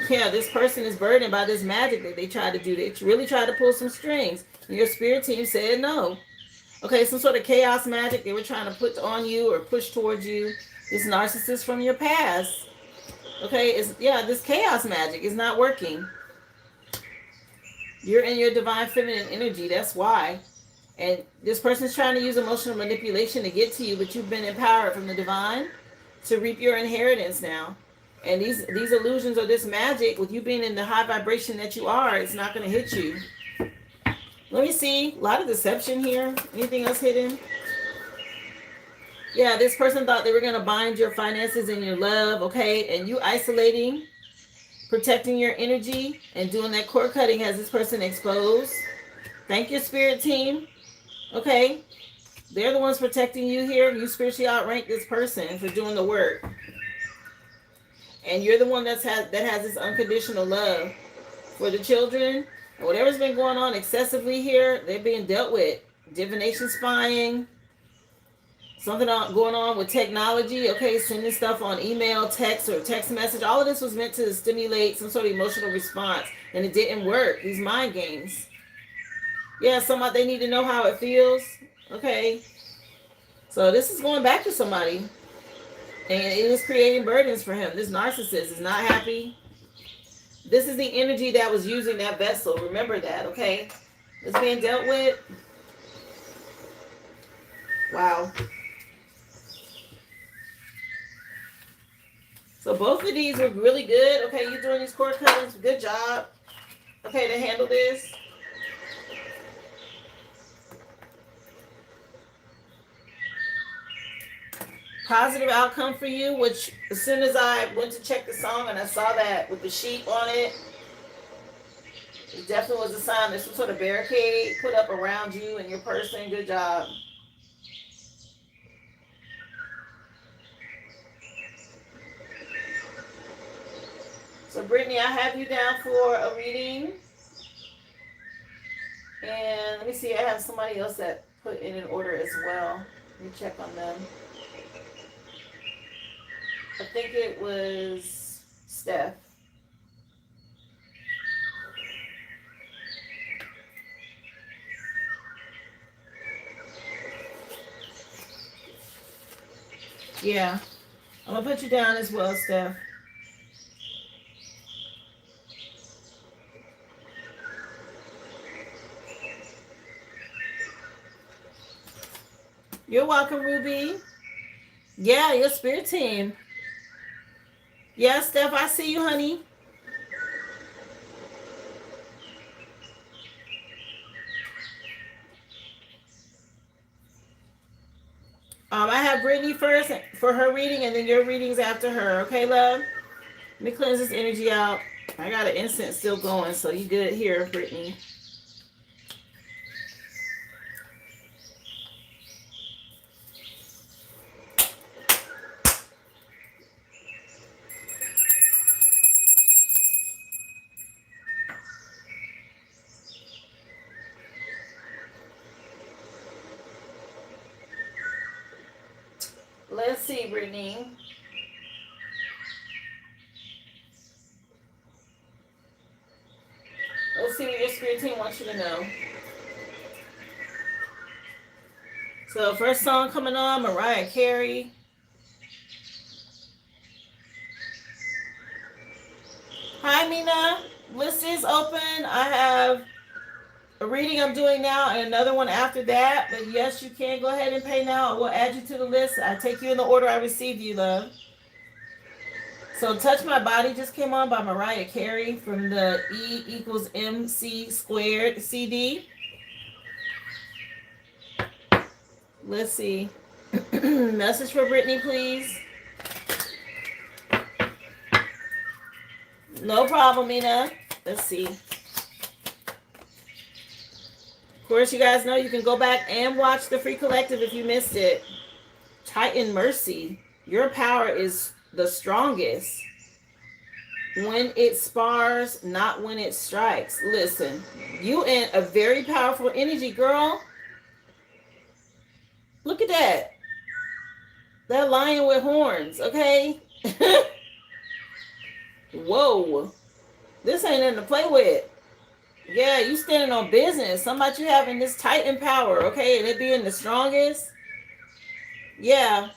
Yeah, this person is burdened by this magic that they tried to do. They really tried to pull some strings. And your spirit team said no. Okay, some sort of chaos magic they were trying to put on you or push towards you. This narcissist from your past. Okay, this chaos magic is not working. You're in your divine feminine energy. That's why. And this person's trying to use emotional manipulation to get to you, but you've been empowered from the divine to reap your inheritance now. And these illusions or this magic, with you being in the high vibration that you are, it's not going to hit you. Let me see. A lot of deception here. Anything else hidden? Yeah, this person thought they were going to bind your finances and your love, okay? And you isolating, protecting your energy, and doing that cord cutting has this person exposed. Thank your spirit team. Okay? They're the ones protecting you here. You spiritually outrank this person for doing the work. And you're the one that has this unconditional love for the children. And whatever's been going on excessively here, they're being dealt with. Divination, spying, something going on with technology. Okay, sending stuff on email, text, or text message. All of this was meant to stimulate some sort of emotional response, and it didn't work. These mind games. Yeah, they need to know how it feels. Okay, so this is going back to somebody, and it is creating burdens for him. This narcissist is not happy. This is the energy that was using that vessel. Remember that, okay? It's being dealt with. Wow. So both of these were really good. Okay, you're doing these cord cuttings. Good job. Okay, to handle this. Positive outcome for you, which as soon as I went to check the song and I saw that with the sheep on it, it definitely was a sign there's some sort of barricade put up around you and your person. Good job. So Brittany, I have you down for a reading. And let me see, I have somebody else that put in an order as well. Let me check on them. I think it was Steph. Yeah. I'm going to put you down as well, Steph. You're welcome, Ruby. Yeah, your spirit team. Yeah, Steph, I see you, honey. I have Brittany first for her reading, and then your readings after her. Okay, love? Let me cleanse this energy out. I got an incense still going, so you good here, Brittany. Let's see, Brittany. want you to know. So first song coming on, Mariah Carey. Hi, Mina. List is open. I have a reading I'm doing now and another one after that. But yes, you can go ahead and pay now. We'll add you to the list. I take you in the order I received you, love. So Touch My Body just came on by Mariah Carey from the E=MC² CD. Let's see. Message for Brittany, please. No problem, Mina. Let's see. Of course, you guys know you can go back and watch the free collective if you missed it. Titan Mercy. Your power is the strongest when it spars, not when it strikes. Listen, you in a very powerful energy, girl. Look at that. That lion with horns, okay? Whoa. This ain't nothing to play with. Yeah, you standing on business. Somebody you having this Titan power, okay? And it being the strongest. Yeah.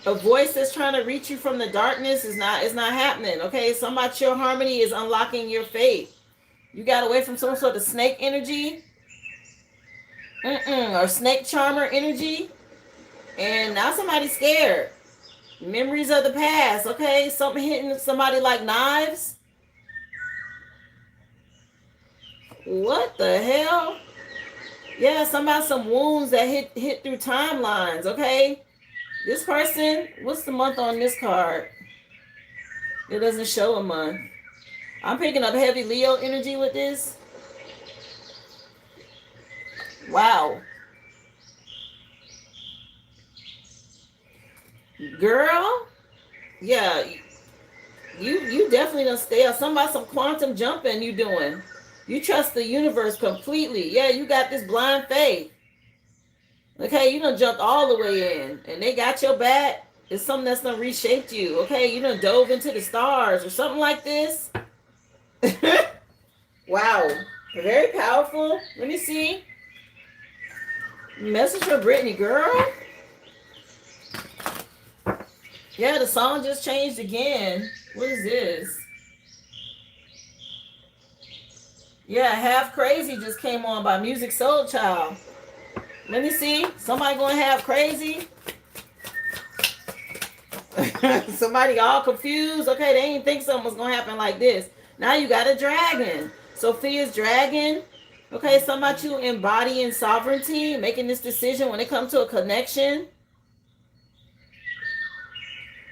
A voice that's trying to reach you from the darkness is not happening, okay? Somebody your harmony is unlocking your fate. You got away from some sort of snake energy. Or snake charmer energy. And now somebody's scared. Memories of the past, okay? Something hitting somebody like knives. What the hell? Yeah, some wounds that hit through timelines, okay? This person, what's the month on this card? It doesn't show a month. I'm picking up heavy Leo energy with this. Wow. Girl, yeah, you definitely don't stay up. Some quantum jumping you doing. You trust the universe completely. Yeah, you got this blind faith. Okay, you done jumped all the way in, and they got your back. It's something that's done reshaped you. Okay, you done dove into the stars or something like this. Wow, very powerful. Let me see. Message for Brittany, girl. Yeah, the song just changed again. What is this? Yeah, Half Crazy just came on by Music Soul Child. Let me see. Somebody going half crazy? Somebody all confused. Okay, they didn't think something was going to happen like this. Now you got a dragon. Sophia's dragon. Okay, somebody you embodying sovereignty, making this decision when it comes to a connection.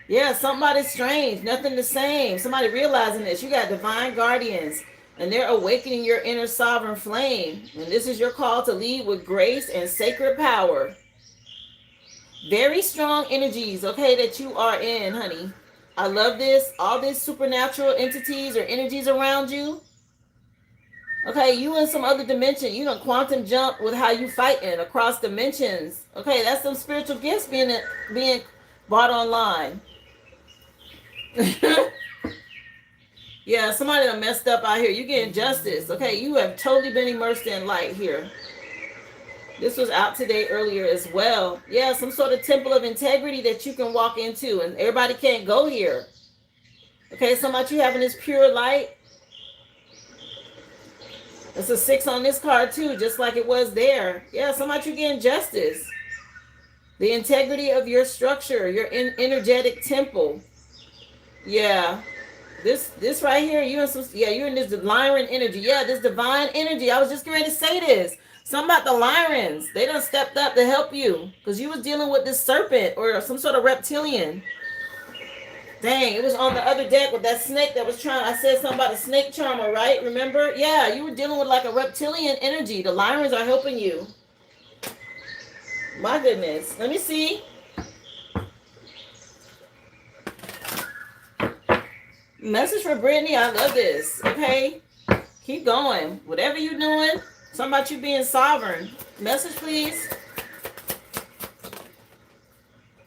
Yeah, somebody strange. Nothing the same. Somebody realizing this. You got divine guardians. And they're awakening your inner sovereign flame. And this is your call to lead with grace and sacred power. Very strong energies, okay, that you are in, honey. I love this. All these supernatural entities or energies around you. Okay, you in some other dimension. You know, quantum jump with how you fighting across dimensions. Okay, that's some spiritual gifts being bought online. Yeah, somebody done messed up out here. You getting justice. Okay, you have totally been immersed in light here. This was out today earlier as well. Yeah, some sort of temple of integrity that you can walk into, and everybody can't go here. Okay, somebody you having this pure light. It's a 6 on this card too, just like it was there. Yeah, somebody you getting justice. The integrity of your structure, your energetic temple. Yeah. This right here, you're in this Lyran energy. Yeah, this divine energy. I was just going to say this. Something about the Lyrans. They done stepped up to help you. Because you was dealing with this serpent or some sort of reptilian. Dang, it was on the other deck with that snake that was trying. I said something about a snake charmer, right? Remember? Yeah, you were dealing with like a reptilian energy. The Lyrans are helping you. My goodness. Let me see. Message for Brittany. I love this. Okay. Keep going. Whatever you're doing. Something about you being sovereign. Message, please.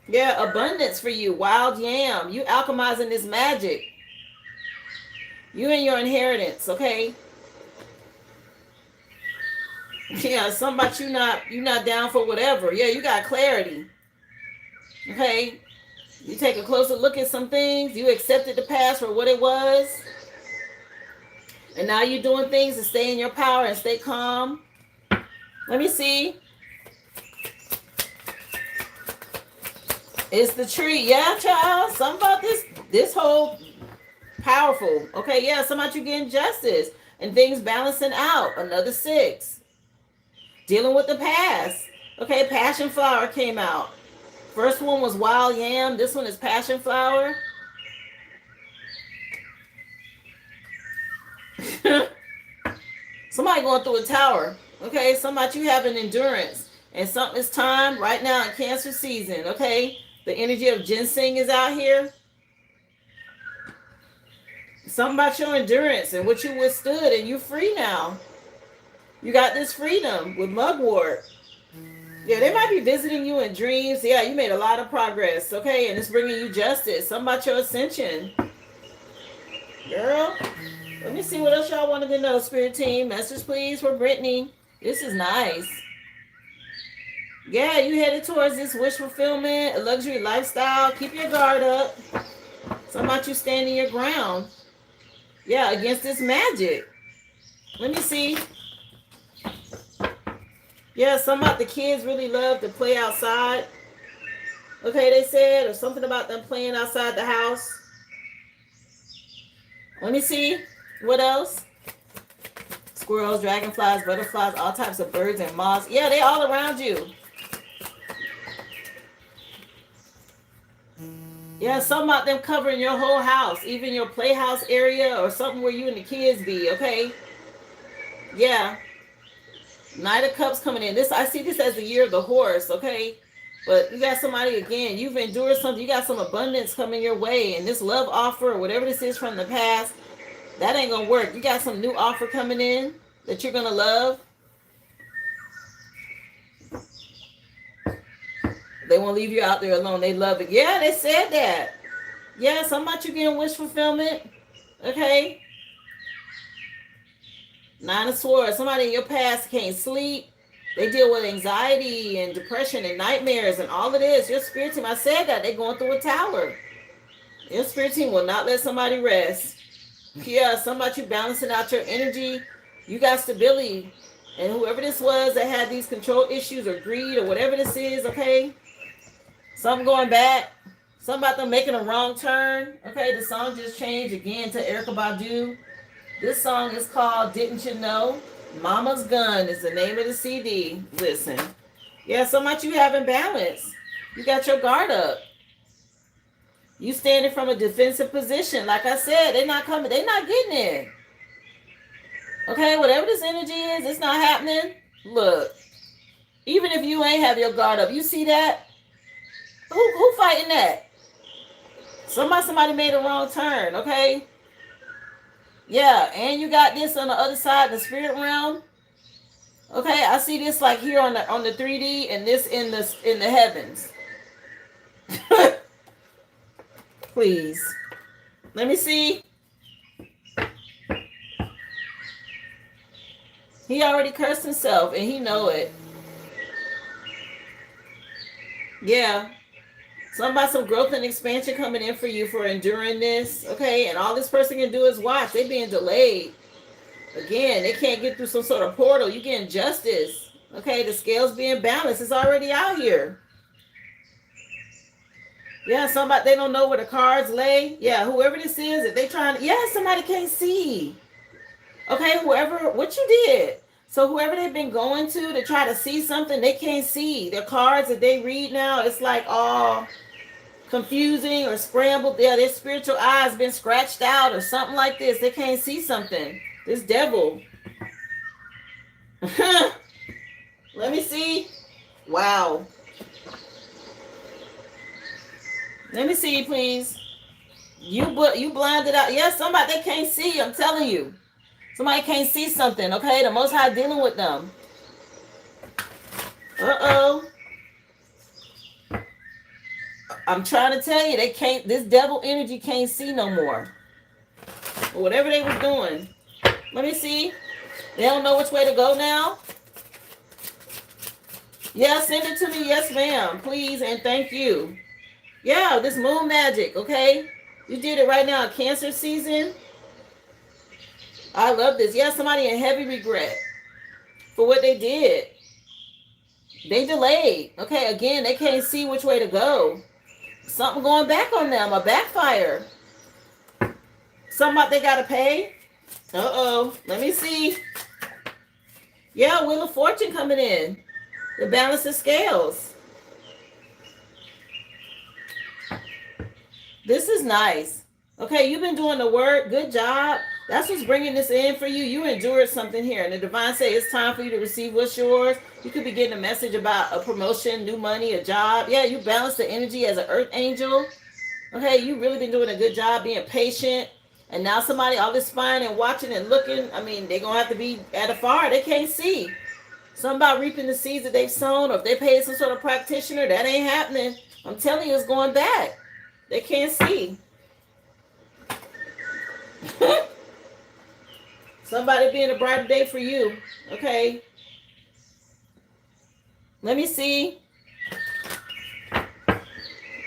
Yeah, abundance for you. Wild yam. You alchemizing this magic. You and your inheritance, okay? Yeah, something about you not down for whatever. Yeah, you got clarity. Okay, you take a closer look at some things. You accepted the past for what it was, and now you're doing things to stay in your power and stay calm. Let me see. It's the tree. Yeah, child. Something about this whole powerful. Okay, yeah, something about you getting justice and things balancing out. Another 6. Dealing with the past. Okay, passion flower came out. First one was wild yam. This one is passion flower. Somebody going through a tower. Okay, somebody you having endurance. And something is time right now in Cancer season. Okay, the energy of ginseng is out here. Something about your endurance and what you withstood, and you're free now. You got this freedom with mugwort. Yeah, they might be visiting you in dreams. Yeah, you made a lot of progress. Okay, and it's bringing you justice. Something about your ascension. Girl, let me see what else y'all wanted to know, Spirit Team. Message, please, for Brittany. This is nice. Yeah, you headed towards this wish fulfillment, a luxury lifestyle. Keep your guard up. Something about you standing your ground. Yeah, against this magic. Let me see. Yeah, some about the kids really love to play outside. Okay, they said, or something about them playing outside the house. Let me see. What else? Squirrels, dragonflies, butterflies, all types of birds and moths. Yeah, they all around you. Yeah, something about them covering your whole house, even your playhouse area or something where you and the kids be, okay? Yeah. Knight of Cups coming in. I see this as the year of the horse, okay? But you got somebody, again, you've endured something. You got some abundance coming your way. And this love offer or whatever this is from the past, that ain't going to work. You got some new offer coming in that you're going to love. They won't leave you out there alone. They love it. Yeah, they said that. Yeah, something about you getting wish fulfillment. Okay. 9 of Swords. Somebody in your past can't sleep. They deal with anxiety and depression and nightmares and all of this. Your spirit team, I said that. They're going through a tower. Your spirit team will not let somebody rest. Yeah, something about you balancing out your energy. You got stability. And whoever this was that had these control issues or greed or whatever this is, okay? Something going back. Something about them making a wrong turn. Okay, the song just changed again to Erykah Badu. This song is called Didn't You Know? Mama's Gun is the name of the CD. Listen. Yeah, so much you having balance. You got your guard up. You standing from a defensive position. Like I said, they're not coming. They're not getting in. Okay, whatever this energy is, it's not happening. Look, even if you ain't have your guard up, you see that? Who fighting that? Somebody made a wrong turn, okay? Yeah, and you got this on the other side, the spirit realm. Okay, I see this like here on the 3D and this in the heavens. Please. Let me see. He already cursed himself and he know it. Yeah. Something about some growth and expansion coming in for you for enduring this. Okay, and all this person can do is watch. They being delayed. Again, they can't get through some sort of portal. You getting justice. Okay, the scales being balanced. It's already out here. Yeah, somebody, they don't know where the cards lay. Yeah, whoever this is, if they trying to, yeah, somebody can't see. Okay, whoever, what you did. So whoever they've been going to try to see something, they can't see. The cards that they read now, it's like all confusing or scrambled. Yeah, their spiritual eyes been scratched out or something like this. They can't see something. This devil. Let me see. Wow. Let me see, please. You blinded out. Yes, somebody, they can't see. I'm telling you. Somebody can't see something, okay? The Most High dealing with them. Uh-oh. I'm trying to tell you, they can't, this devil energy can't see no more. Or whatever they was doing. Let me see. They don't know which way to go now. Yeah, send it to me. Yes, ma'am. Please and thank you. Yeah, this moon magic, okay? You did it right now, Cancer season. I love this. Yeah, somebody in heavy regret for what they did. They delayed. Okay, again, they can't see which way to go. Something going back on them, a backfire. Something they got to pay. Uh-oh. Let me see. Yeah, Wheel of Fortune coming in. The balance of scales. This is nice. Okay, you've been doing the work. Good job. That's what's bringing this in for you. You endured something here. And the divine say it's time for you to receive what's yours. You could be getting a message about a promotion, new money, a job. Yeah, you balance the energy as an earth angel. Okay, you really been doing a good job being patient. And now somebody all this spying and watching and looking. I mean, they're going to have to be at afar. They can't see. Something about reaping the seeds that they've sown. Or if they paid some sort of practitioner, that ain't happening. I'm telling you, it's going back. They can't see. Somebody being a brighter day for you. Okay. Let me see.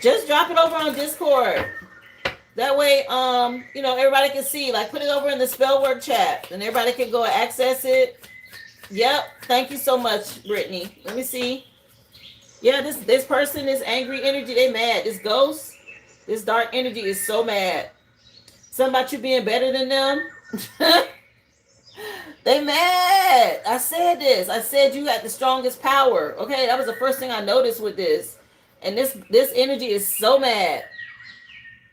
Just drop it over on Discord. That way, everybody can see. Like, put it over in the spell work chat, and everybody can go access it. Yep. Thank you so much, Brittany. Let me see. Yeah, this person is angry energy. They mad. This ghost, this dark energy is so mad. Something about you being better than them. They mad. I said this. I said you had the strongest power. Okay, that was the first thing I noticed with this. And this energy is so mad.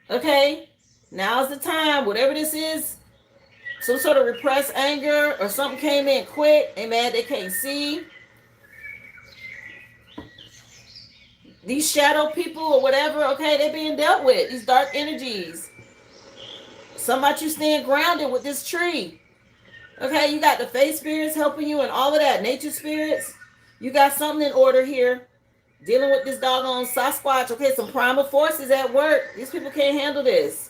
Okay, now's the time. Whatever this is, some sort of repressed anger or something came in quick. They mad they can't see. These shadow people or whatever, okay, they're being dealt with. These dark energies. Some about you staying grounded with this tree. Okay, you got the faith spirits helping you and all of that. Nature spirits. You got something in order here. Dealing with this doggone Sasquatch. Okay, some primal forces at work. These people can't handle this.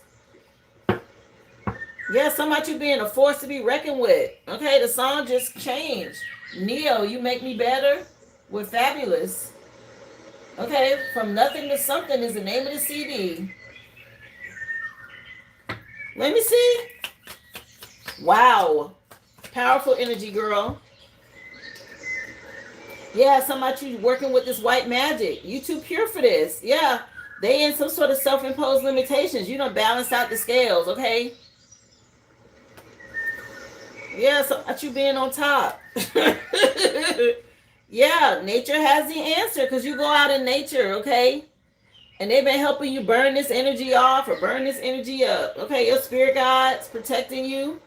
Yeah, some about you being a force to be reckoned with. Okay, the song just changed. Neo, you make me better. We're fabulous. Okay, from nothing to something is the name of the CD. Let me see. Wow. Powerful energy, girl. Yeah, somebody you working with this white magic. You too pure for this. Yeah, they in some sort of self-imposed limitations. You don't balance out the scales, okay? Yeah, somebody you being on top. Yeah, nature has the answer because you go out in nature, okay? And they've been helping you burn this energy off or burn this energy up. Okay, your spirit guides protecting you,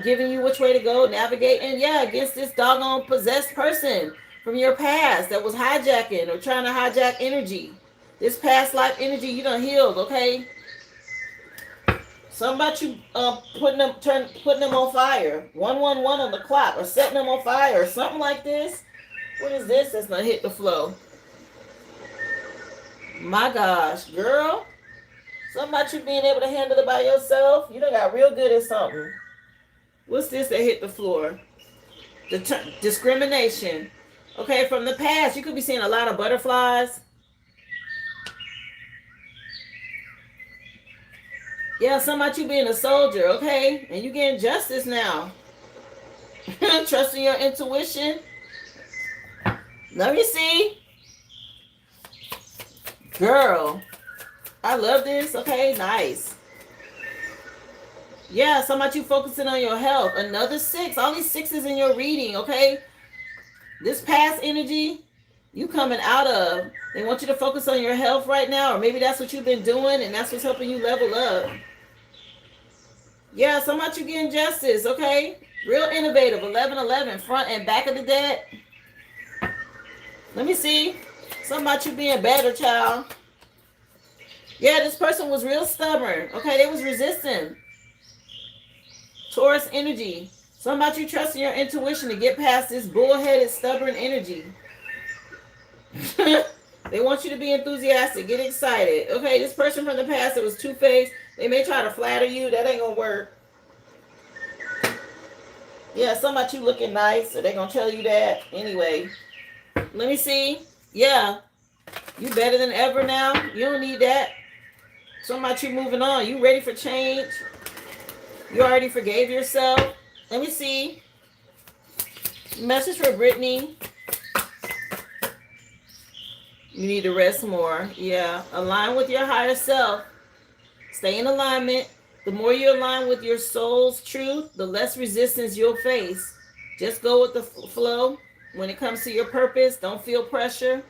giving you which way to go, navigating, yeah, against this doggone possessed person from your past that was hijacking or trying to hijack energy. This past life energy you done healed, okay? Something about you putting them on fire. 111 on the clock or setting them on fire or something like this. What is this that's gonna hit the flow? My gosh, girl. Something about you being able to handle it by yourself. You done got real good at something. What's this that hit the floor? Discrimination. Okay, from the past, you could be seeing a lot of butterflies. Yeah, something about you being a soldier, okay? And you getting justice now. Trusting your intuition. Let me see. Girl, I love this. Okay, nice. Yeah, some about you focusing on your health. Another 6. All these 6s in your reading, okay? This past energy you coming out of. They want you to focus on your health right now, or maybe that's what you've been doing and that's what's helping you level up. Yeah, some about you getting justice, okay? Real innovative. 1111, front and back of the deck. Let me see. Something about you being better, child. Yeah, this person was real stubborn. Okay, they was resisting. Taurus energy. Something about you trusting your intuition to get past this bullheaded, stubborn energy. They want you to be enthusiastic, get excited. Okay, this person from the past that was two-faced, they may try to flatter you. That ain't gonna work. Yeah, something about you looking nice, so they're gonna tell you that anyway. Let me see. Yeah, you better than ever now. You don't need that. So about you moving on. You ready for change? You already forgave yourself. Let me see. Message for Brittany. You need to rest more. Yeah. Align with your higher self. Stay in alignment. The more you align with your soul's truth, the less resistance you'll face. Just go with the flow. When it comes to your purpose, don't feel pressure.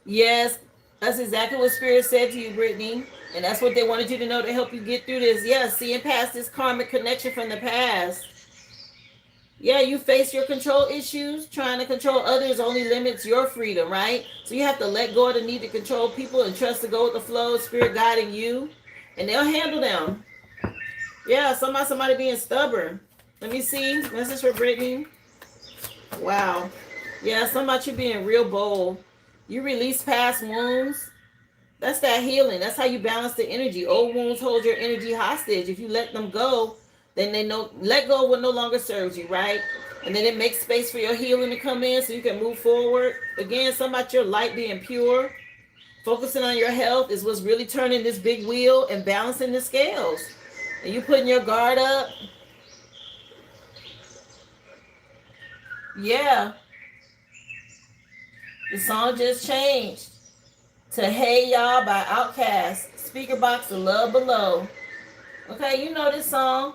Yes, that's exactly what Spirit said to you, Brittany. And that's what they wanted you to know to help you get through this. Yeah, seeing past this karmic connection from the past. Yeah, you face your control issues. Trying to control others only limits your freedom, right? So you have to let go of the need to control people and trust to go with the flow, Spirit guiding you. And they'll handle them. Yeah, somebody being stubborn. Let me see. Message for Brittany. Wow. Yeah, somebody you being real bold. You release past wounds. That's that healing. That's how you balance the energy. Old wounds hold your energy hostage. If you let them go, then they know let go of what no longer serves you, right? And then it makes space for your healing to come in so you can move forward. Again, something about your light being pure. Focusing on your health is what's really turning this big wheel and balancing the scales. And you putting your guard up. Yeah. The song just changed to Hey Y'all by Outkast. Speaker box of Love Below. Okay, you know this song.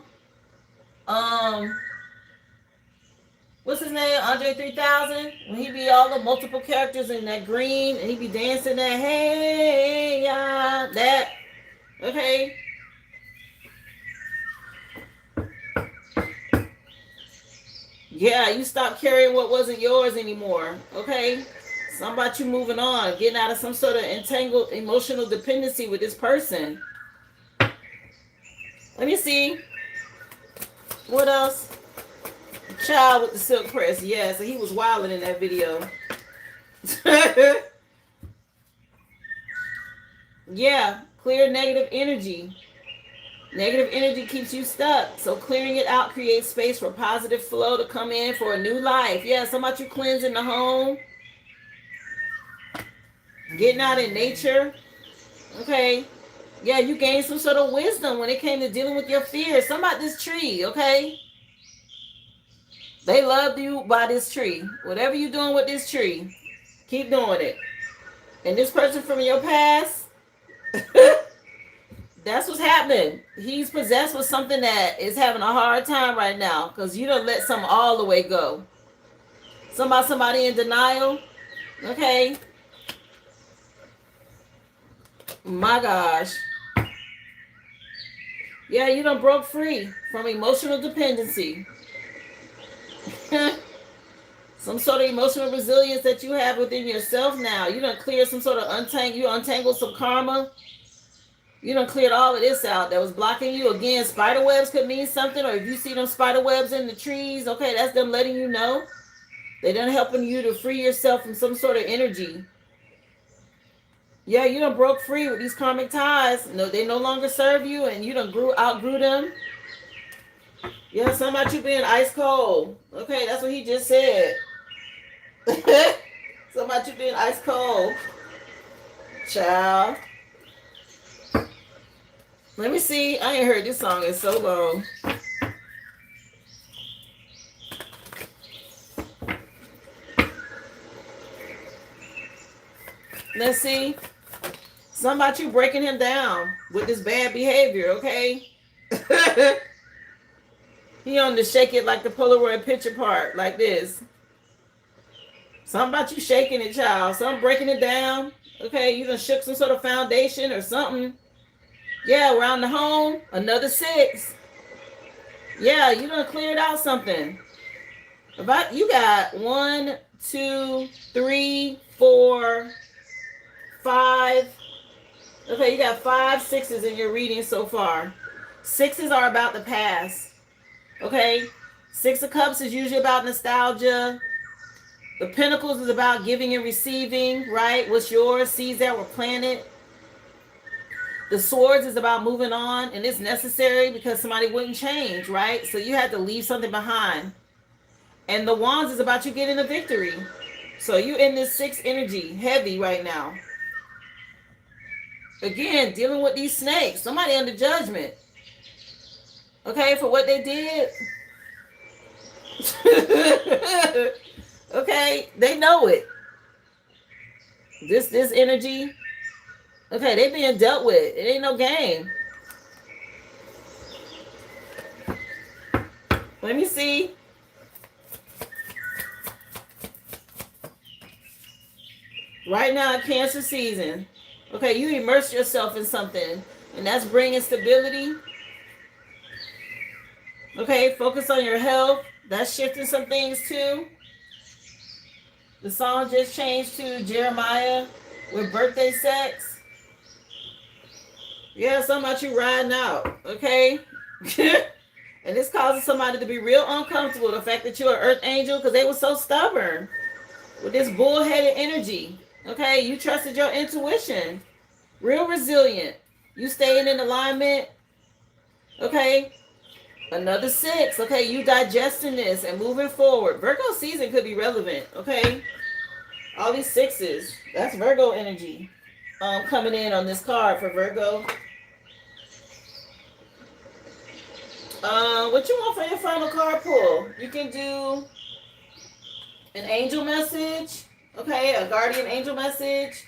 What's his name? Andre 3000. When he be all the multiple characters in that green and he be dancing that Hey Y'all. That. Okay. Yeah, you stop carrying what wasn't yours anymore. Okay. Something about you moving on, getting out of some sort of entangled emotional dependency with this person. Let me see. What else? Child with the silk press. Yeah, so he was wilding in that video. Yeah, clear negative energy. Negative energy keeps you stuck. So clearing it out creates space for positive flow to come in for a new life. Yeah, something about you cleansing the home. Getting out in nature. Okay. Yeah, you gained some sort of wisdom when it came to dealing with your fears. Something about this tree, okay? They loved you by this tree. Whatever you're doing with this tree, keep doing it. And this person from your past, that's what's happening. He's possessed with something that is having a hard time right now because you don't let something all the way go. Somebody in denial, okay? My gosh. Yeah, you done broke free from emotional dependency. Some sort of emotional resilience that you have within yourself now. You done cleared some sort of untangled some karma. You done cleared all of this out that was blocking you. Again, spider webs could mean something, or if you see them spider webs in the trees, okay, that's them letting you know. They done helping you to free yourself from some sort of energy. Yeah, you done broke free with these karmic ties. No, they no longer serve you, and you done outgrew them. Yeah, something about you being ice cold. Okay, that's what he just said. Something about you being ice cold. Child. Let me see. I ain't heard this song in so long. Let's see. Something about you breaking him down with this bad behavior, okay? He on to shake it like the Polaroid picture part, like this. Something about you shaking it, child. Something breaking it down. Okay, you done shook some sort of foundation or something. Yeah, around the home, another 6. Yeah, you done cleared out something. You got 1, 2, 3, 4, 5. Okay, you got 5 6s in your reading so far. 6s are about the past. Okay, 6 of Cups is usually about nostalgia. The Pentacles is about giving and receiving, right? What's yours, seeds that were planted. The swords is about moving on, and it's necessary because somebody wouldn't change, right? So you had to leave something behind. And the wands is about you getting a victory. So you in this 6 energy, heavy right now. Again, dealing with these snakes. Somebody under judgment. Okay, for what they did. Okay, they know it. This energy. Okay, they being dealt with. It ain't no game. Let me see. Right now, Cancer season. Okay, you immerse yourself in something, and that's bringing stability. Okay, focus on your health. That's shifting some things too. The song just changed to Jeremiah with birthday sex. Yeah, something about you riding out. Okay. And this causes somebody to be real uncomfortable. The fact that you're an earth angel, because they were so stubborn with this bullheaded energy. Okay, you trusted your intuition. Real resilient. You staying in alignment. Okay. Another 6. Okay, you digesting this and moving forward. Virgo season could be relevant. Okay. All these 6s. That's Virgo energy. Coming in on this card for Virgo. What you want for your final card pull? You can do an angel message. Okay, a guardian angel message.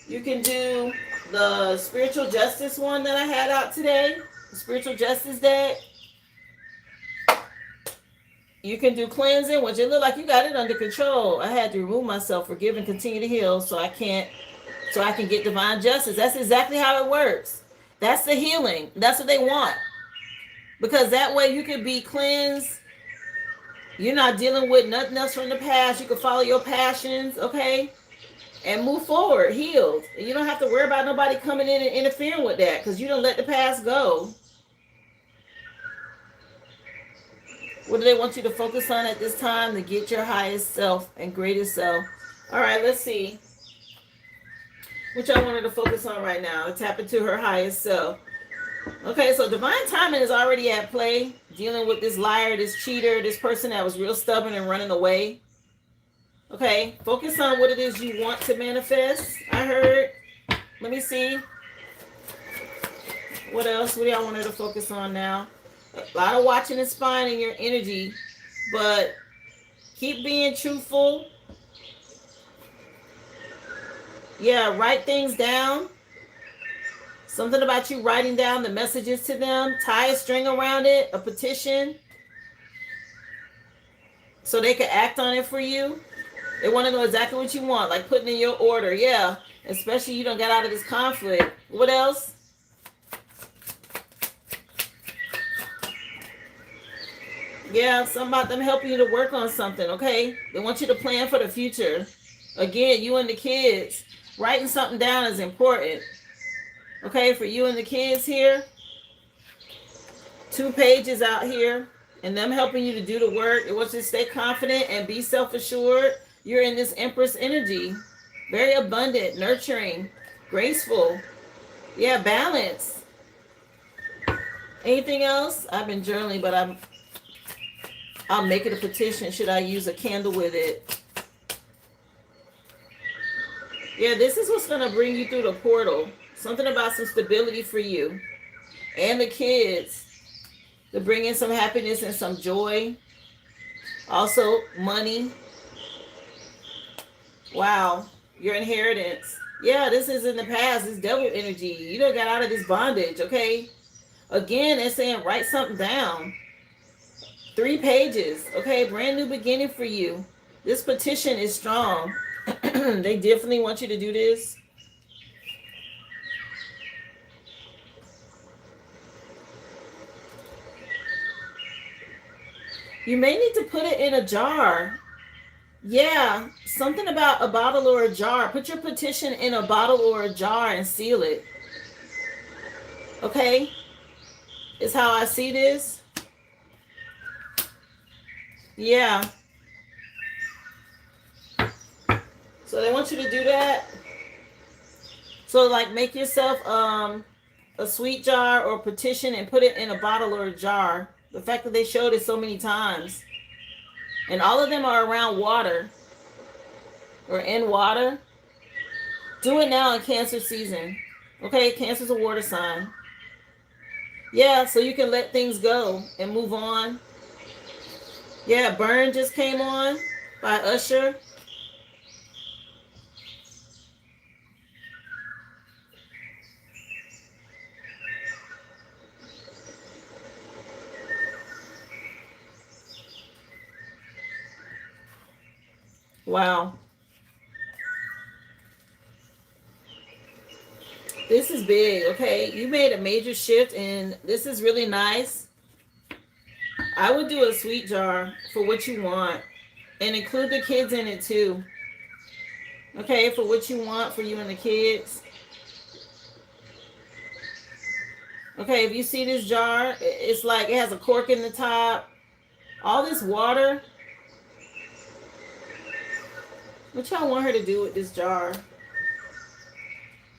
You can do the spiritual justice one that I had out today. The spiritual justice deck. You can do cleansing, which it looked like you got it under control. I had to remove myself, forgive and continue to heal so I can get divine justice. That's exactly how it works. That's the healing. That's what they want. Because that way you can be cleansed. You're not dealing with nothing else from the past. You can follow your passions, okay? And move forward, healed. And you don't have to worry about nobody coming in and interfering with that because you don't let the past go. What do they want you to focus on at this time to get your highest self and greatest self? All right, let's see. What y'all wanted to focus on right now? Tap into her highest self. Okay, so divine timing is already at play. Dealing with this liar, this cheater, this person that was real stubborn and running away. Okay, focus on what it is you want to manifest. I heard. Let me see. What else? What do y'all want her to focus on now? A lot of watching and spying in your energy, but keep being truthful. Yeah, write things down. Something about you writing down the messages to them. Tie a string around it, a petition, so they can act on it for you. They want to know exactly what you want, like putting in your order. Yeah, especially you don't get out of this conflict. What else? Yeah, something about them helping you to work on something, okay? They want you to plan for the future. Again, you and the kids. Writing something down is important. Okay, for you and the kids here. 2 pages out here. And them helping you to do the work. It wants you to stay confident and be self-assured. You're in this Empress energy. Very abundant, nurturing, graceful. Yeah, balance. Anything else? I've been journaling, but I'll make it a petition. Should I use a candle with it? Yeah, this is what's going to bring you through the portal. Something about some stability for you and the kids to bring in some happiness and some joy. Also, money. Wow, your inheritance. Yeah, this is in the past. This devil energy. You don't got out of this bondage, okay? Again, they're saying write something down. 3 pages, okay? Brand new beginning for you. This petition is strong. They definitely want you to do this. You may need to put it in a jar. Yeah, something about a bottle or a jar. Put your petition in a bottle or a jar and seal it. Okay? Is how I see this. Yeah. So they want you to do that. So like make yourself a sweet jar or petition and put it in a bottle or a jar. The fact that they showed it so many times. And all of them are around water or in water. Do it now in Cancer season. Okay, Cancer's a water sign. Yeah, so you can let things go and move on. Yeah, Burn just came on by Usher. Wow. This is big, okay? You made a major shift and this is really nice. I would do a sweet jar for what you want and include the kids in it too. Okay, for what you want for you and the kids. Okay, if you see this jar, it's like it has a cork in the top. All this water. What y'all want her to do with this jar?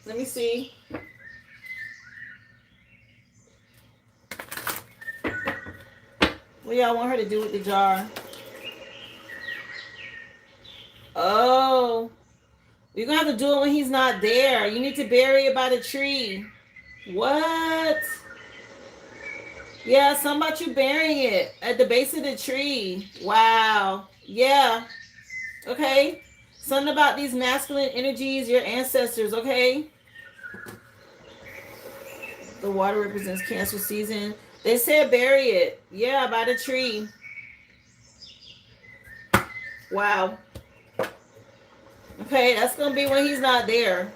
Let me see. What y'all want her to do with the jar? Oh, you're gonna have to do it when he's not there. You need to bury it by the tree. What? Yeah, something about you burying it at the base of the tree. Wow. Yeah. Okay. Something about these masculine energies, your ancestors, okay? The water represents Cancer season. They said bury it. Yeah, by the tree. Wow. Okay, that's going to be when he's not there.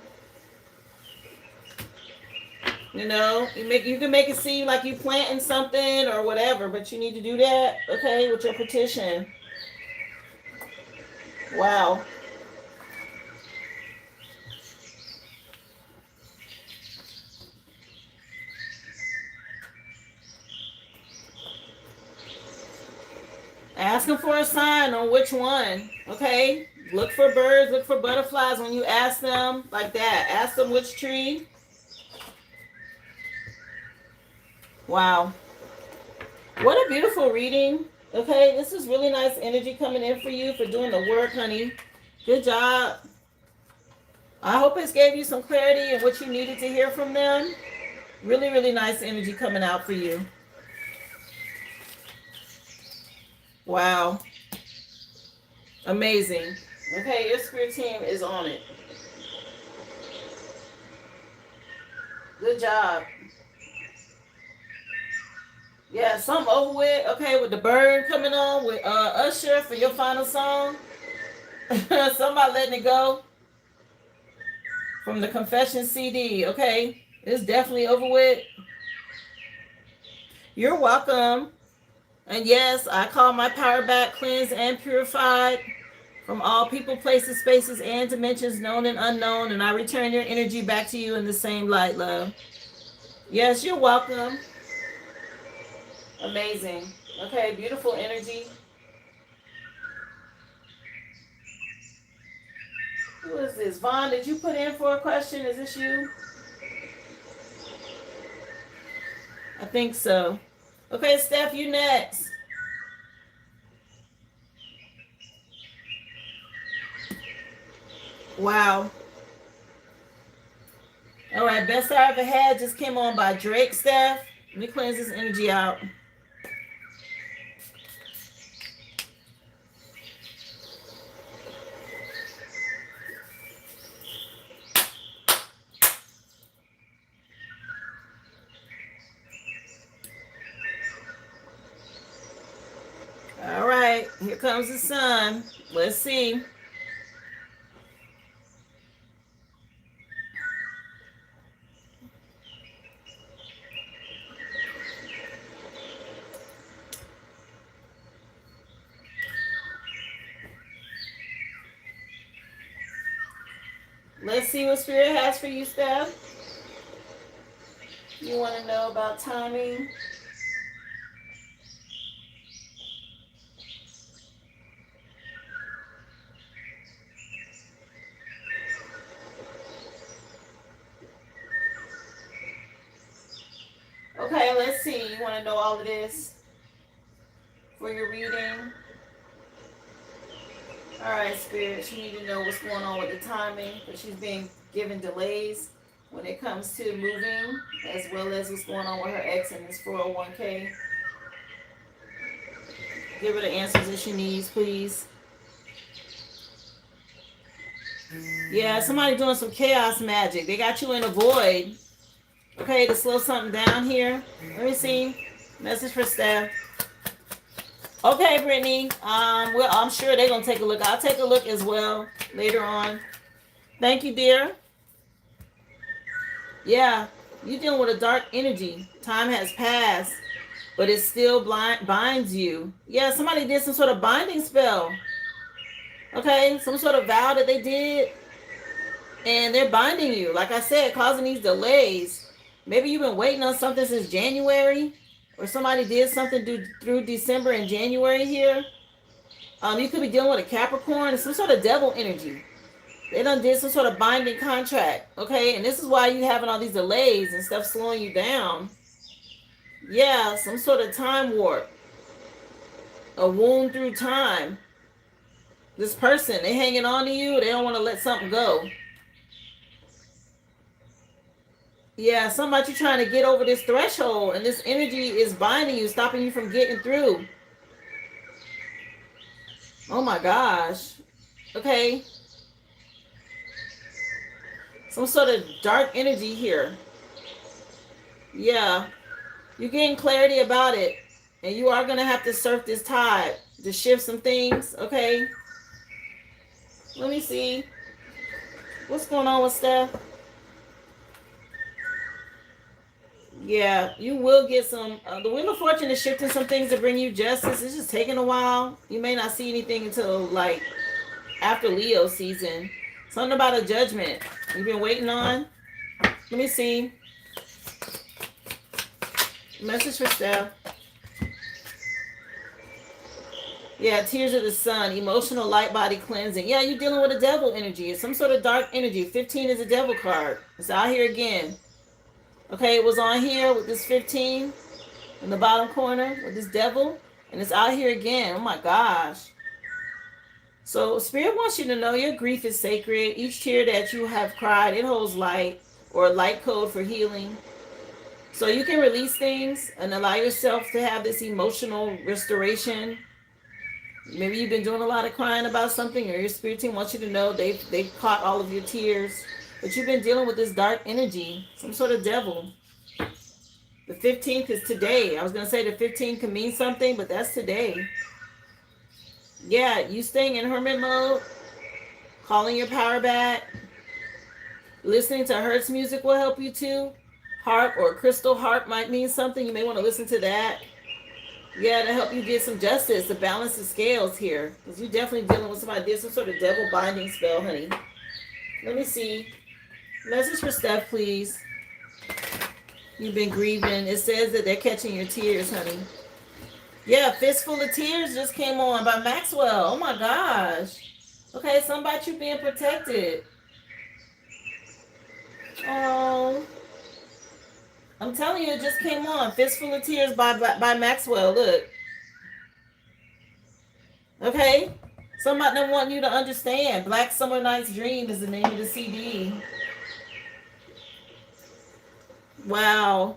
You know, you can make it seem like you planting something or whatever, but you need to do that, okay, with your petition. Wow. Ask them for a sign on which one, okay? Look for birds, look for butterflies when you ask them like that. Ask them which tree. Wow. What a beautiful reading. Okay, this is really nice energy coming in for you for doing the work, honey. Good job. I hope it's gave you some clarity and what you needed to hear from them. Really, really nice energy coming out for you. Wow. Amazing. Okay, your spirit team is on it. Good job. Yeah, something over with. Okay, with the bird coming on with Usher for your final song. Somebody letting it go from the Confession CD. Okay, it's definitely over with. You're welcome. And yes, I call my power back, cleansed, and purified from all people, places, spaces, and dimensions known and unknown. And I return your energy back to you in the same light, love. Yes, you're welcome. Amazing. Okay, beautiful energy. Who is this? Vaughn, did you put in for a question? Is this you? I think so. Okay, Steph, you next. Wow. All right, best I ever had just came on by Drake, Steph. Let me cleanse this energy out. All right, here comes the sun. Let's see. Let's see what Spirit has for you, Steph. You want to know about timing? Okay, let's see. You want to know all of this for your reading? All right, Spirit, you need to know what's going on with the timing, but she's being given delays when it comes to moving, as well as what's going on with her ex and his 401k. Give her the answers that she needs, please. Yeah, somebody doing some chaos magic. They got you in a void. Okay, to slow something down here. Let me see. Message for Steph. Okay, Brittany. Well, I'm sure they're gonna take a look. I'll take a look as well later on. Thank you, dear. Yeah, you're dealing with a dark energy. Time has passed, but it still binds you. Yeah, somebody did some sort of binding spell. Okay, some sort of vow that they did, and they're binding you. Like I said, causing these delays. Maybe you've been waiting on something since January, or somebody did something through December and January here. You could be dealing with a Capricorn, some sort of devil energy. They done did some sort of binding contract, okay? And this is why you're having all these delays and stuff slowing you down. Yeah, some sort of time warp. A wound through time. This person, they hanging on to you. They don't want to let something go. Yeah, somebody you trying to get over this threshold, and this energy is binding you, stopping you from getting through. Oh my gosh. Okay. Some sort of dark energy here. Yeah. You're getting clarity about it. And you are going to have to surf this tide to shift some things. Okay. Let me see. What's going on with Steph? Yeah, you will get some. The Wheel of Fortune is shifting some things to bring you justice. It's just taking a while. You may not see anything until like after Leo season. Something about a judgment you've been waiting on. Let me see. Message for Steph. Yeah, Tears of the Sun, emotional light body cleansing. Yeah, you're dealing with a devil energy. It's some sort of dark energy. 15 is a devil card. It's out here again. Okay, it was on here with this 15 in the bottom corner with this devil. And it's out here again. Oh my gosh. So Spirit wants you to know your grief is sacred. Each tear that you have cried, it holds light, or a light code for healing. So you can release things and allow yourself to have this emotional restoration. Maybe you've been doing a lot of crying about something, or your spirit team wants you to know they've caught all of your tears. But you've been dealing with this dark energy, some sort of devil. The 15th is today. I was going to say the 15th can mean something, but that's today. Yeah, you staying in hermit mode, calling your power back. Listening to Hertz music will help you too. Harp or crystal harp might mean something. You may want to listen to that. Yeah, to help you get some justice, to balance the scales here. Because you're definitely dealing with somebody did some sort of devil binding spell, honey. Let me see. Message for Steph, please. You've been grieving. It says that they're catching your tears, honey. Yeah, Fistful of Tears just came on by Maxwell. Oh my gosh. Okay, something about you being protected. Oh. I'm telling you, it just came on. Fistful of Tears by Maxwell. Look. Okay. Somebody them wanting you to understand. Black Summer Night's Dream is the name of the CD. Wow.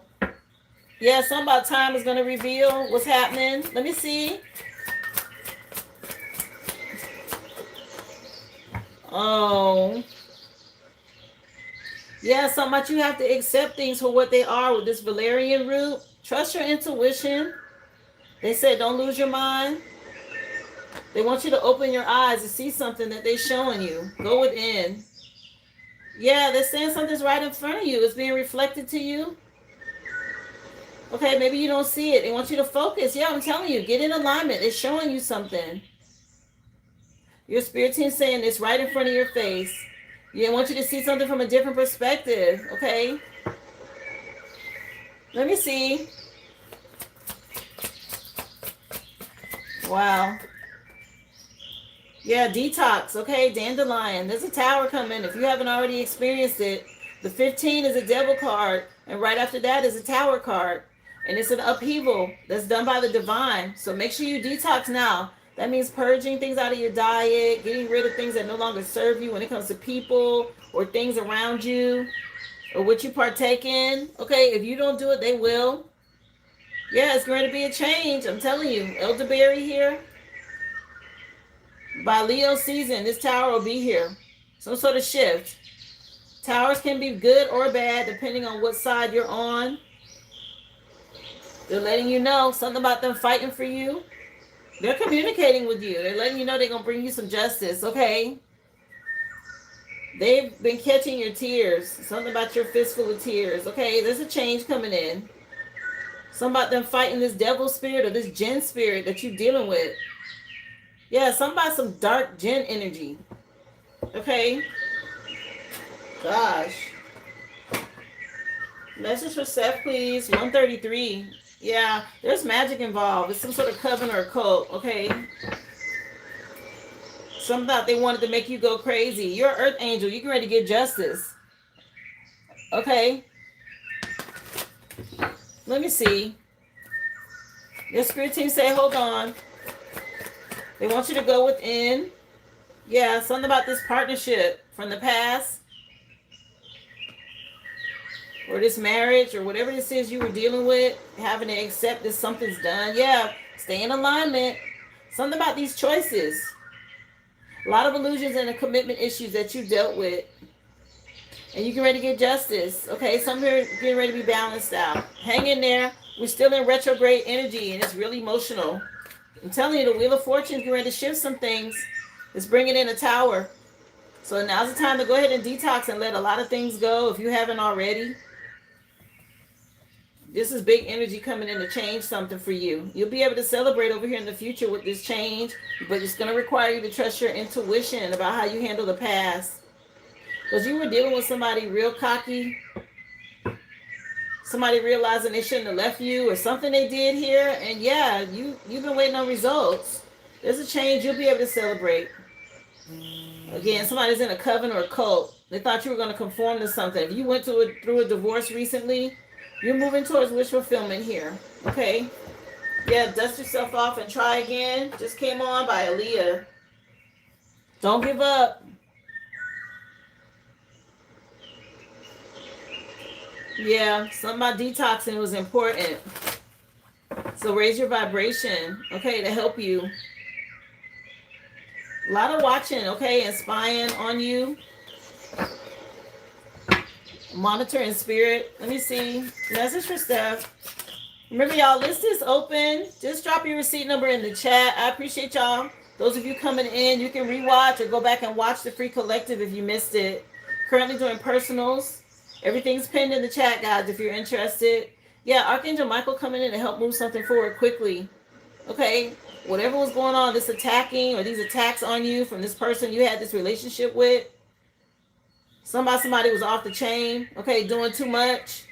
Yeah, something about time is going to reveal what's happening. Let me see. Oh. Yeah, something about you have to accept things for what they are with this Valerian root. Trust your intuition. They said don't lose your mind. They want you to open your eyes to see something that they're showing you. Go within. Yeah, they're saying something's right in front of you. It's being reflected to you. Okay, maybe you don't see it. They want you to focus. Yeah, I'm telling you, get in alignment. It's showing you something. Your spirit team's saying it's right in front of your face. Yeah, I want you to see something from a different perspective, okay? Let me see. Wow. Yeah, detox, okay? Dandelion. There's a tower coming. If you haven't already experienced it, the 15 is a devil card, and right after that is a tower card. And it's an upheaval that's done by the divine. So make sure you detox now. That means purging things out of your diet, getting rid of things that no longer serve you when it comes to people or things around you or what you partake in. Okay, if you don't do it, they will. Yeah, it's going to be a change. I'm telling you. Elderberry here. By Leo season, this tower will be here. Some sort of shift. Towers can be good or bad depending on what side you're on. They're letting you know something about them fighting for you. They're communicating with you. They're letting you know they're going to bring you some justice, okay? They've been catching your tears. Something about your fistful of tears, okay? There's a change coming in. Something about them fighting this devil spirit or this jinn spirit that you're dealing with. Yeah, something about some dark jinn energy, okay? Gosh. Message for Seth, please. 133. Yeah, there's magic involved. It's some sort of coven or cult, okay? Some thought they wanted to make you go crazy. You're an earth angel. You can ready to get justice. Okay? Let me see. Your spirit team say, hold on. They want you to go within. Yeah, something about this partnership from the past. Or this marriage or whatever this is you were dealing with, having to accept that something's done. Yeah, stay in alignment. Something about these choices. A lot of illusions and the commitment issues that you dealt with. And you get ready to get justice. Okay, some here getting ready to be balanced out. Hang in there. We're still in retrograde energy and it's really emotional. I'm telling you, the Wheel of Fortune is getting ready to shift some things. It's bringing in a tower. So now's the time to go ahead and detox and let a lot of things go if you haven't already. This is big energy coming in to change something for you. You'll be able to celebrate over here in the future with this change, but it's going to require you to trust your intuition about how you handle the past. Because you were dealing with somebody real cocky, somebody realizing they shouldn't have left you or something they did here. And yeah, you've been waiting on results. There's a change you'll be able to celebrate. Again, somebody's in a coven or a cult. They thought you were going to conform to something. If you went through a divorce recently, you're moving towards wish fulfillment here. Okay? Yeah, dust yourself off and try again. Just came on by Aaliyah. Don't give up. Yeah, something about detoxing was important. So raise your vibration, okay, to help you. A lot of watching, okay, and spying on you. Monitoring spirit. Let me see. Message for Steph. Remember, y'all, list is open. Just drop your receipt number in the chat. I appreciate y'all. Those of you coming in, you can rewatch or go back and watch the free collective if you missed it. Currently doing personals. Everything's pinned in the chat, guys, if you're interested. Yeah, Archangel Michael coming in to help move something forward quickly. Okay? Whatever was going on, this attacking or these attacks on you from this person you had this relationship with. Somebody was off the chain. Okay, doing too much.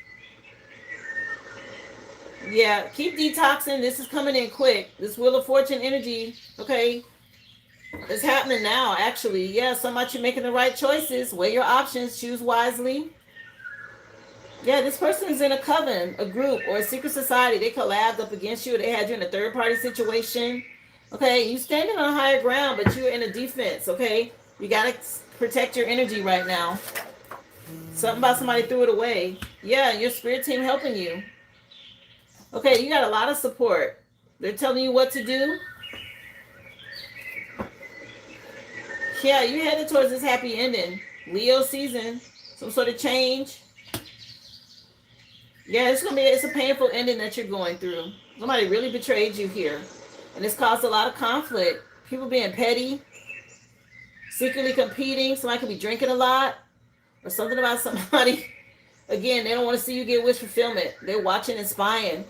Yeah, keep detoxing. This is coming in quick. This Wheel of Fortune energy, okay? It's happening now, actually. Yeah, somebody you're making the right choices. Weigh your options. Choose wisely. Yeah, this person is in a coven, a group, or a secret society. They collabed up against you. They had you in a third-party situation. Okay, you standing on higher ground, but you're in a defense, okay? You got to protect your energy right now. Something about somebody threw it away. Yeah, your spirit team helping you. Okay, you got a lot of support. They're telling you what to do. Yeah, you're headed towards this happy ending. Leo season. Some sort of change. Yeah, it's a painful ending that you're going through. Somebody really betrayed you here. And it's caused a lot of conflict. People being petty. Secretly competing. Somebody could be drinking a lot. Or something about somebody. Again, they don't want to see you get wish fulfillment. They're watching and spying.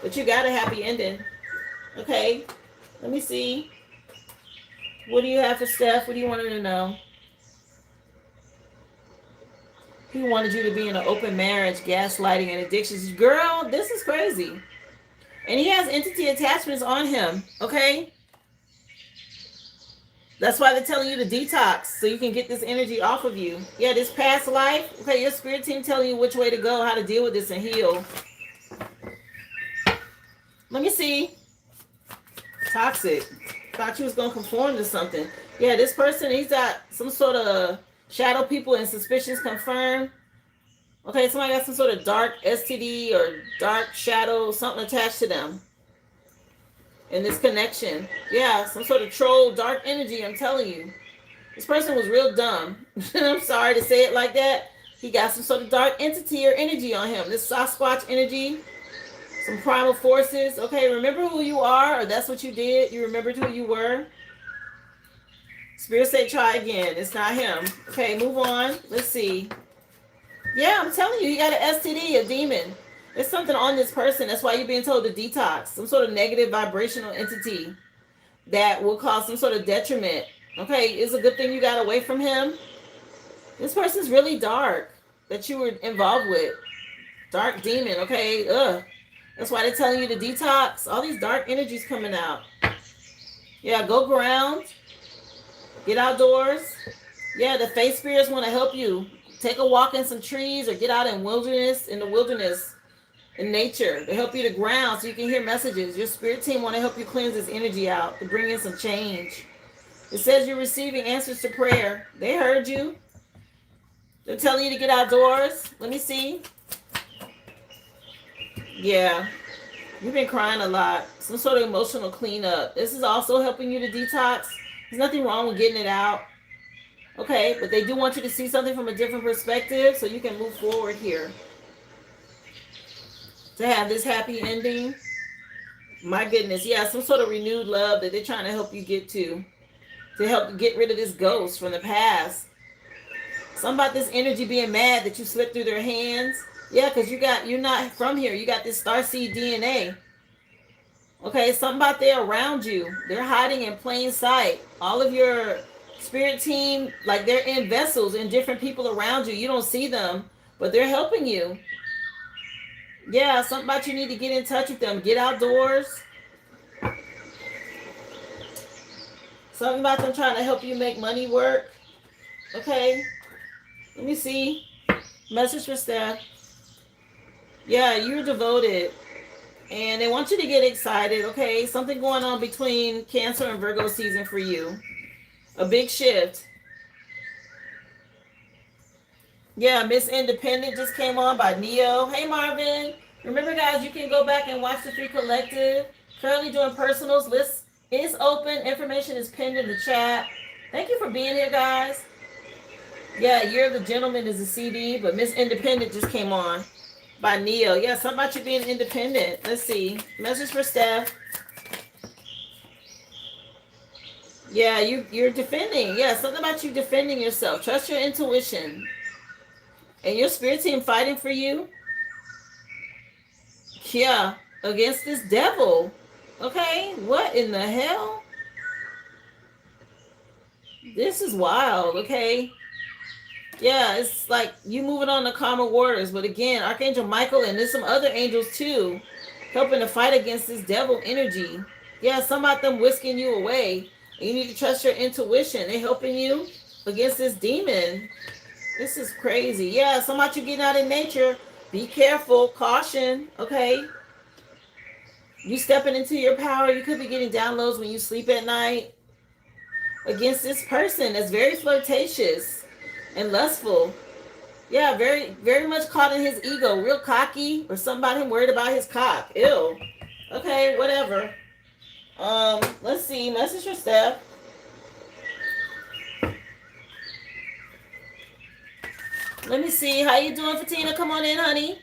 But you got a happy ending. Okay. Let me see. What do you have for Steph? What do you want her to know? He wanted you to be in an open marriage, gaslighting, and addictions. Girl, this is crazy. And he has entity attachments on him. Okay? That's why they're telling you to detox, so you can get this energy off of you. Yeah, this past life. Okay, your spirit team telling you which way to go, how to deal with this and heal. Let me see. Toxic. Thought you was gonna conform to something. Yeah, this person, he's got some sort of shadow people and suspicions confirmed. Okay, somebody got some sort of dark STD or dark shadow, something attached to them in this connection. Yeah, some sort of troll, dark energy, I'm telling you. This person was real dumb. I'm sorry to say it like that. He got some sort of dark entity or energy on him. This Sasquatch energy, some primal forces. Okay, remember who you are, or that's what you did. You remembered who you were. Spirit say try again. It's not him. Okay, move on. Let's see. Yeah, I'm telling you, he got an STD, a demon. There's something on this person. That's why you're being told to detox. Some sort of negative vibrational entity that will cause some sort of detriment. Okay, it's a good thing you got away from him. This person's really dark that you were involved with. Dark demon, okay? Ugh. That's why they're telling you to detox. All these dark energies coming out. Yeah, go ground. Get outdoors. Yeah, the faith spirits want to help you. Take a walk in some trees or get out in the wilderness, in nature. To help you to ground so you can hear messages. Your spirit team want to help you cleanse this energy out to bring in some change. It says you're receiving answers to prayer. They heard you. They're telling you to get outdoors. Let me see. Yeah. You've been crying a lot. Some sort of emotional cleanup. This is also helping you to detox. There's nothing wrong with getting it out. Okay, but they do want you to see something from a different perspective so you can move forward here. To have this happy ending. My goodness. Yeah, some sort of renewed love that they're trying to help you get to help get rid of this ghost from the past. Something about this energy being mad that you slipped through their hands. Yeah, because you're not from here. You got this starseed DNA. Okay, something about they're around you. They're hiding in plain sight. All of your spirit team, like they're in vessels and different people around you. You don't see them, but they're helping you. Yeah, something about you need to get in touch with them. Get outdoors. Something about them trying to help you make money work. Okay. Let me see. Message for Steph. Yeah, you're devoted. And they want you to get excited, okay? Something going on between Cancer and Virgo season for you. A big shift. Yeah, Miss Independent just came on by Neo. Hey, Marvin. Remember, guys, you can go back and watch the Three Collective. Currently doing personals. List is open. Information is pinned in the chat. Thank you for being here, guys. Yeah, Year of the Gentleman is a CD, but Miss Independent just came on by Neo. Yeah, something about you being independent. Let's see. Message for Steph. Yeah, you're defending. Yeah, something about you defending yourself. Trust your intuition. And your spirit team fighting for you. Yeah, against this devil. Okay, what in the hell? This is wild, okay? Yeah, it's like you moving on to calmer waters. But again, Archangel Michael and there's some other angels too helping to fight against this devil energy. Yeah, some about them whisking you away. And you need to trust your intuition. They're helping you against this demon. This is crazy. Yeah, some about you getting out in nature. Be careful. Caution. Okay? You stepping into your power. You could be getting downloads when you sleep at night. Against this person that's very flirtatious and lustful. Yeah, very, very much caught in his ego. Real cocky. Or something about him worried about his cock. Ew. Okay, whatever. Let's see. Message for Steph. Let me see. How you doing, Fatina? Come on in, honey.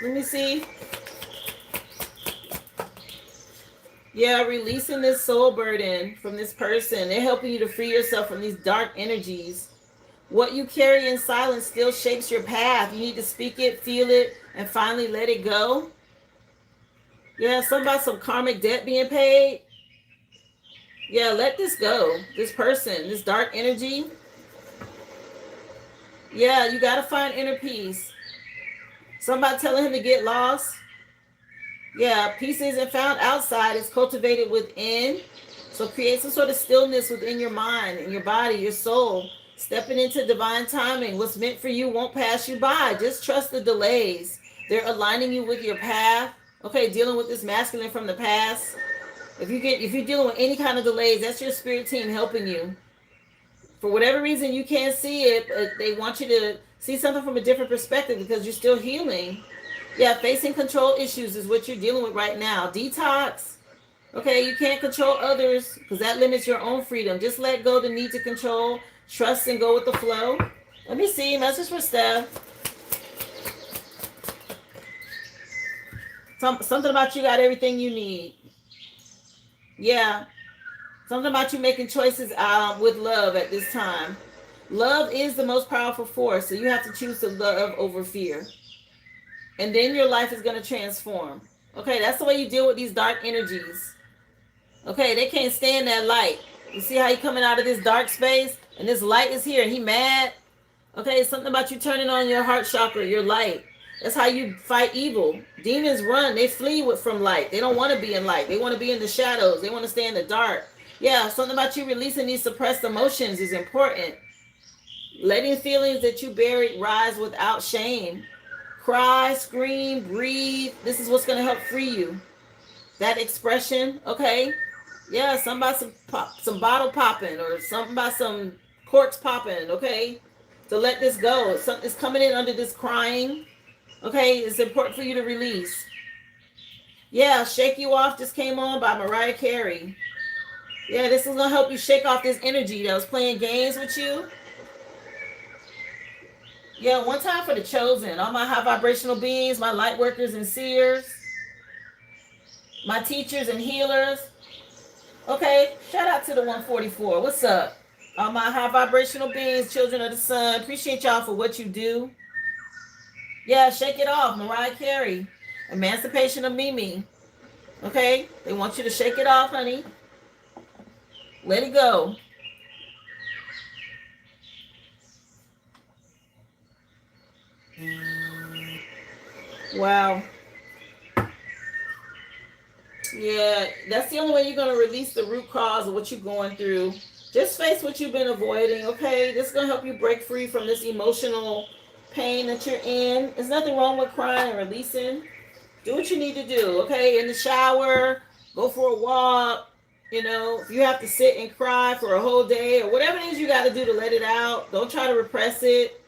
Let me see. Yeah, releasing this soul burden from this person. They're helping you to free yourself from these dark energies. What you carry in silence still shapes your path. You need to speak it, feel it, and finally let it go. Yeah, something about some karmic debt being paid. Yeah, let this go. This person, this dark energy. Yeah, you got to find inner peace. Somebody telling him to get lost. Yeah, peace isn't found outside. It's cultivated within. So create some sort of stillness within your mind and your body, your soul. Stepping into divine timing. What's meant for you won't pass you by. Just trust the delays. They're aligning you with your path. Okay, dealing with this masculine from the past. If you're dealing with any kind of delays, that's your spirit team helping you. For whatever reason you can't see it, but they want you to see something from a different perspective because you're still healing. Yeah, facing control issues is what you're dealing with right now. Detox. Okay, you can't control others because that limits your own freedom. Just let go the need to control. Trust and go with the flow. Let me see. Message for Steph. Something about you got everything you need. Yeah. Something about you making choices with love at this time. Love is the most powerful force, so you have to choose to love over fear. And then your life is going to transform. Okay, that's the way you deal with these dark energies. Okay, they can't stand that light. You see how he coming out of this dark space? And this light is here and he mad? Okay, it's something about you turning on your heart chakra, your light. That's how you fight evil. Demons run. They flee from light. They don't want to be in light. They want to be in the shadows. They want to stay in the dark. Yeah, something about you releasing these suppressed emotions is important. Letting feelings that you buried rise without shame. Cry, scream, breathe. This is what's going to help free you. That expression, okay? Yeah, something about some bottle popping or something about some corks popping, okay? To let this go. Something's coming in under this crying. Okay, it's important for you to release. Yeah, Shake You Off just came on by Mariah Carey. Yeah, this is going to help you shake off this energy that was playing games with you. Yeah, one time for the chosen. All my high vibrational beings, my light workers and seers, my teachers and healers. Okay, shout out to the 144. What's up? All my high vibrational beings, children of the sun. Appreciate y'all for what you do. Yeah, Shake It Off, Mariah Carey. Emancipation of Mimi. Okay, they want you to shake it off, honey. Let it go. Wow. Yeah, that's the only way you're going to release the root cause of what you're going through. Just face what you've been avoiding, okay? This is going to help you break free from this emotional pain that you're in. There's nothing wrong with crying and releasing. Do what you need to do, okay? In the shower, go for a walk. You know, if you have to sit and cry for a whole day or whatever it is you got to do to let it out, don't try to repress it.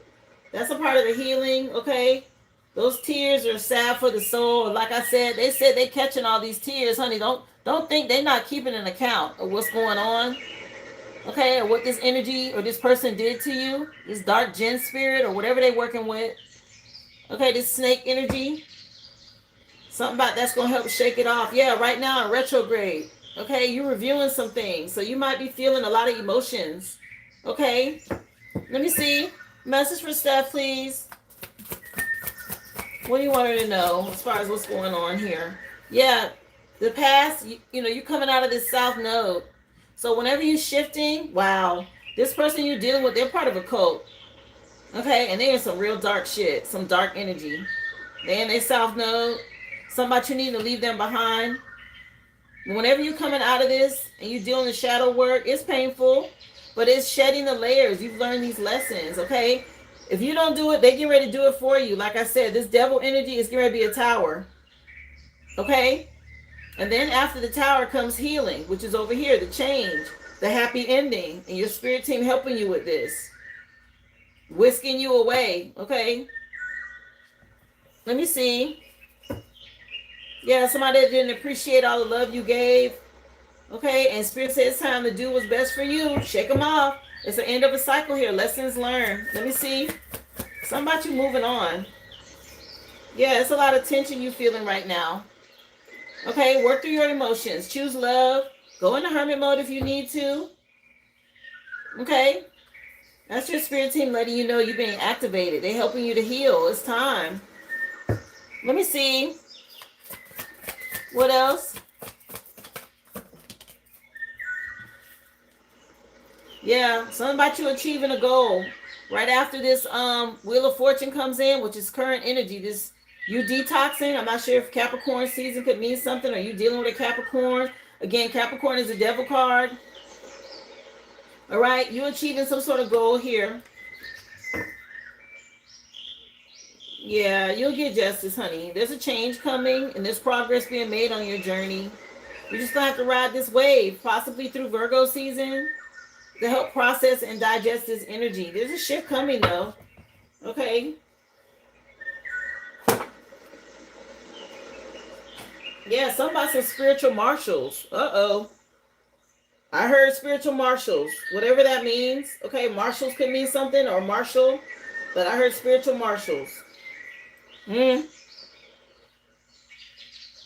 That's a part of the healing, okay? Those tears are sad for the soul. Like I said they catching all these tears, honey. Don't think they're not keeping an account of what's going on, okay? Or what this energy or this person did to you, this dark djinn spirit or whatever they're working with, okay? This snake energy, something about that's gonna help shake it off. Yeah, right now in retrograde, okay? You're reviewing some things, so you might be feeling a lot of emotions, okay? Let me see. Message for Steph, please. What do you want her to know as far as what's going on here? Yeah, the past, you know, you're coming out of this south node. So whenever you're shifting, wow, this person you're dealing with, they're part of a cult. Okay, and they're in some real dark shit, some dark energy. They're in their south node. Somebody you need to leave them behind. Whenever you're coming out of this and you're doing the shadow work, it's painful, but it's shedding the layers. You've learned these lessons, okay? If you don't do it, they get ready to do it for you. Like I said, this devil energy is getting ready to be a tower. Okay? And then after the tower comes healing, which is over here, the change, the happy ending, and your spirit team helping you with this. Whisking you away. Okay? Let me see. Yeah, somebody that didn't appreciate all the love you gave. Okay? And spirit says it's time to do what's best for you. Shake them off. It's the end of a cycle here. Lessons learned. Let me see. Something about you moving on. Yeah, it's a lot of tension you feeling right now. Okay, work through your emotions. Choose love. Go into hermit mode if you need to. Okay? That's your spirit team letting you know you're being activated. They're helping you to heal. It's time. Let me see. What else? Yeah, something about you achieving a goal. Right after this Wheel of Fortune comes in, which is current energy, this you detoxing. I'm not sure if Capricorn season could mean something. Are you dealing with a Capricorn? Again, Capricorn is a devil card. All right, you're achieving some sort of goal here. Yeah, you'll get justice, honey. There's a change coming and there's progress being made on your journey. You're just gonna have to ride this wave, possibly through Virgo season, to help process and digest this energy. There's a shift coming though. Okay. Yeah, something about some spiritual marshals. Uh-oh. I heard spiritual marshals. Whatever that means. Okay, marshals could mean something or marshal, but I heard spiritual marshals. Hmm.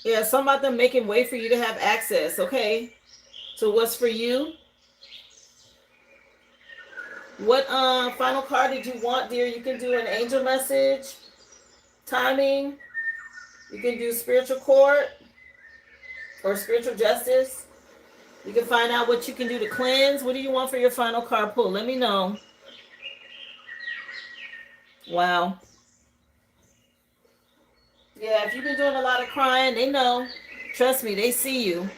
Yeah, something about them making way for you to have access, okay? So what's for you? What final card did you want, dear? You can do an angel message, timing. You can do spiritual court or spiritual justice. You can find out what you can do to cleanse. What do you want for your final card pull? Let me know. Wow. Yeah, if you've been doing a lot of crying, they know. Trust me, they see you.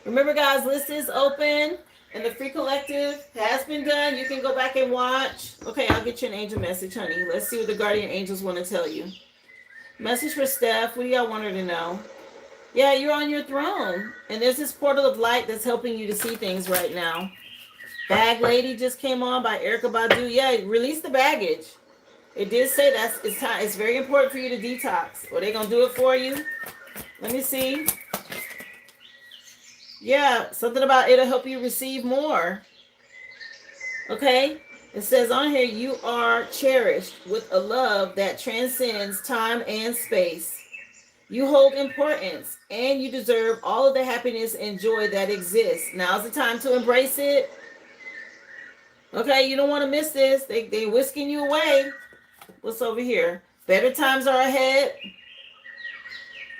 Remember, guys, list is open and the free collective has been done. You can go back and watch. Okay, I'll get you an angel message, honey. Let's see what the guardian angels want to tell you. Message for Steph. What do y'all want her to know? Yeah, you're on your throne. And there's this portal of light that's helping you to see things right now. Bag Lady just came on by Erica Badu. Yeah, release the baggage. It did say it's time. It's very important for you to detox. Are they going to do it for you? Let me see. Yeah, something about it'll help you receive more. Okay? It says on here, you are cherished with a love that transcends time and space. You hold importance and you deserve all of the happiness and joy that exists. Now's the time to embrace it. Okay, you don't want to miss this. They whisking you away. What's over here? Better times are ahead.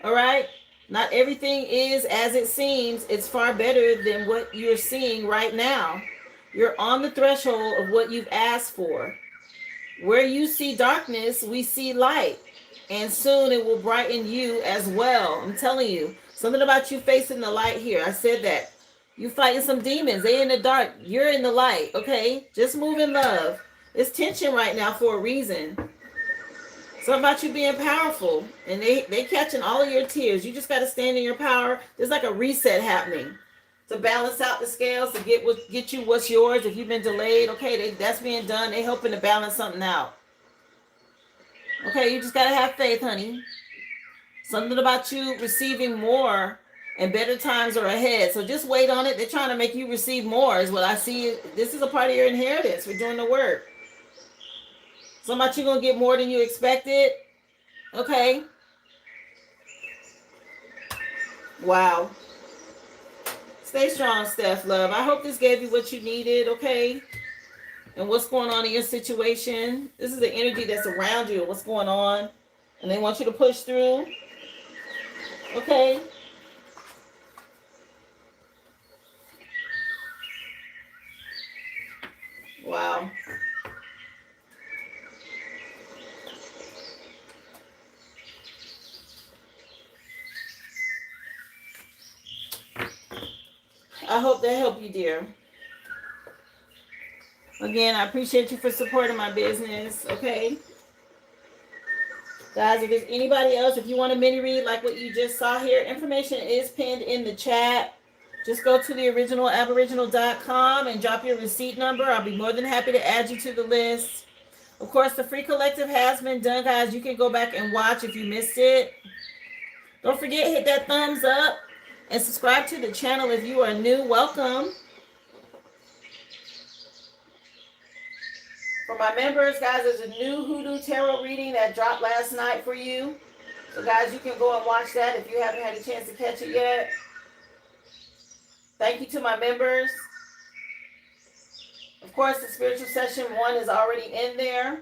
All right? Not everything is as it seems. It's far better than what you're seeing right now. You're on the threshold of what you've asked for. Where you see darkness, we see light. And soon it will brighten you as well. I'm telling you. Something about you facing the light here. I said that. You fighting some demons. They in the dark. You're in the light. Okay? Just move in love. It's tension right now for a reason. Something about you being powerful. And they catching all of your tears. You just got to stand in your power. There's like a reset happening. To balance out the scales. To get you what's yours. If you've been delayed. Okay, that's being done. They helping to balance something out. Okay, you just got to have faith, honey. Something about you receiving more and better times are ahead. So just wait on it. They're trying to make you receive more is what I see. This is a part of your inheritance. We're doing the work. Something about you going to get more than you expected. Okay. Wow. Stay strong, Steph, love. I hope this gave you what you needed, okay? And what's going on in your situation. This is the energy that's around you. What's going on. And they want you to push through. Okay. Wow. I hope that helped you, dear. Again, I appreciate you for supporting my business, okay? Guys, if there's anybody else, if you want a mini read like what you just saw here, information is pinned in the chat. Just go to the originalaboriginal.com and drop your receipt number. I'll be more than happy to add you to the list. Of course, the free collective has been done, guys. You can go back and watch if you missed it. Don't forget, hit that thumbs up and subscribe to the channel if you are new. Welcome. For my members, guys, there's a new Hoodoo Tarot reading that dropped last night for you. So, guys, you can go and watch that if you haven't had a chance to catch it yet. Thank you to my members. Of course, the spiritual session 1 is already in there.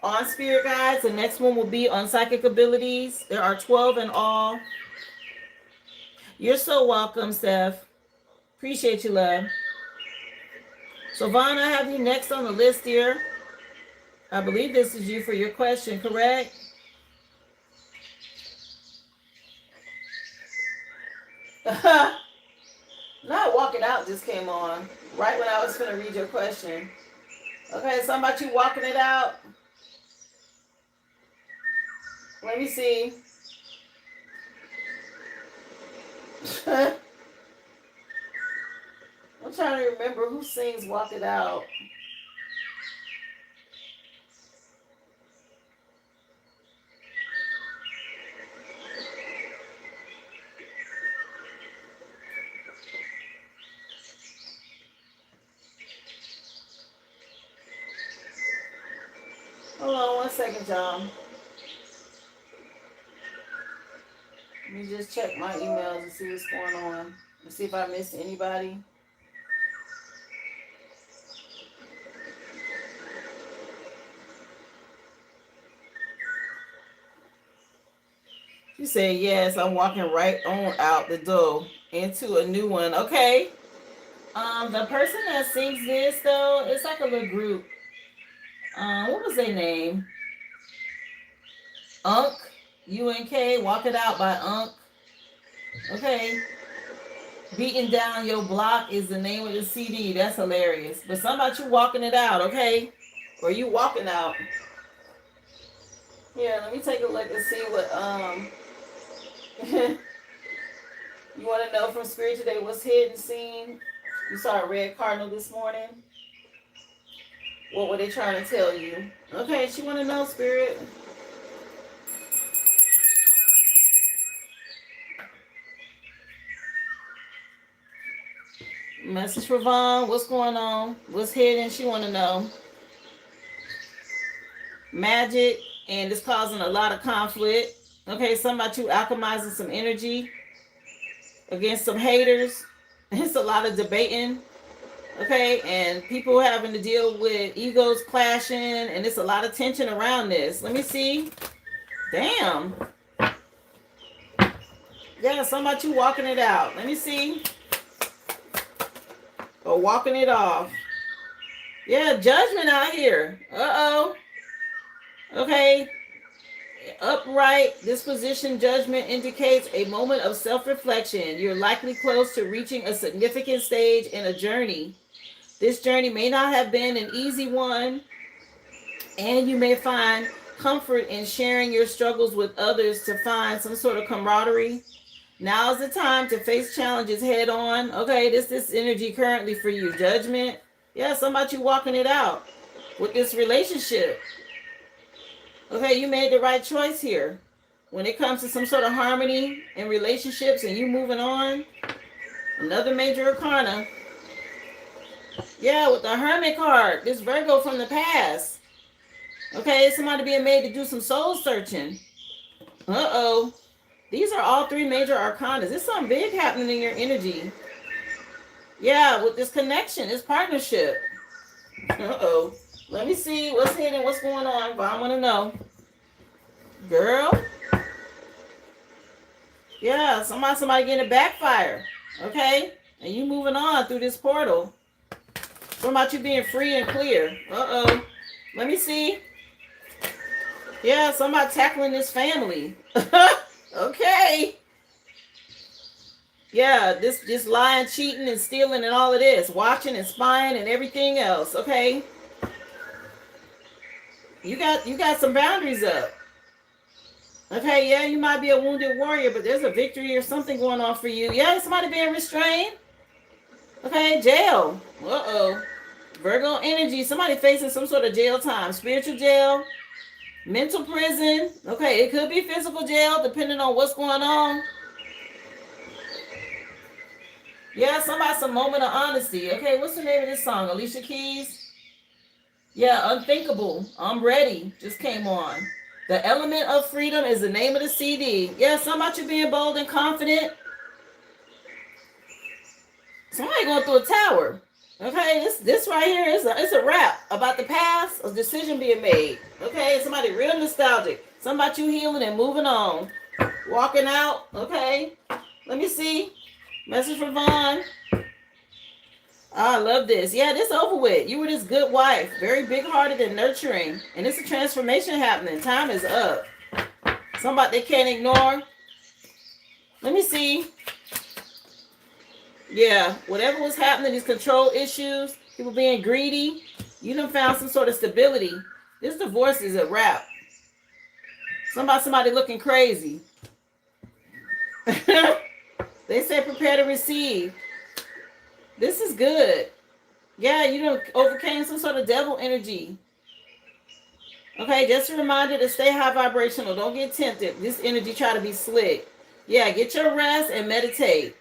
On spirit guides, the next one will be on psychic abilities. There are 12 in all. You're so welcome, Steph. Appreciate you, love. So, Vaughn, I have you next on the list here. I believe this is you for your question, correct? Not walking out just came on right when I was going to read your question. Okay, something about you walking it out. Let me see. I'm trying to remember who sings Walk It Out. Hold on 1 second, y'all. Let me just check my emails and see what's going on. And see if I missed anybody. You say yes, I'm walking right on out the door into a new one. Okay. The person that sings this though, it's like a little group. What was their name? Unk, UNK, Walk It Out by Unk. Okay. Beating Down Your Block is the name of the CD. That's hilarious. But something about you walking it out, okay? Or you walking out. Here, let me take a look and see what you want to know from Spirit today what's hidden seen. You saw a red cardinal this morning. What were they trying to tell you? Okay, she want to know, Spirit. Message for Vaughn. What's going on? What's hidden? She want to know. Magic, and it's causing a lot of conflict. Okay, something about you alchemizing some energy against some haters. It's a lot of debating. Okay, and people having to deal with egos clashing, and it's a lot of tension around this. Let me see. Damn. Yeah, something about you walking it out. Let me see. Or walking it off. Yeah, judgment out here. Uh-oh. Okay. Upright disposition judgment indicates a moment of self-reflection. You're likely close to reaching a significant stage in a journey. This journey may not have been an easy one, and you may find comfort in sharing your struggles with others to find some sort of camaraderie. Now is the time to face challenges head on. Okay, this energy currently for you. Judgment. Yeah, somebody you walking it out with this relationship. Okay, you made the right choice here. When it comes to some sort of harmony in relationships and you moving on, another major arcana. Yeah, with the Hermit card, this Virgo from the past. Okay, somebody being made to do some soul searching. Uh-oh. These are all three major arcanas. There's something big happening in your energy. Yeah, with this connection, this partnership. Uh-oh. Let me see what's hidden, what's going on, but I want to know. Girl. Yeah, somebody getting a backfire. Okay? And you moving on through this portal. What about you being free and clear? Uh-oh. Let me see. Yeah, somebody tackling this family. Okay. Yeah, this just lying, cheating, and stealing and all of this. Watching and spying and everything else. Okay. You got some boundaries up. Okay, yeah, you might be a wounded warrior, but there's a victory or something going on for you. Yeah, somebody being restrained. Okay, jail. Uh-oh. Virgo energy. Somebody facing some sort of jail time. Spiritual jail. Mental prison. Okay, it could be physical jail depending on what's going on. Yeah, somebody some moment of honesty. Okay, what's the name of this song? Alicia Keys? Yeah, Unthinkable. I'm Ready. Just came on. The Element of Freedom is the name of the CD. Yeah, somebody you being bold and confident. Somebody going through a tower. Okay, this right here is it's a rap about the past, a decision being made. Okay, somebody real nostalgic. Somebody you healing and moving on. Walking out. Okay, let me see. Message from Vaughn. I love this. Yeah, this over with. You were this good wife, very big-hearted and nurturing, and it's a transformation happening. Time is up. Somebody they can't ignore. Let me see. Yeah, whatever was happening, these control issues, people being greedy, you done found some sort of stability. This divorce is a wrap. Somebody looking crazy. They say prepare to receive. This is good. Yeah, you done overcame some sort of devil energy. Okay, just a reminder to stay high vibrational. Don't get tempted. This energy try to be slick. Yeah, get your rest and meditate.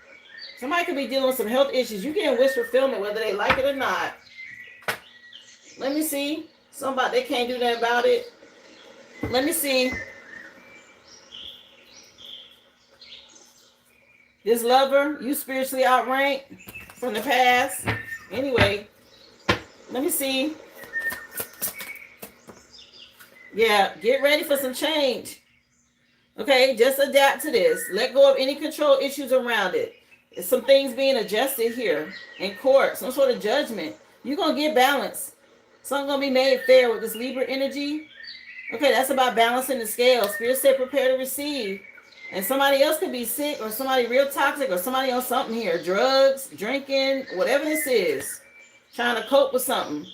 Somebody could be dealing with some health issues. You getting wish fulfillment whether they like it or not. Let me see. Somebody, they can't do that about it. Let me see. This lover, you spiritually outranked from the past. Anyway, let me see. Yeah, get ready for some change. Okay, just adapt to this. Let go of any control issues around it. There's some things being adjusted here in court, some sort of judgment. You're going to get balance. Something going to be made fair with this Libra energy. Okay, that's about balancing the scale. Spirit said prepare to receive. And somebody else could be sick or somebody real toxic or somebody on something here. Drugs, drinking, whatever this is. Trying to cope with something.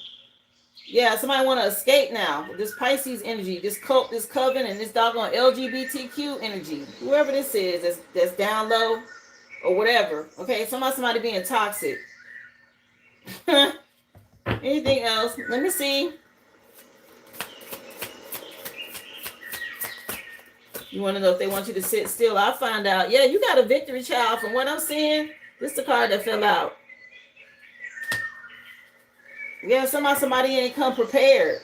Yeah, somebody want to escape now. This Pisces energy, this cult, this coven, and this doggone LGBTQ energy. Whoever this is that's down low or whatever. Okay, somebody being toxic. Anything else? Let me see. You want to know if they want you to sit still? I'll find out. Yeah, you got a victory, child. From what I'm seeing, this is the card that fell out. Yeah, somebody ain't come prepared.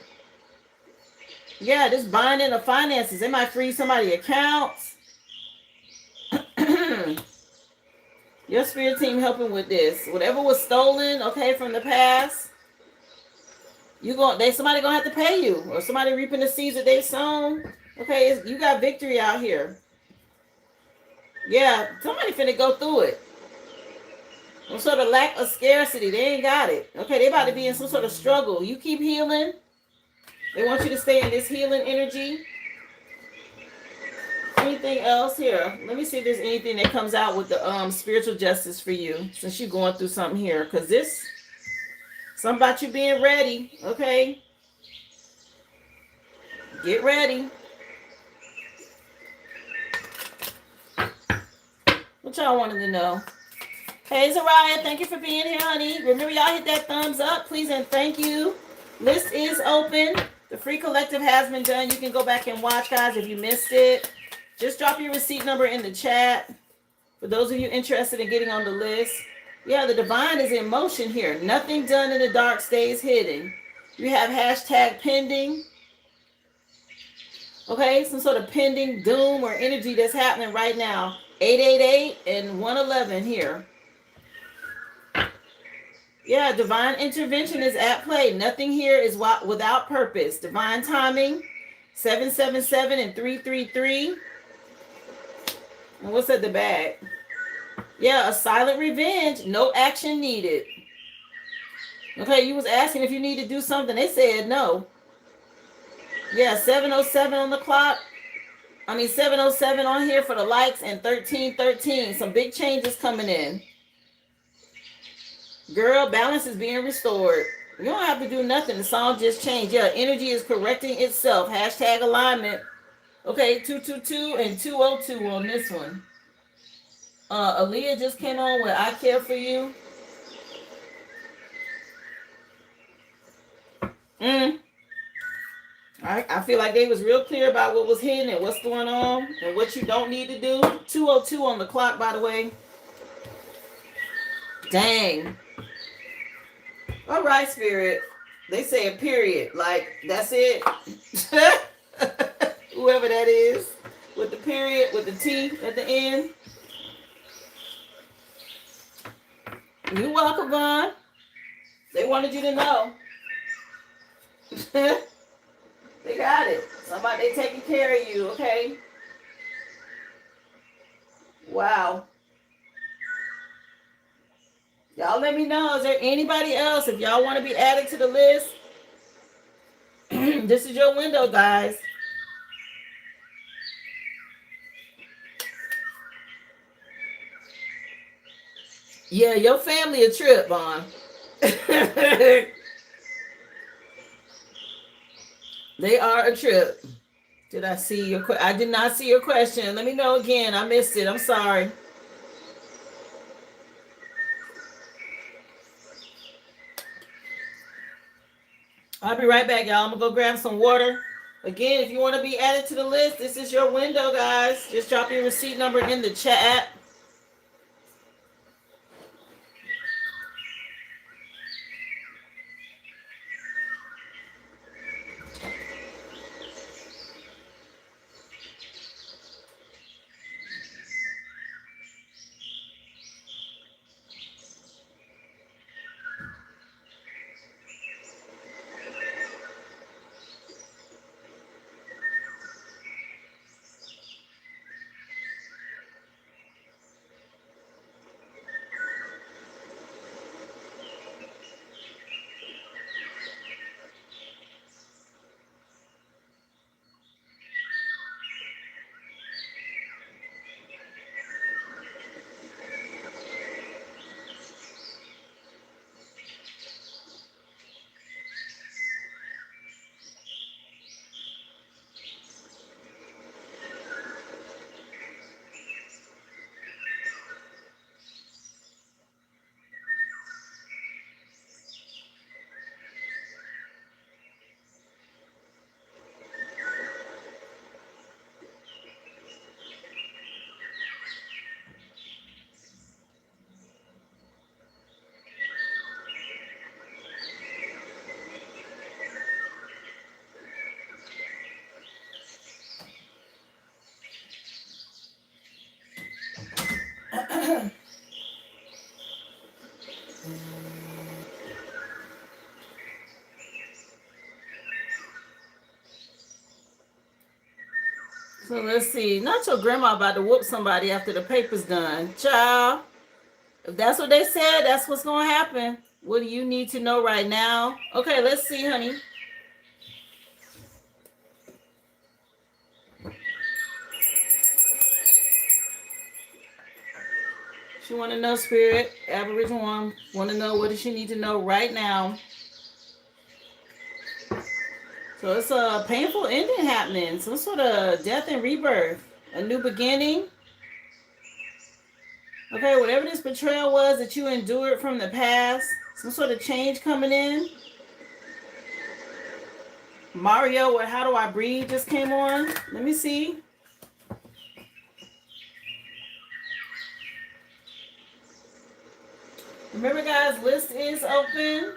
Yeah, this binding of finances. They might freeze somebody's accounts. Your spirit team helping with this. Whatever was stolen, okay, from the past, somebody gonna have to pay you, or somebody reaping the seeds that they sown. Okay, you got victory out here. Yeah, somebody finna go through it. Some sort of lack of scarcity. They ain't got it. Okay, they about to be in some sort of struggle. You keep healing. They want you to stay in this healing energy. Anything else here? Let me see if there's anything that comes out with the spiritual justice for you, since you're going through something here. Because this, something about you being ready. Okay, get ready. What y'all wanted to know? Hey, Zariah, thank you for being here, honey. Remember, y'all hit that thumbs up, please, and thank you. List is open. The free collective has been done. You can go back and watch, guys, if you missed it. Just drop your receipt number in the chat. For those of you interested in getting on the list. Yeah, the divine is in motion here. Nothing done in the dark stays hidden. You have hashtag pending. Okay, some sort of pending doom or energy that's happening right now. 888 and 111 here. Yeah, divine intervention is at play. Nothing here is without purpose. Divine timing, 777 and 333. And what's at the back? Yeah, a silent revenge. No action needed. Okay, you was asking if you need to do something. They said no. Yeah, 707 on the clock. 707 on here for the likes and 1313. Some big changes coming in. Girl, balance is being restored. You don't have to do nothing. The song just changed. Yeah, energy is correcting itself. Hashtag alignment. Okay, 222 and 202 on this one. Aaliyah just came on with I Care For You. I feel like they was real clear about what was hidden and what's going on and what you don't need to do. 202 on the clock, by the way. Dang. All right, Spirit. They say a period. Like, that's it. Whoever that is. With the period, with the T at the end. You're welcome, Vaughn. They wanted you to know. They got it. Somebody, they taking care of you, okay? Wow. Y'all let me know. Is there anybody else? If y'all want to be added to the list, this is your window, guys. Yeah, your family a trip, Vaughn. They are a trip. Did I see your question? I did not see your question. Let me know again. I missed it. I'm sorry. I'll be right back, y'all. I'm gonna go grab some water. Again, if you want to be added to the list, this is your window, guys. Just drop your receipt number in the chat. So let's see. Not your grandma about to whoop somebody after the paper's done. Child, if that's what they said, that's what's going to happen. What do you need to know right now? Okay, let's see, honey. She want to know, Spirit. Aboriginal one want to know, what does she need to know right now? So it's a painful ending happening. Some sort of death and rebirth. A new beginning. Okay, whatever this betrayal was that you endured from the past. Some sort of change coming in. Mario, what? How Do I Breathe just came on. Let me see. Remember, guys, list is open.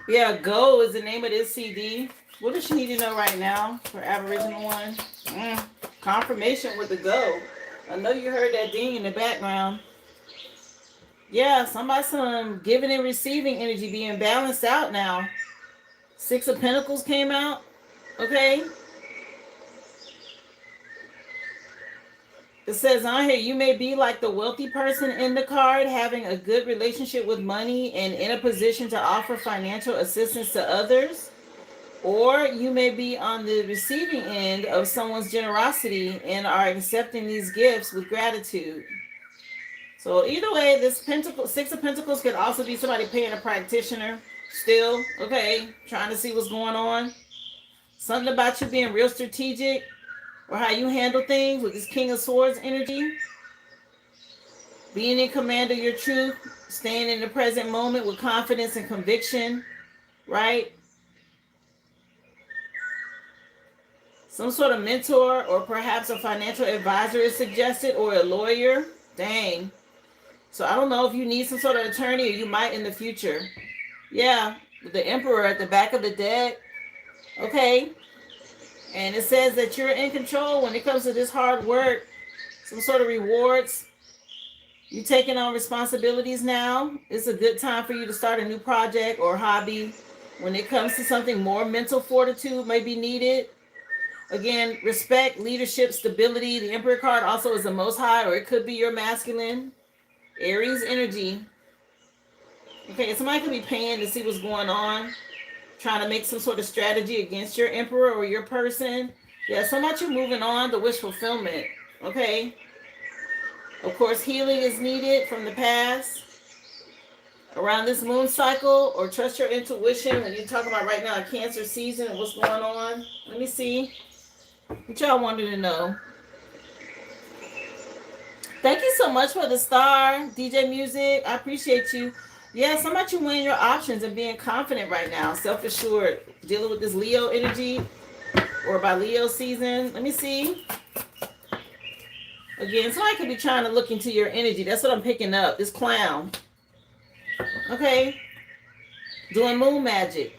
Yeah, Go is the name of this CD. What does she need to know right now for Aboriginal one? Confirmation with the Go. I know you heard that ding in the background. Yeah, some giving and receiving energy being balanced out now. Six of Pentacles came out. Okay. It says on here, you may be like the wealthy person in the card, having a good relationship with money and in a position to offer financial assistance to others. Or you may be on the receiving end of someone's generosity and are accepting these gifts with gratitude. So either way, this Six of Pentacles could also be somebody paying a practitioner still, okay, trying to see what's going on. Something about you being real strategic, or how you handle things with this King of Swords energy. Being in command of your truth, staying in the present moment with confidence and conviction, right? Some sort of mentor or perhaps a financial advisor is suggested, or a lawyer. Dang. So I don't know if you need some sort of attorney, or you might in the future. Yeah, with the Emperor at the back of the deck. Okay. And it says that you're in control when it comes to this hard work. Some sort of rewards. You taking on responsibilities now. It's a good time for you to start a new project or hobby. When it comes to something more, mental fortitude may be needed. Again, respect, leadership, stability. The Emperor card also is the Most High, or it could be your masculine, Aries energy. Okay, somebody could be paying to see what's going on, trying to make some sort of strategy against your Emperor or your person. Yeah, so much you're moving on to wish fulfillment. Okay. Of course, healing is needed from the past around this moon cycle, or trust your intuition when you're talking about right now a Cancer season and what's going on. Let me see what y'all wanted to know. Thank you so much for the star, DJ Music. I appreciate you. Yeah, so much you weighing your options and being confident right now, self-assured, dealing with this Leo energy or by Leo season. Let me see. Again, somebody could be trying to look into your energy. That's what I'm picking up. This clown. Okay. Doing moon magic.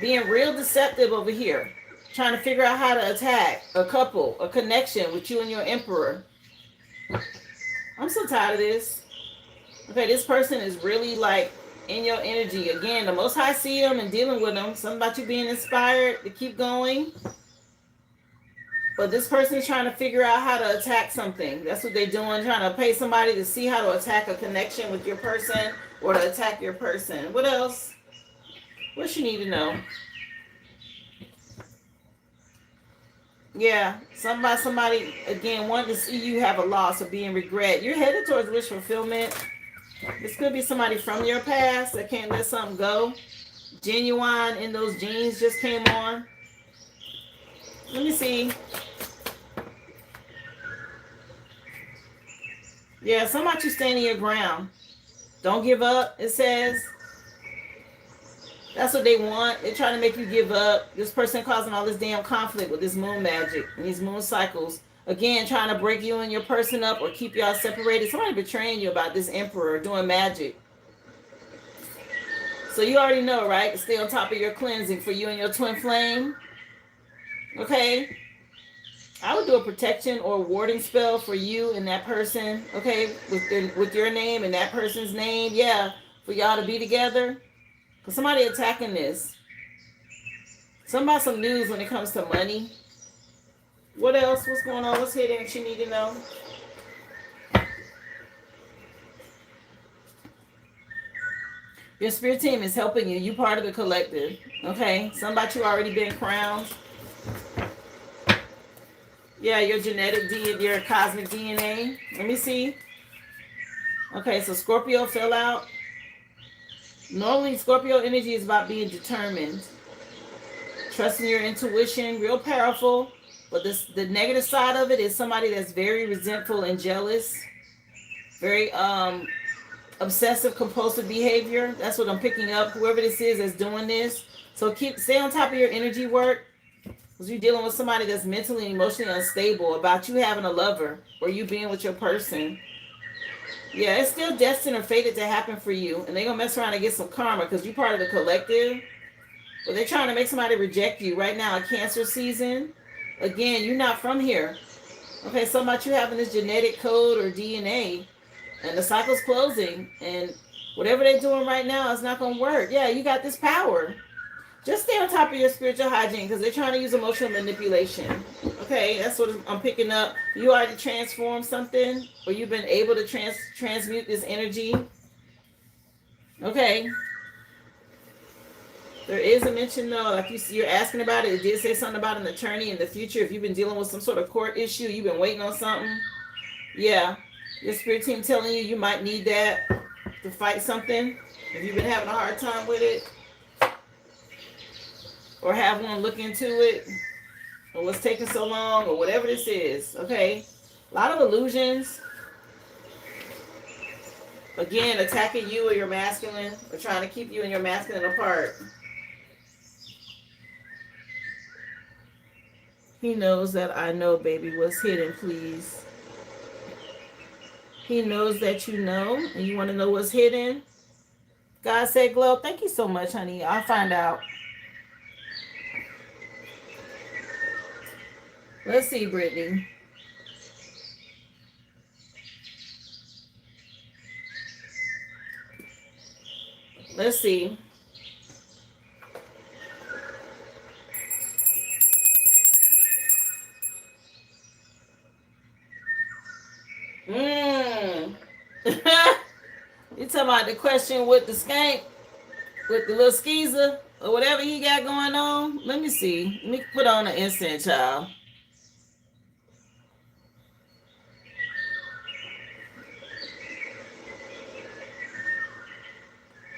Being real deceptive over here. Trying to figure out how to attack a couple, a connection with you and your Emperor. I'm so tired of this. Okay, this person is really like in your energy. Again, the Most High see them and dealing with them. Something about you being inspired to keep going. But this person is trying to figure out how to attack something. That's what they're doing, trying to pay somebody to see how to attack a connection with your person or to attack your person. What else? What you need to know? Yeah, somebody, again, wanting to see you have a loss or be in regret. You're headed towards wish fulfillment. This could be somebody from your past that can't let something go. Genuine in those jeans just came on. Let me see. Yeah, somebody you standing your ground. Don't give up, it says. That's what they want. They're trying to make you give up. This person causing all this damn conflict with this moon magic and these moon cycles. Again, trying to break you and your person up or keep y'all separated. Somebody betraying you about this Emperor doing magic. So you already know, right? Stay on top of your cleansing for you and your twin flame. Okay? I would do a protection or warding spell for you and that person, okay? With your name and that person's name. Yeah, for y'all to be together. Because somebody attacking this. Somebody some news when it comes to money. What else? What's going on? What's hidden that you need to know? Your spirit team is helping you. You part of the collective. Okay? Somebody you already been crowned. Yeah, your genetic DNA, your cosmic DNA. Let me see. Okay, so Scorpio fell out. Normally, Scorpio energy is about being determined. Trusting your intuition, real powerful. But the negative side of it is somebody that's very resentful and jealous. Very obsessive compulsive behavior. That's what I'm picking up. Whoever this is that's doing this. So stay on top of your energy work. Because you're dealing with somebody that's mentally and emotionally unstable about you having a lover or you being with your person. Yeah, it's still destined or fated to happen for you. And they're going to mess around and get some karma because you're part of the collective. But they're trying to make somebody reject you. Right now, a Cancer season. Again, you're not from here. Okay, so about you having this genetic code or DNA. And the cycle's closing. And whatever they're doing right now is not going to work. Yeah, you got this power. Just stay on top of your spiritual hygiene because they're trying to use emotional manipulation. Okay, that's what I'm picking up. You already transformed something, or you've been able to transmute this energy. Okay. There is a mention though, like you're asking about it. It did say something about an attorney in the future. If you've been dealing with some sort of court issue, you've been waiting on something. Yeah, your spirit team telling you might need that to fight something. If you've been having a hard time with it. Or have one look into it, or what's taking so long, or whatever this is, okay? A lot of illusions. Again, attacking you or your masculine, or trying to keep you and your masculine apart. He knows that I know, baby, what's hidden, please. He knows that you know, and you want to know what's hidden. God said, Glow, thank you so much, honey. I'll find out. Let's see, Brittany. Let's see. Mm. You talking about the question with the skank, with the little skeezer, or whatever he got going on? Let me see. Let me put on an instant, child.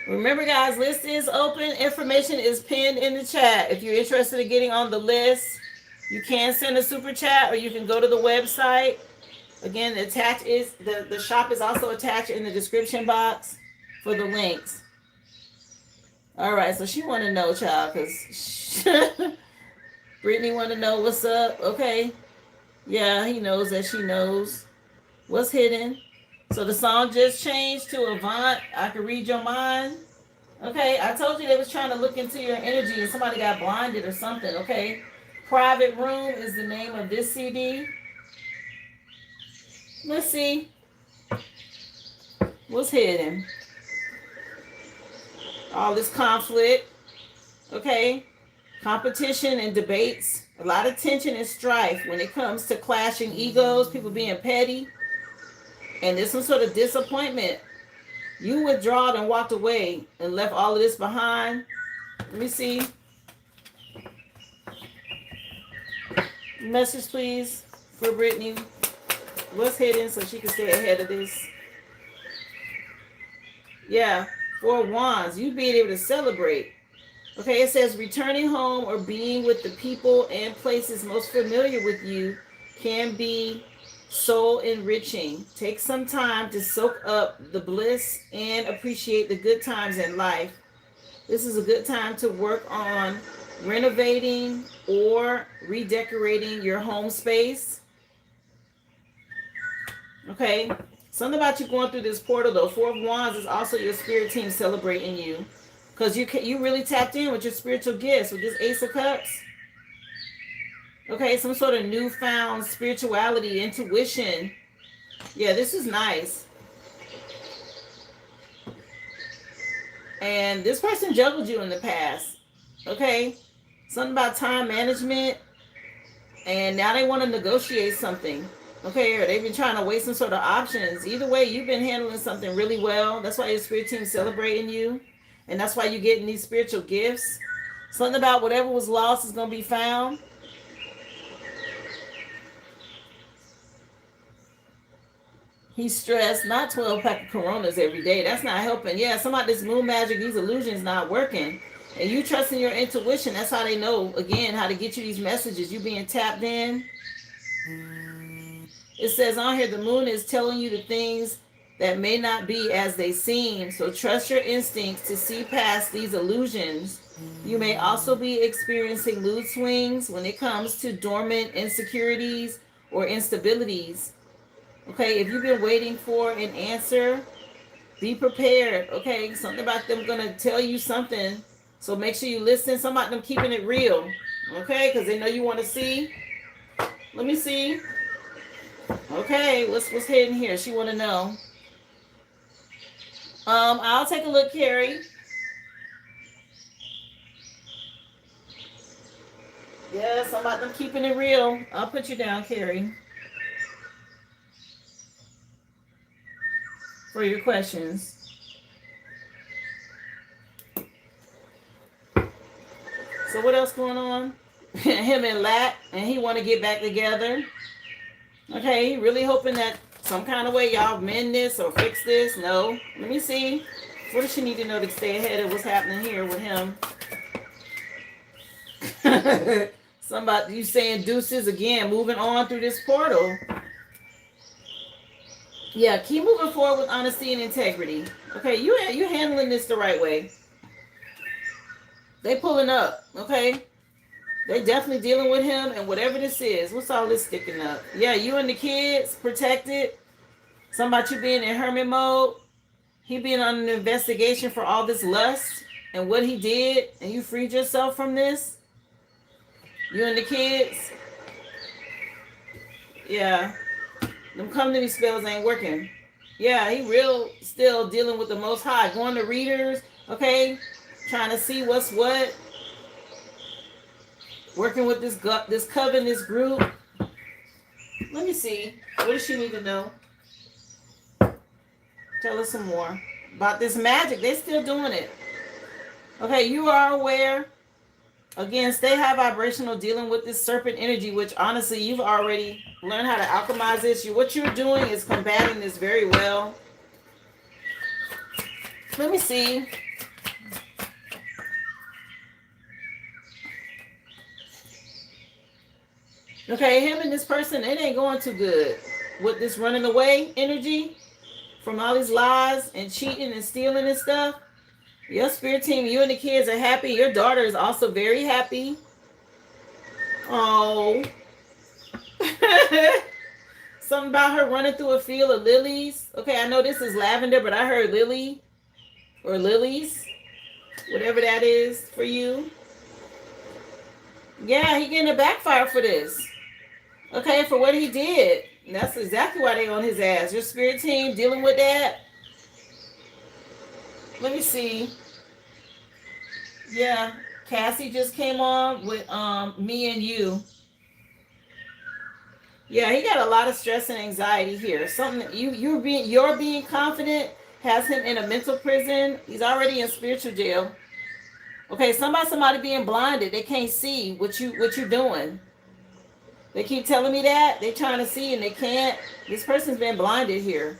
Remember, guys, list is open. Information is pinned in the chat. If you're interested in getting on the list, you can send a super chat or you can go to the website. Again, the shop is also attached in the description box for the links. All right, so she want to know, child, because Brittany want to know what's up. Okay, yeah, he knows that she knows what's hidden. So the song just changed to Avant. I can read your mind. Okay, I told you they was trying to look into your energy and somebody got blinded or something. Okay, Private Room is the name of this CD. Let's see what's hidden. All this conflict. Okay, competition and debates. A lot of tension and strife when it comes to clashing egos, people being petty, and there's some sort of disappointment. You withdrawed and walked away and left all of this behind. Let me see. Message, please, for Brittany. What's hidden so she can stay ahead of this? Yeah, 4 Wands. You being able to celebrate. Okay, it says returning home or being with the people and places most familiar with you can be soul enriching. Take some time to soak up the bliss and appreciate the good times in life. This is a good time to work on renovating or redecorating your home space. Okay, something about you going through this portal though. 4 of Wands is also your spirit team celebrating you, because you really tapped in with your spiritual gifts with this Ace of Cups. Okay, some sort of newfound spirituality, intuition. Yeah, this is nice. And this person juggled you in the past. Okay, something about time management, and now they want to negotiate something. Okay, or they've been trying to weigh some sort of options. Either way, you've been handling something really well. That's why your spirit team's celebrating you. And that's why you're getting these spiritual gifts. Something about whatever was lost is going to be found. He's stressed. Not 12 pack of Coronas every day. That's not helping. Yeah, some of this moon magic, these illusions not working. And you trusting your intuition. That's how they know, again, how to get you these messages. You being tapped in. It says on here, the moon is telling you the things that may not be as they seem. So trust your instincts to see past these illusions. You may also be experiencing mood swings when it comes to dormant insecurities or instabilities. Okay, if you've been waiting for an answer, be prepared. Okay, something about them going to tell you something. So make sure you listen. Some about them keeping it real. Okay, because they know you want to see. Let me see. Okay, what's hidden here? She want to know. I'll take a look, Carrie. Yeah, some about them keeping it real. I'll put you down, Carrie, for your questions. So what else going on? Him and Lat, and he want to get back together. Okay, he really hoping that some kind of way y'all mend this or fix this. No. Let me see. What does she need to know to stay ahead of what's happening here with him? Somebody, you saying deuces again, moving on through this portal. Yeah, keep moving forward with honesty and integrity. Okay, you're handling this the right way. They pulling up, okay? They definitely dealing with him, and whatever this is, what's all this sticking up? Yeah, you and the kids protected. Something about you being in hermit mode. He being on an investigation for all this lust and what he did, and you freed yourself from this. You and the kids. Yeah. Them come to me spells ain't working. Yeah, he real still dealing with the Most High. Going to readers, okay? Trying to see what's what. Working with this coven, this group. Let me see. What does she need to know? Tell us some more about this magic. They're still doing it. Okay, you are aware. Again, stay high vibrational dealing with this serpent energy, which honestly, you've already learned how to alchemize this. What you're doing is combating this very well. Let me see. Okay, him and this person, it ain't going too good with this running away energy from all these lies and cheating and stealing and stuff. Your spirit team, you and the kids are happy. Your daughter is also very happy. Oh. Something about her running through a field of lilies. Okay, I know this is lavender, but I heard lily or lilies. Whatever that is for you. Yeah, he getting a backfire for this. Okay, for what he did. And that's exactly why they on his ass. Your spirit team dealing with that. Let me see. Yeah, Cassie just came on with me and you. Yeah, he got a lot of stress and anxiety here. Something you're being confident has him in a mental prison. He's already in spiritual jail. Okay, somebody being blinded. They can't see what you're doing. They keep telling me that. They're trying to see and they can't. This person's been blinded here.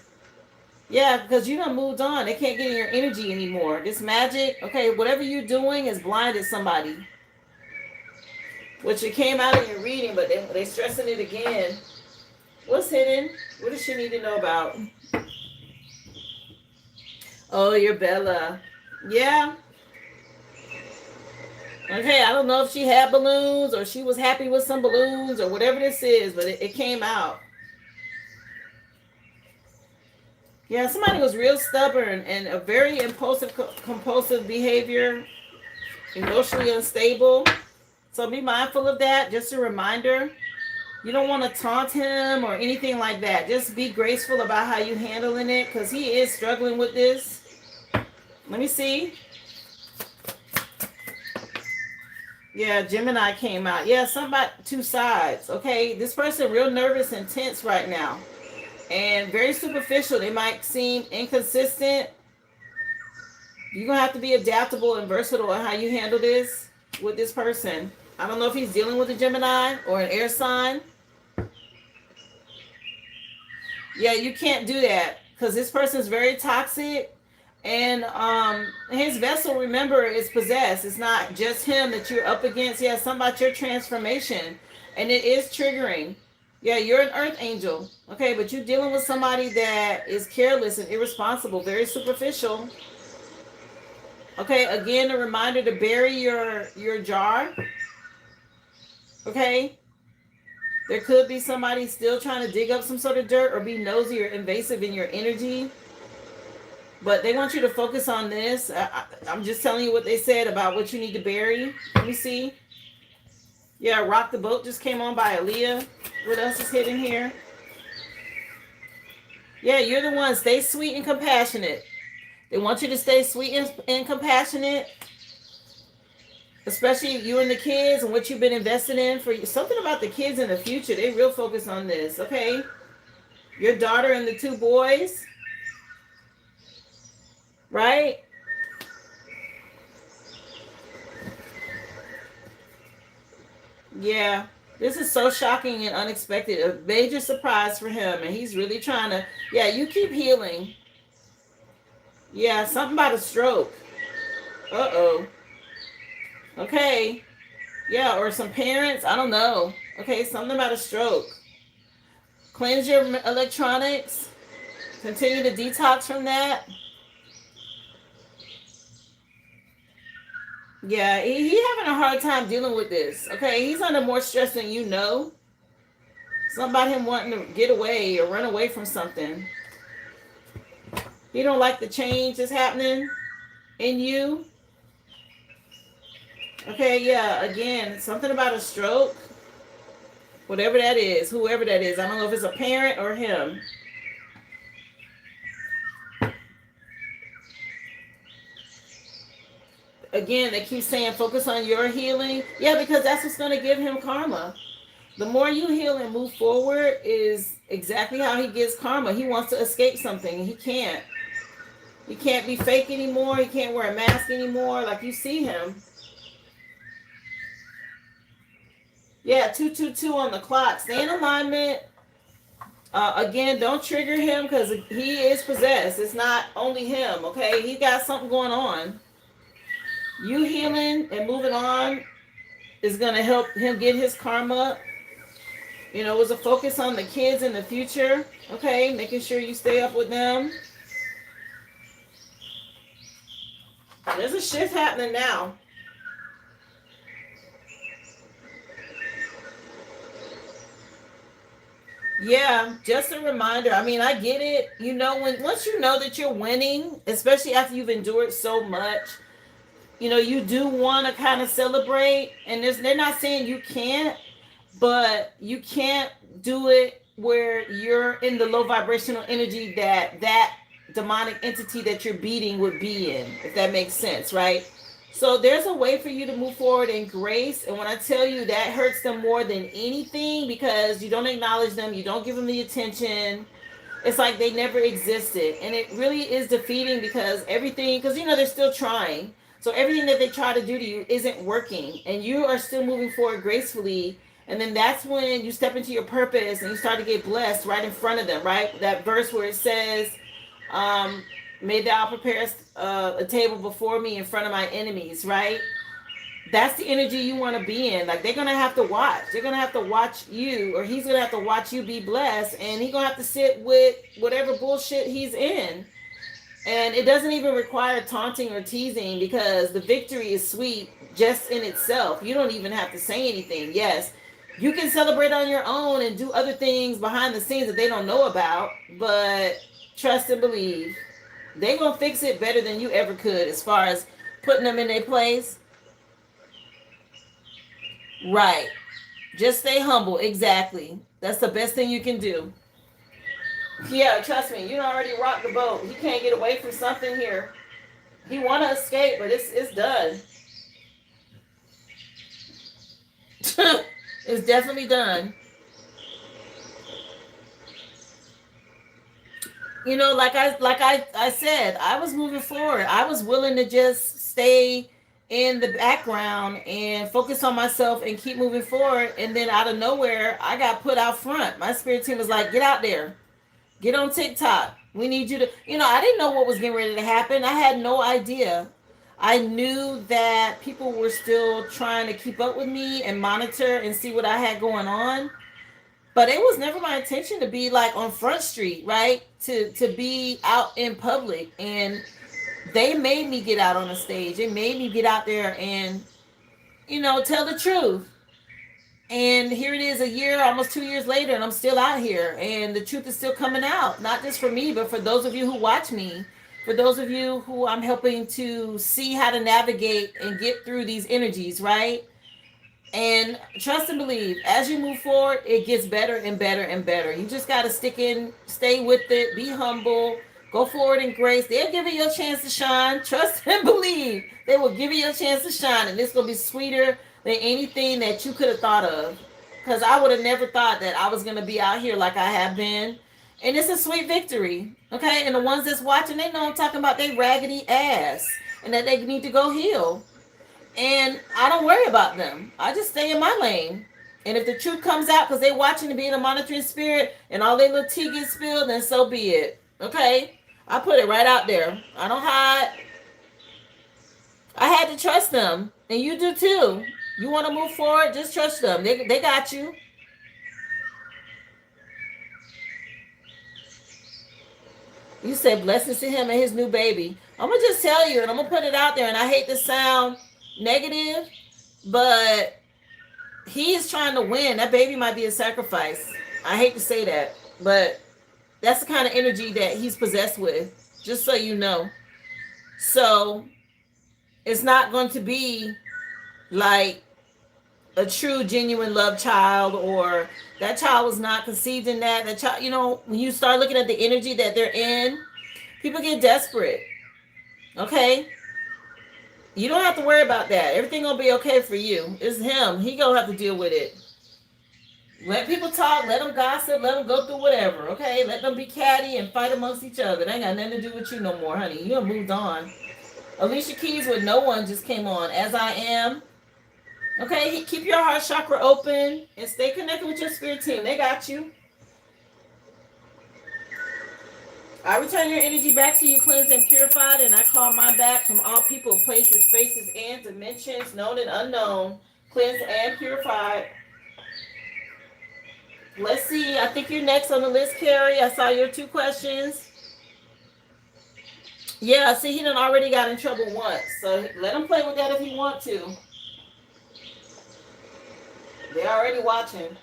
Yeah, because you done moved on. They can't get in your energy anymore. This magic, okay, whatever you're doing has blinded somebody. Which it came out in your reading, but they stressing it again. What's hidden? What does she need to know about? Oh, you're Bella. Yeah. Okay, I don't know if she had balloons or she was happy with some balloons or whatever this is, but it came out. Yeah, somebody was real stubborn and a very impulsive, compulsive behavior, emotionally unstable. So be mindful of that. Just a reminder. You don't want to taunt him or anything like that. Just be graceful about how you handling it because he is struggling with this. Let me see. Yeah, Gemini came out. Yeah, something about two sides. Okay, this person real nervous and tense right now. And very superficial. They might seem inconsistent. You're going to have to be adaptable and versatile in how you handle this with this person. I don't know if he's dealing with a Gemini or an air sign. Yeah, you can't do that because this person is very toxic. And his vessel, remember, is possessed. It's not just him that you're up against. Yeah, something about your transformation. And it is triggering. Yeah, you're an earth angel. Okay, but you're dealing with somebody that is careless and irresponsible, very superficial. Okay, again, a reminder to bury your jar. Okay, there could be somebody still trying to dig up some sort of dirt or be nosy or invasive in your energy. But they want you to focus on this. I'm just telling you what they said about what you need to bury. Let me see. Yeah, Rock the Boat just came on by Aaliyah. What else is hidden here? Yeah, you're the one. Stay sweet and compassionate. They want you to stay sweet and compassionate. Especially you and the kids and what you've been investing in for you. Something about the kids in the future. They real focus on this, okay? Your daughter and the two boys. Right? Yeah. This is so shocking and unexpected. A major surprise for him. And he's really trying to... Yeah, you keep healing. Yeah, something about a stroke. Uh-oh. Okay. Yeah, or some parents. I don't know. Okay, something about a stroke. Cleanse your electronics. Continue to detox from that. Yeah, he's having a hard time dealing with this. Okay, he's under more stress than you know. Something about him wanting to get away or run away from something. He don't like the change that's happening in you. Okay, yeah, again, something about a stroke. Whatever that is, whoever that is. I don't know if it's a parent or him. Again, they keep saying focus on your healing. Yeah, because that's what's going to give him karma. The more you heal and move forward is exactly how he gets karma. He wants to escape something and he can't. He can't be fake anymore. He can't wear a mask anymore. Like you see him. Yeah, 222 on the clock. Stay in alignment. Again, don't trigger him because he is possessed. It's not only him, okay? He got something going on. You healing and moving on is going to help him get his karma. You know, it was a focus on the kids in the future, okay? Making sure you stay up with them. There's a shift happening now. Yeah, just a reminder. I mean, I get it. You know, once you know that you're winning, especially after you've endured so much, you know, you do want to kind of celebrate. And they're not saying you can't, but you can't do it where you're in the low vibrational energy that demonic entity that you're beating would be in, if that makes sense, right? So there's a way for you to move forward in grace. And when I tell you that hurts them more than anything because you don't acknowledge them, you don't give them the attention. It's like they never existed. And it really is defeating because everything, because you know, they're still trying. So everything that they try to do to you isn't working. And you are still moving forward gracefully. And then that's when you step into your purpose and you start to get blessed right in front of them, right? That verse where it says, may thou prepare a table before me in front of my enemies, right? That's the energy you want to be in. Like they're going to have to watch. They're going to have to watch you, or he's going to have to watch you be blessed, and he's going to have to sit with whatever bullshit he's in. And it doesn't even require taunting or teasing because the victory is sweet just in itself. You don't even have to say anything. Yes, you can celebrate on your own and do other things behind the scenes that they don't know about, but trust and believe. They're going to fix it better than you ever could as far as putting them in their place. Right. Just stay humble. Exactly. That's the best thing you can do. Yeah, trust me. You already rocked the boat. He can't get away from something here. He want to escape, but it's done. It's definitely done. You know, like I said, I was moving forward. I was willing to just stay in the background and focus on myself and keep moving forward. And then out of nowhere, I got put out front. My spirit team was like, get out there. Get on TikTok. We need you to, you know, I didn't know what was getting ready to happen. I had no idea. I knew that people were still trying to keep up with me and monitor and see what I had going on. But it was never my intention to be like on Front Street, right? To be out in public. And they made me get out on the stage. They made me get out there and, you know, tell the truth. And here it is a year, almost 2 years later, and I'm still out here. And the truth is still coming out. Not just for me, but for those of you who watch me. For those of you who I'm helping to see how to navigate and get through these energies, right? And trust and believe, as you move forward, it gets better and better and better. You just got to stick in, stay with it, be humble, go forward in grace. They'll give you a chance to shine. Trust and believe. They will give you a chance to shine. And it's going to be sweeter than anything that you could have thought of. Because I would have never thought that I was going to be out here like I have been. And it's a sweet victory. Okay? And the ones that's watching, they know I'm talking about their raggedy ass. And that they need to go heal. And I don't worry about them. I just stay in my lane. And if the truth comes out because they're watching and being a monitoring spirit and all their little tea gets spilled, then so be it. Okay? I put it right out there. I don't hide. I had to trust them. And you do too. You want to move forward, just trust them. They got you. You said blessings to him and his new baby. I'm going to just tell you, and I'm going to put it out there, and I hate to sound negative, but he is trying to win. That baby might be a sacrifice. I hate to say that, but that's the kind of energy that he's possessed with, just so you know. So it's not going to be like a true, genuine love child, or that child was not conceived in that child. You know, when you start looking at the energy that they're in, people get desperate. Okay? You don't have to worry about that. Everything gonna be okay for you. It's him. He gonna have to deal with it. Let people talk, let them gossip, let them go through whatever, okay? Let them be catty and fight amongst each other. They ain't got nothing to do with you no more, honey. You done moved on. Alicia Keys with No One just came on. As I Am. Okay, keep your heart chakra open and stay connected with your spirit team. They got you. I return your energy back to you, cleansed and purified, and I call mine back from all people, places, spaces, and dimensions, known and unknown, cleansed and purified. Let's see. I think you're next on the list, Carrie. I saw your 2 questions. Yeah, see, he done already got in trouble once, so let him play with that if he want to. They're already watching.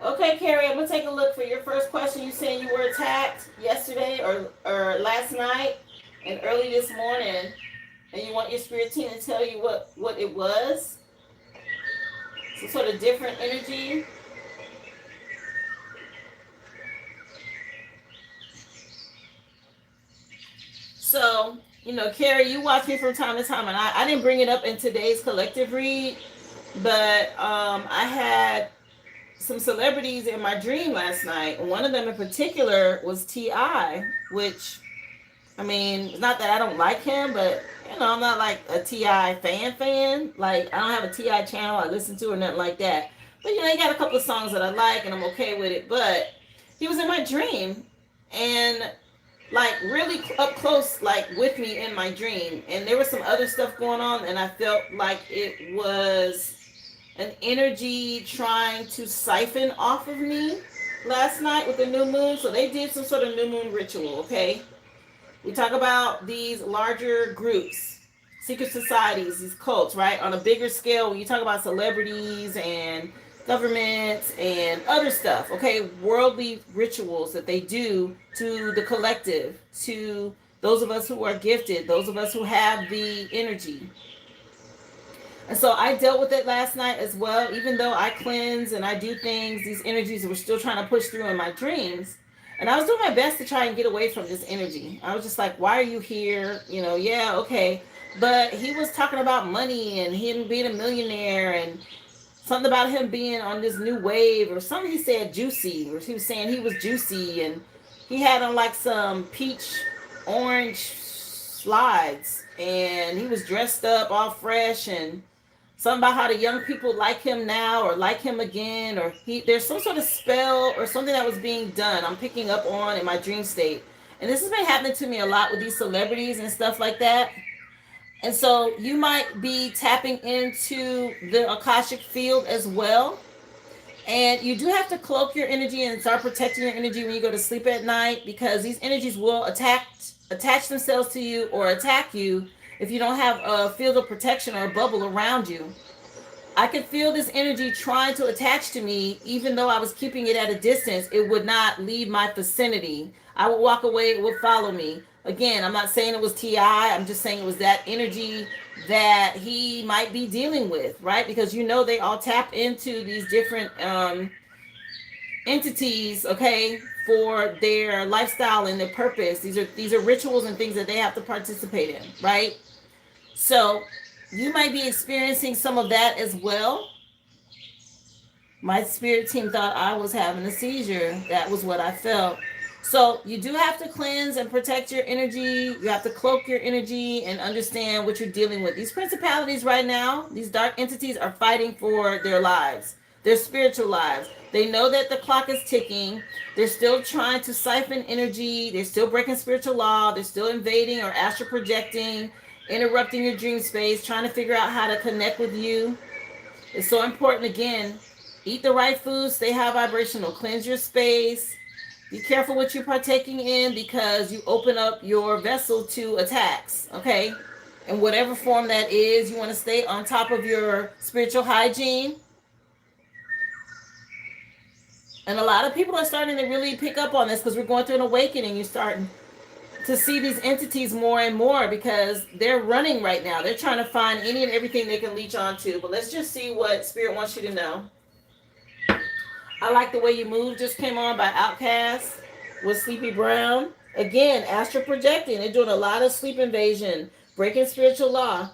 Okay, Carrie, I'm going to take a look for your first question. You saying you were attacked yesterday or last night and early this morning, and you want your spirit team to tell you what it was? Some sort of different energy. So, Carrie, you watch me from time to time, and I didn't bring it up in today's collective read, but I had some celebrities in my dream last night. One of them in particular was T.I., which, I mean, it's not that I don't like him, but, I'm not like a T.I. fan. Like, I don't have a T.I. channel I listen to or nothing like that. But, he got a couple of songs that I like, and I'm okay with it. But he was in my dream, and like really up close, like with me in my dream. And there was some other stuff going on, and I felt like it was an energy trying to siphon off of me last night with the new moon. So they did some sort of new moon ritual, okay? We talk about these larger groups, secret societies, these cults, right? On a bigger scale, when you talk about celebrities and governments and other stuff, okay? Worldly rituals that they do to the collective, to those of us who are gifted, those of us who have the energy. And so I dealt with it last night as well. Even though I cleanse and I do things, these energies were still trying to push through in my dreams. And I was doing my best to try and get away from this energy. I was just like, why are you here? Yeah, okay. But he was talking about money and him being a millionaire and something about him being on this new wave or something. He said juicy, or he was saying he was juicy, and he had on like some peach orange slides, and he was dressed up all fresh, and something about how the young people like him now or like him again, or there's some sort of spell or something that was being done. I'm picking up on in my dream state. And this has been happening to me a lot with these celebrities and stuff like that. And so you might be tapping into the Akashic field as well. And you do have to cloak your energy and start protecting your energy when you go to sleep at night, because these energies will attach themselves to you or attack you if you don't have a field of protection or a bubble around you. I could feel this energy trying to attach to me. Even though I was keeping it at a distance, it would not leave my vicinity. I would walk away, it would follow me. Again, I'm not saying it was T.I. I'm just saying it was that energy that he might be dealing with, right? Because they all tap into these different entities, okay, for their lifestyle and their purpose. These are rituals and things that they have to participate in, right? So you might be experiencing some of that as well. My spirit team thought I was having a seizure. That was what I felt. So you do have to cleanse and protect your energy. You have to cloak your energy and understand what you're dealing with. These principalities right now, these dark entities are fighting for their lives, their spiritual lives. They know that the clock is ticking. They're still trying to siphon energy. They're still breaking spiritual law. They're still invading or astral projecting, interrupting your dream space, trying to figure out how to connect with you. It's so important. Again, eat the right foods, stay high vibrational, cleanse your space. Be careful what you're partaking in, because you open up your vessel to attacks, okay? In whatever form that is, you want to stay on top of your spiritual hygiene. And a lot of people are starting to really pick up on this, because we're going through an awakening. You're starting to see these entities more and more, because they're running right now. They're trying to find any and everything they can leech onto. But let's just see what Spirit wants you to know. I Like the Way You Move just came on by Outkast with Sleepy Brown. Again, astral projecting. They're doing a lot of sleep invasion, breaking spiritual law.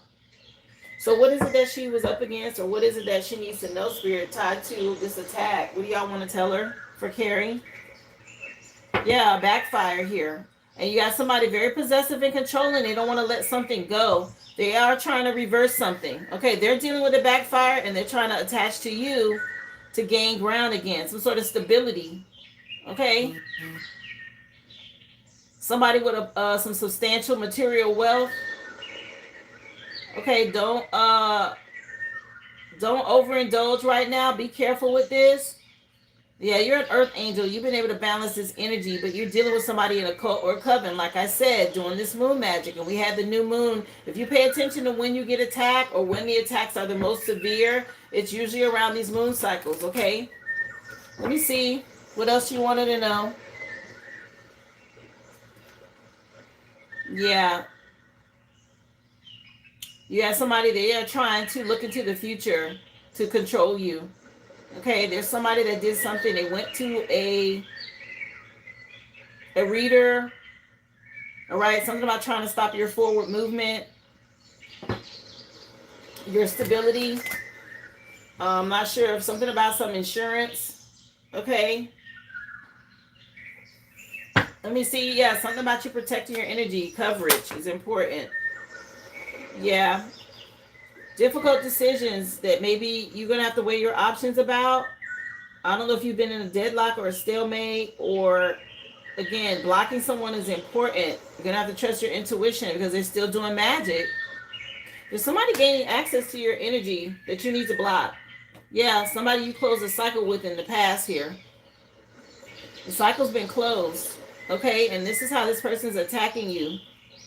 So what is it that she was up against, or what is it that she needs to know, Spirit, tied to this attack? What do y'all want to tell her for Carrie? Yeah, backfire here. And you got somebody very possessive and controlling. They don't want to let something go. They are trying to reverse something. Okay, they're dealing with a backfire, and they're trying to attach to you to gain ground again, some sort of stability. Okay, somebody with some substantial material wealth. Okay, don't overindulge right now. Be careful with this. Yeah, you're an earth angel. You've been able to balance this energy, but you're dealing with somebody in a cult or a coven, like I said, doing this moon magic. And we had the new moon. If you pay attention to when you get attacked or when the attacks are the most severe, it's usually around these moon cycles, okay? Let me see what else you wanted to know. Yeah. You have somebody they are trying to look into the future to control you. Okay, there's somebody that did something. They went to a reader. All right, something about trying to stop your forward movement, your stability. I'm not sure if something about some insurance. Okay. Let me see. Yeah, something about you protecting your energy. Coverage is important. Yeah. Difficult decisions that maybe you're going to have to weigh your options about. I don't know if you've been in a deadlock or a stalemate, or again, blocking someone is important. You're going to have to trust your intuition because they're still doing magic. There's somebody gaining access to your energy that you need to block. Yeah, somebody you closed a cycle with in the past here. The cycle's been closed. Okay, and this is how this person's attacking you.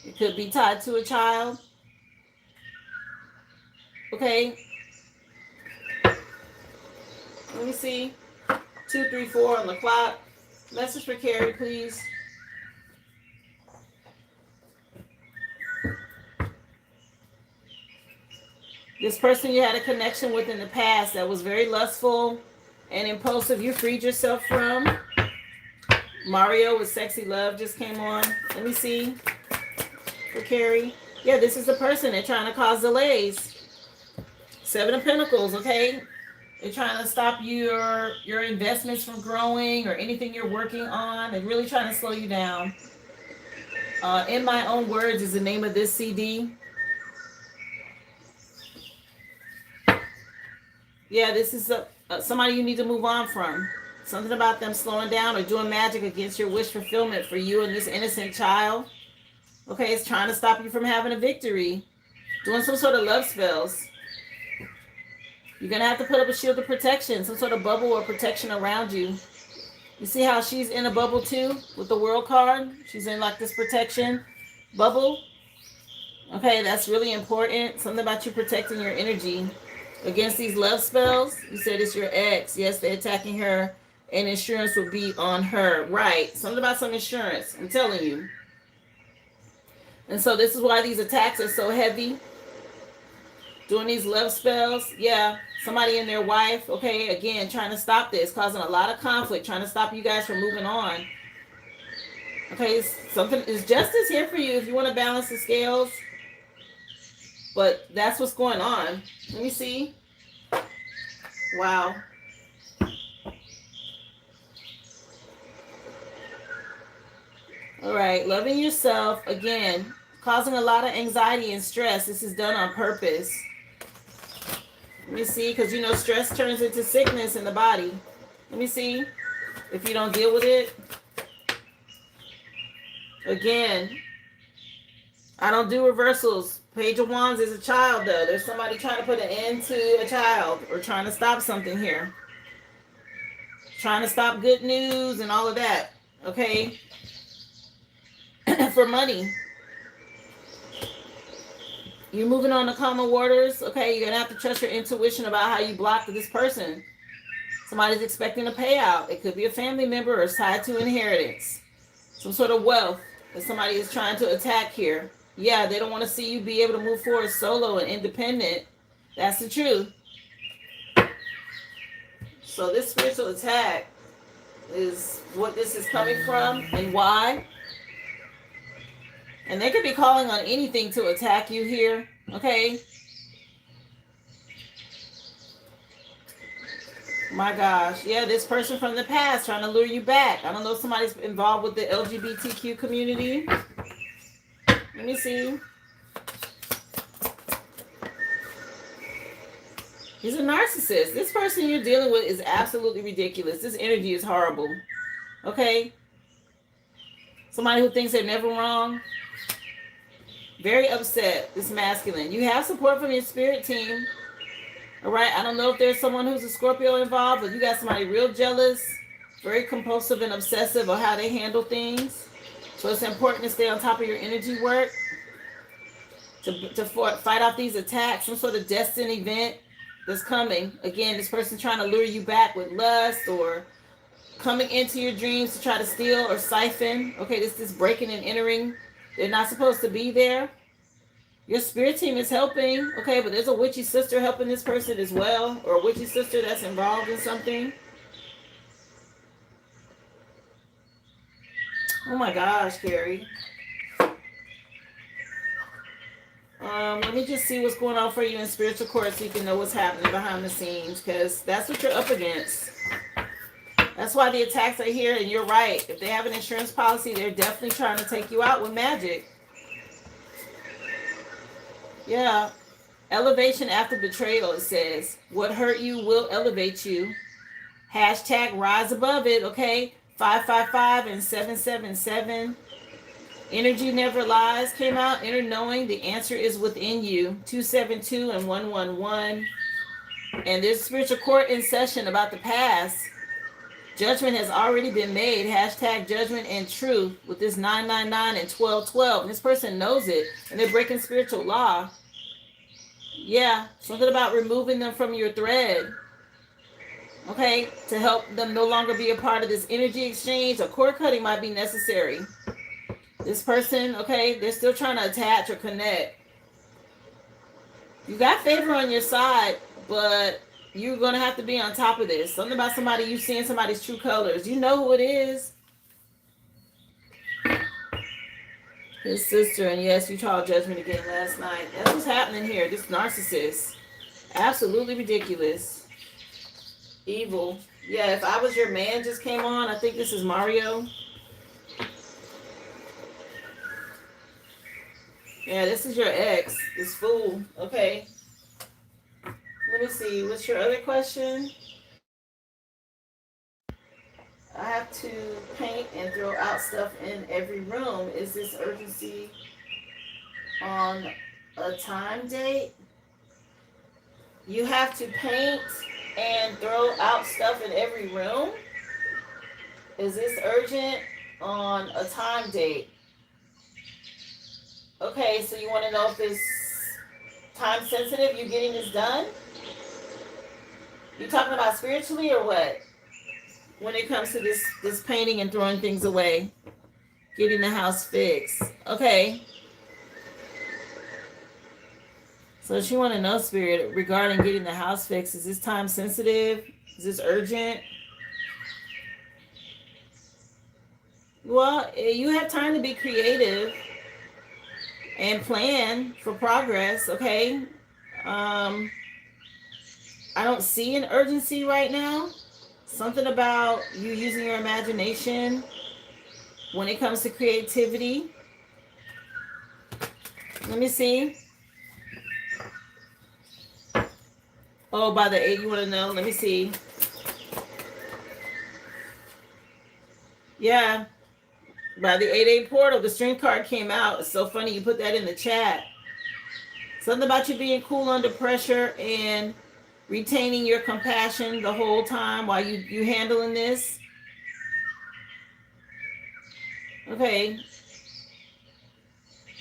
It could be tied to a child. Okay. Let me see. 2, 3, 4 on the clock. Message for Carrie, please. This person you had a connection with in the past that was very lustful and impulsive, you freed yourself from. Mario with Sexy Love just came on. Let me see. For Carrie. Yeah, this is the person. They're trying to cause delays. 7 of Pentacles, okay? They're trying to stop your investments from growing or anything you're working on. They're really trying to slow you down. In My Own Words is the name of this CD. Yeah, this is somebody you need to move on from. Something about them slowing down or doing magic against your wish fulfillment for you and this innocent child. Okay, it's trying to stop you from having a victory. Doing some sort of love spells. You're going to have to put up a shield of protection, some sort of bubble or protection around you. You see how she's in a bubble too with the World card? She's in like this protection bubble. Okay, that's really important. Something about you protecting your energy against these love spells. You said it's your ex. Yes, they're attacking her, and insurance would be on her. Right. Something about some insurance. I'm telling you. And so this is why these attacks are so heavy. Doing these love spells. Yeah. Somebody and their wife. Okay. Again, trying to stop this. Causing a lot of conflict. Trying to stop you guys from moving on. Okay. Something is justice here for you if you want to balance the scales. But that's what's going on. Let me see. Wow. All right. Loving yourself. Again, causing a lot of anxiety and stress. This is done on purpose. Let me see. Because, you know, stress turns into sickness in the body. Let me see. If you don't deal with it. Again, I don't do reversals. Page of Wands is a child, though. There's somebody trying to put an end to a child or trying to stop something here. Trying to stop good news and all of that. Okay? For money. You're moving on to calmer waters. Okay? You're going to have to trust your intuition about how you blocked this person. Somebody's expecting a payout. It could be a family member or it's tied to inheritance. Some sort of wealth that somebody is trying to attack here. Yeah, they don't want to see you be able to move forward solo and independent. That's the truth. So this spiritual attack is what this is coming from and why. And they could be calling on anything to attack you here. Okay. My gosh. Yeah, this person from the past trying to lure you back. I don't know if somebody's involved with the LGBTQ community. Let me see. He's a narcissist. This person you're dealing with is absolutely ridiculous. This energy is horrible. Okay? Somebody who thinks they're never wrong. Very upset. This masculine. You have support from your spirit team. All right? I don't know if there's someone who's a Scorpio involved, but you got somebody real jealous, very compulsive and obsessive on how they handle things. So it's important to stay on top of your energy work to fight off these attacks, some sort of destined event that's coming. Again, this person trying to lure you back with lust or coming into your dreams to try to steal or siphon. Okay, this breaking and entering. They're not supposed to be there. Your spirit team is helping. Okay, but there's a witchy sister helping this person as well, or a witchy sister that's involved in something. Oh my gosh, Carrie. Let me just see what's going on for you in spiritual court so you can know what's happening behind the scenes, because that's what you're up against. That's why the attacks are here, and you're right. If they have an insurance policy, they're definitely trying to take you out with magic. Yeah. Elevation after betrayal, it says. What hurt you will elevate you. Hashtag rise above it, okay? 555 and 777. Energy never lies came out. Inner knowing, the answer is within you. 272 and 111. And there's spiritual court in session about the past. Judgment has already been made. Hashtag judgment and truth with this 999 and 1212. And this person knows it. And they're breaking spiritual law. Yeah. Something about removing them from your thread. Okay. To help them no longer be a part of this energy exchange. A cord cutting might be necessary. This person, okay, they're still trying to attach or connect. You got favor on your side, but you're going to have to be on top of this. Something about somebody, you seeing somebody's true colors. You know who it is. His sister, and yes, you tried judgment again last night. That's what's happening here. This narcissist. Absolutely ridiculous. Evil. Yeah, if I was your man just came on, I think this is Mario. Yeah, this is your ex, this fool. Okay. Let me see. What's your other question? I have to paint and throw out stuff in every room. Is this urgency on a time date? You have to paint and throw out stuff in every room? Is this urgent on a time date? Okay, so you want to know if it's time sensitive, you're getting this done? You talking about spiritually or what? When it comes to this painting and throwing things away, getting the house fixed. Okay. So she want to know, Spirit, regarding getting the house fixed. Is this time sensitive? Is this urgent? Well, you have time to be creative and plan for progress, okay? I don't see an urgency right now. Something about you using your imagination when it comes to creativity. Let me see. Oh, by the 8, you want to know? Let me see. Yeah. By the 8-8 portal, the string card came out. It's so funny you put that in the chat. Something about you being cool under pressure and retaining your compassion the whole time while you handling this. Okay.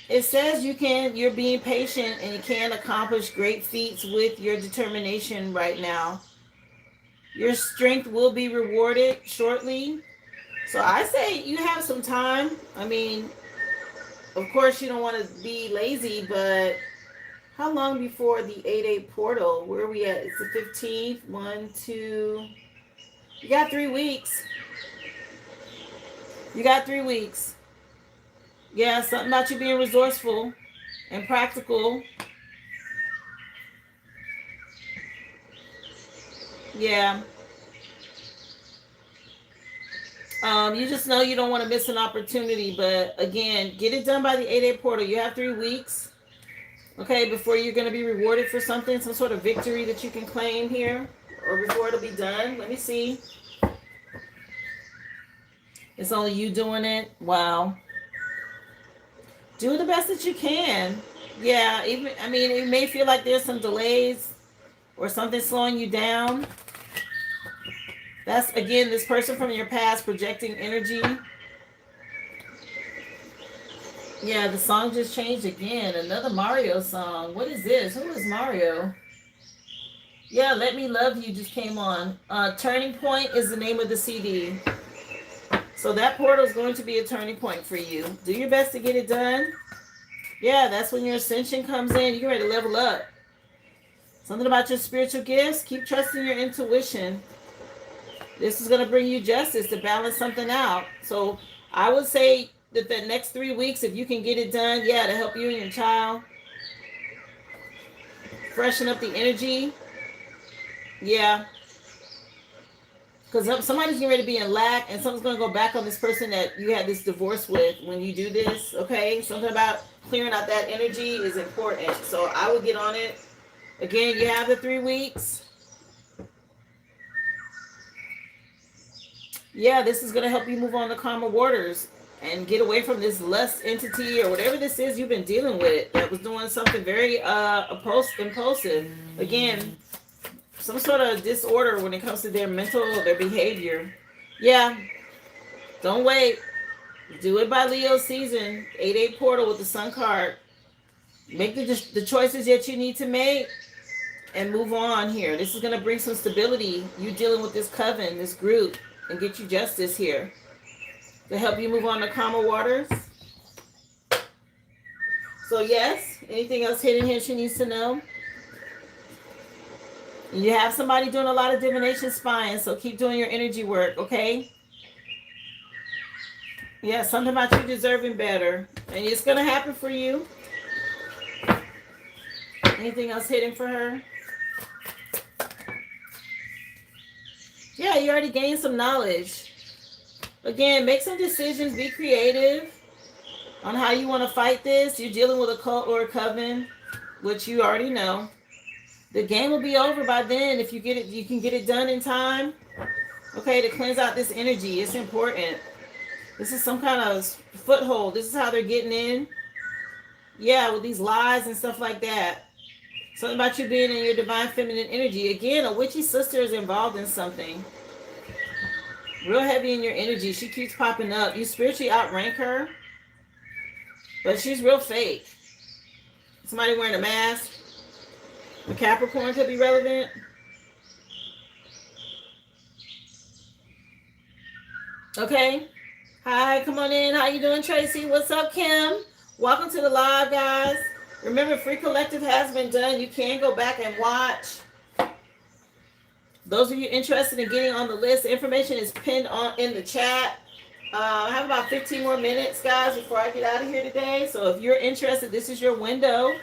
It says you're being patient and you can accomplish great feats with your determination right now. Your strength will be rewarded shortly. So I say you have some time. I mean, of course you don't want to be lazy, but how long before the 8-8 portal? Where are we at? It's the 15th. 1, 2. You got 3 weeks. You got 3 weeks. Yeah, something about you being resourceful and practical. Yeah. You just know you don't want to miss an opportunity, but again, get it done by the 8-8 portal. You have 3 weeks, okay, before you're going to be rewarded for something, some sort of victory that you can claim here, or before it'll be done. Let me see. It's only you doing it. Wow. Do the best that you can. Yeah, even I mean, it may feel like there's some delays or something slowing you down. That's again this person from your past projecting energy. Yeah, the song just changed again. Another Mario song. What is this? Who is Mario? Yeah, Let Me Love You just came on. Turning Point is the name of the CD. So that portal is going to be a turning point for you. Do your best to get it done. Yeah, that's when your ascension comes in. You're ready to level up. Something about your spiritual gifts. Keep trusting your intuition. This is going to bring you justice to balance something out. So I would say that the next 3 weeks, if you can get it done, yeah, to help you and your child freshen up the energy. Yeah. Because somebody's getting ready to be in lack, and someone's going to go back on this person that you had this divorce with when you do this, okay? Something about clearing out that energy is important. So I would get on it. Again, you have the 3 weeks. Yeah, this is going to help you move on to calmer waters and get away from this lust entity or whatever this is you've been dealing with that was doing something very impulsive. Again, some sort of disorder when it comes to their mental or their behavior. Yeah, don't wait. Do it by Leo season. 8-8 portal with the sun card. Make the choices that you need to make and move on here. This is going to bring some stability. You dealing with this coven, this group, and get you justice here to help you move on to calmer waters. So yes, anything else hidden here she needs to know? You have somebody doing a lot of divination spying, so keep doing your energy work, okay? Yeah, something about you deserving better. And it's going to happen for you. Anything else hidden for her? Yeah, you already gained some knowledge. Again, make some decisions. Be creative on how you want to fight this. You're dealing with a cult or a coven, which you already know. The game will be over by then if you get it. You can get it done in time. Okay, to cleanse out this energy. It's important. This is some kind of foothold. This is how they're getting in. Yeah, with these lies and stuff like that. Something about you being in your divine feminine energy. Again, a witchy sister is involved in something. Real heavy in your energy. She keeps popping up. You spiritually outrank her. But she's real fake. Somebody wearing a mask. A Capricorn could be relevant. Okay. Hi, come on in. How you doing, Tracy? What's up, Kim? Welcome to the live, guys. Remember, Free Collective has been done. You can go back and watch. Those of you interested in getting on the list, the information is pinned on in the chat. I have about 15 more minutes, guys, before I get out of here today. So if you're interested, this is your window.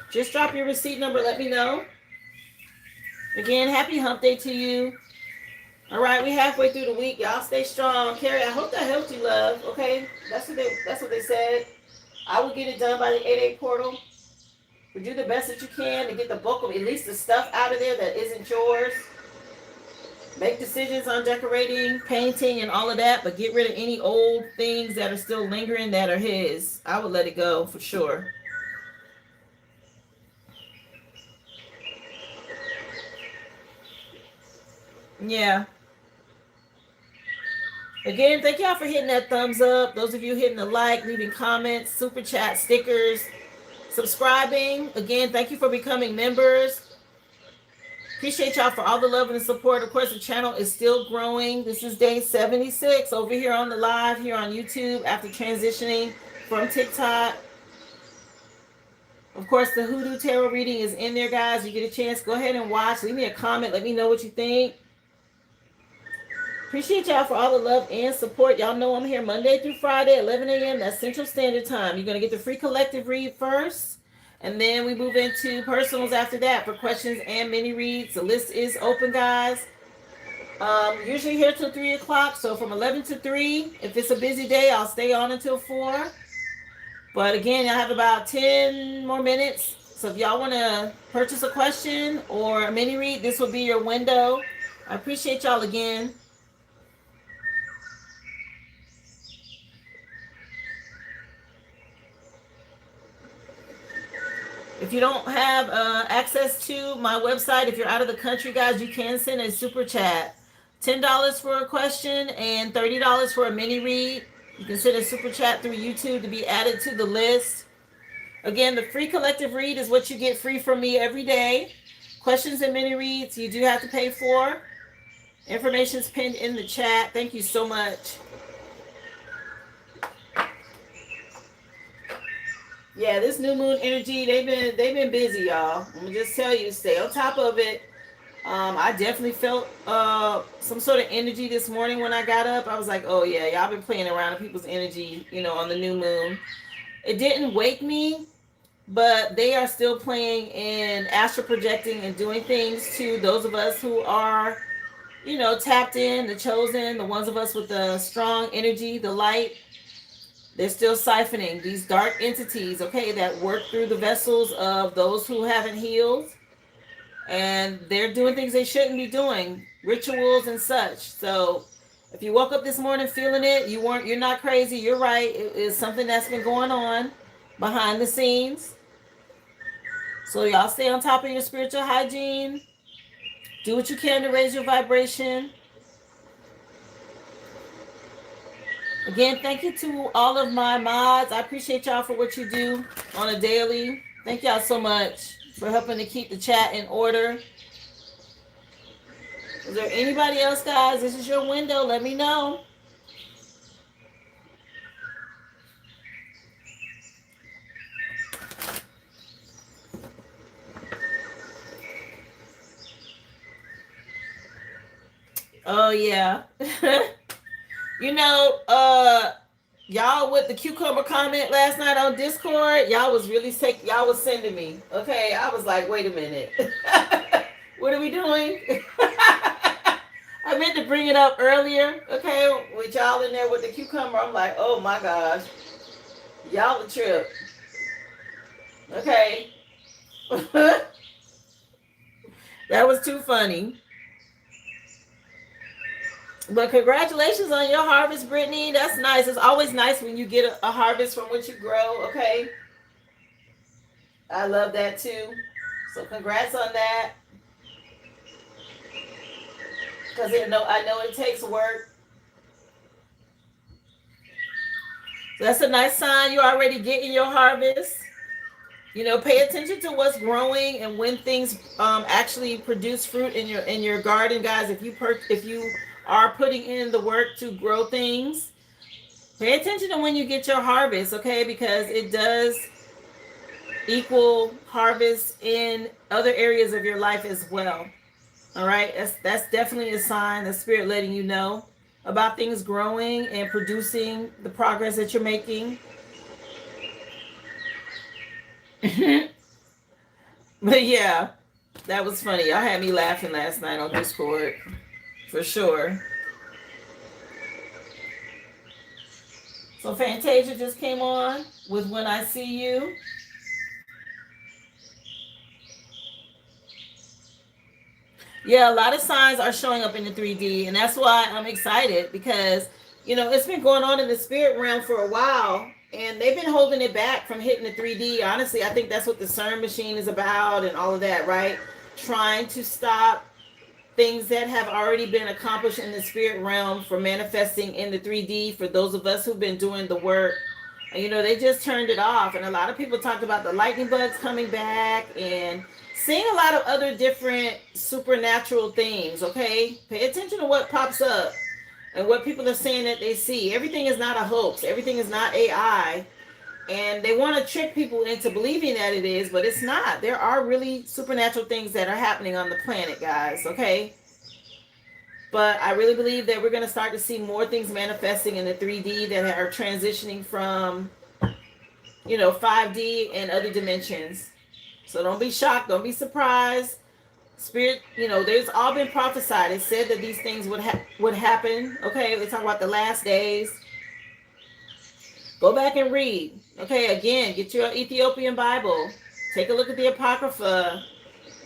Just drop your receipt number. Let me know. Again, happy hump day to you. All right, we halfway through the week. Y'all stay strong. Carrie, I hope that helped you, love. Okay, that's what they said. I will get it done by the 8-8 portal. We do the best that you can to get the bulk of at least the stuff out of there that isn't yours. Make decisions on decorating, painting, and all of that, but get rid of any old things that are still lingering that are his. I would let it go for sure. Yeah. Again, thank y'all for hitting that thumbs up. Those of you hitting the like, leaving comments, super chat, stickers, subscribing. Again, thank you for becoming members. Appreciate y'all for all the love and the support. Of course, the channel is still growing. This is day 76 over here on the live here on YouTube after transitioning from TikTok. Of course, the Hoodoo Tarot reading is in there, guys. You get a chance, go ahead and watch. Leave me a comment. Let me know what you think. Appreciate y'all for all the love and support. Y'all know I'm here Monday through Friday, 11 a.m. That's Central Standard Time. You're going to get the free collective read first, and then we move into personals after that for questions and mini reads. The list is open, guys. Usually here till 3 o'clock, so from 11 to 3. If it's a busy day, I'll stay on until 4. But again, I have about 10 more minutes. So if y'all want to purchase a question or a mini read, this will be your window. I appreciate y'all again. If you don't have access to my website, if you're out of the country, guys, you can send a super chat. $10 for a question and $30 for a mini read. You can send a super chat through YouTube to be added to the list. Again, the free collective read is what you get free from me every day. Questions and mini reads you do have to pay for. Information's pinned in the chat. Thank you so much. Yeah, this new moon energy, they've been busy, y'all. I'm gonna just tell you, stay on top of it. I definitely felt some sort of energy this morning when I got up. I was like, oh yeah, y'all been playing around with people's energy, on the new moon. It didn't wake me, but they are still playing and astral projecting and doing things to those of us who are, tapped in, the chosen, the ones of us with the strong energy, the light. They're still siphoning these dark entities, okay, that work through the vessels of those who haven't healed. And they're doing things they shouldn't be doing, rituals and such. So if you woke up this morning feeling it, you're not crazy, you're right. It is something that's been going on behind the scenes. So y'all stay on top of your spiritual hygiene. Do what you can to raise your vibration. Again, thank you to all of my mods. I appreciate y'all for what you do on a daily. Thank y'all so much for helping to keep the chat in order. Is there anybody else, guys? This is your window. Let me know. Oh, yeah. Y'all with the cucumber comment last night on Discord, y'all was sending me. Okay, I was like, wait a minute. What are we doing? I meant to bring it up earlier, okay, with y'all in there with the cucumber. I'm like, oh my gosh. Y'all the trip. Okay. That was too funny. But congratulations on your harvest, Brittany. That's nice. It's always nice when you get a harvest from what you grow, okay? I love that too. So congrats on that. Because I know it takes work. So that's a nice sign. You're already getting your harvest. Pay attention to what's growing and when things actually produce fruit in your garden, guys. If you are putting in the work to grow things, pay attention to when you get your harvest, okay? Because it does equal harvest in other areas of your life as well. All right, that's definitely a sign, the spirit letting you know about things growing and producing the progress that you're making. But yeah, that was funny. Y'all had me laughing last night on Discord. For sure. So Fantasia just came on with When I See You. Yeah, a lot of signs are showing up in the 3D, and that's why I'm excited because, it's been going on in the spirit realm for a while, and they've been holding it back from hitting the 3D. Honestly, I think that's what the CERN machine is about and all of that, right? Trying to stop things that have already been accomplished in the spirit realm for manifesting in the 3D for those of us who've been doing the work. And, they just turned it off. And a lot of people talked about the lightning bugs coming back and seeing a lot of other different supernatural things, okay? Pay attention to what pops up and what people are saying that they see. Everything is not a hoax. Everything is not AI. And they want to trick people into believing that it is, but it's not. There are really supernatural things that are happening on the planet, guys, okay? But I really believe that we're going to start to see more things manifesting in the 3D that are transitioning from, 5D and other dimensions. So don't be shocked, don't be surprised. Spirit, there's all been prophesied. It said that these things would happen. Okay, they talk about the last days. Go back and read. Okay, again, get your Ethiopian Bible. Take a look at the Apocrypha.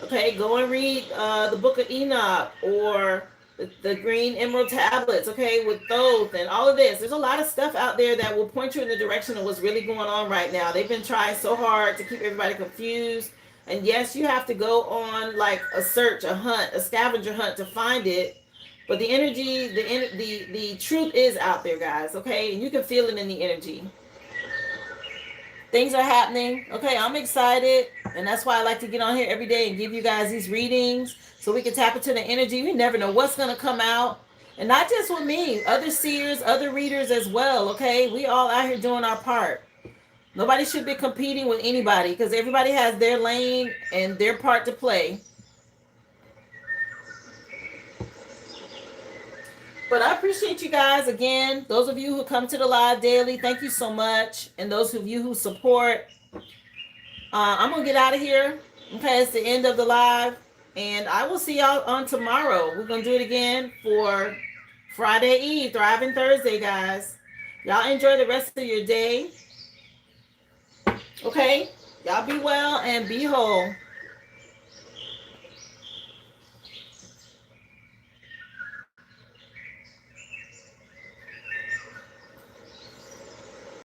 Okay, go and read the Book of Enoch or the Green Emerald Tablets. Okay, with Thoth and all of this. There's a lot of stuff out there that will point you in the direction of what's really going on right now. They've been trying so hard to keep everybody confused. And yes, you have to go on like a search, a hunt, a scavenger hunt to find it. But the energy, the truth is out there, guys. Okay, and you can feel it in the energy. Things are happening. Okay, I'm excited, and that's why I like to get on here every day and give you guys these readings so we can tap into the energy. You never know what's going to come out, and not just with me, other seers, other readers as well. Okay, we all out here doing our part. Nobody should be competing with anybody because everybody has their lane and their part to play. But I appreciate you guys again. Those of you who come to the live daily, thank you so much. And those of you who support, I'm going to get out of here. Okay, it's the end of the live. And I will see y'all on tomorrow. We're going to do it again for Friday Eve, Thriving Thursday, guys. Y'all enjoy the rest of your day. Okay, y'all be well and be whole.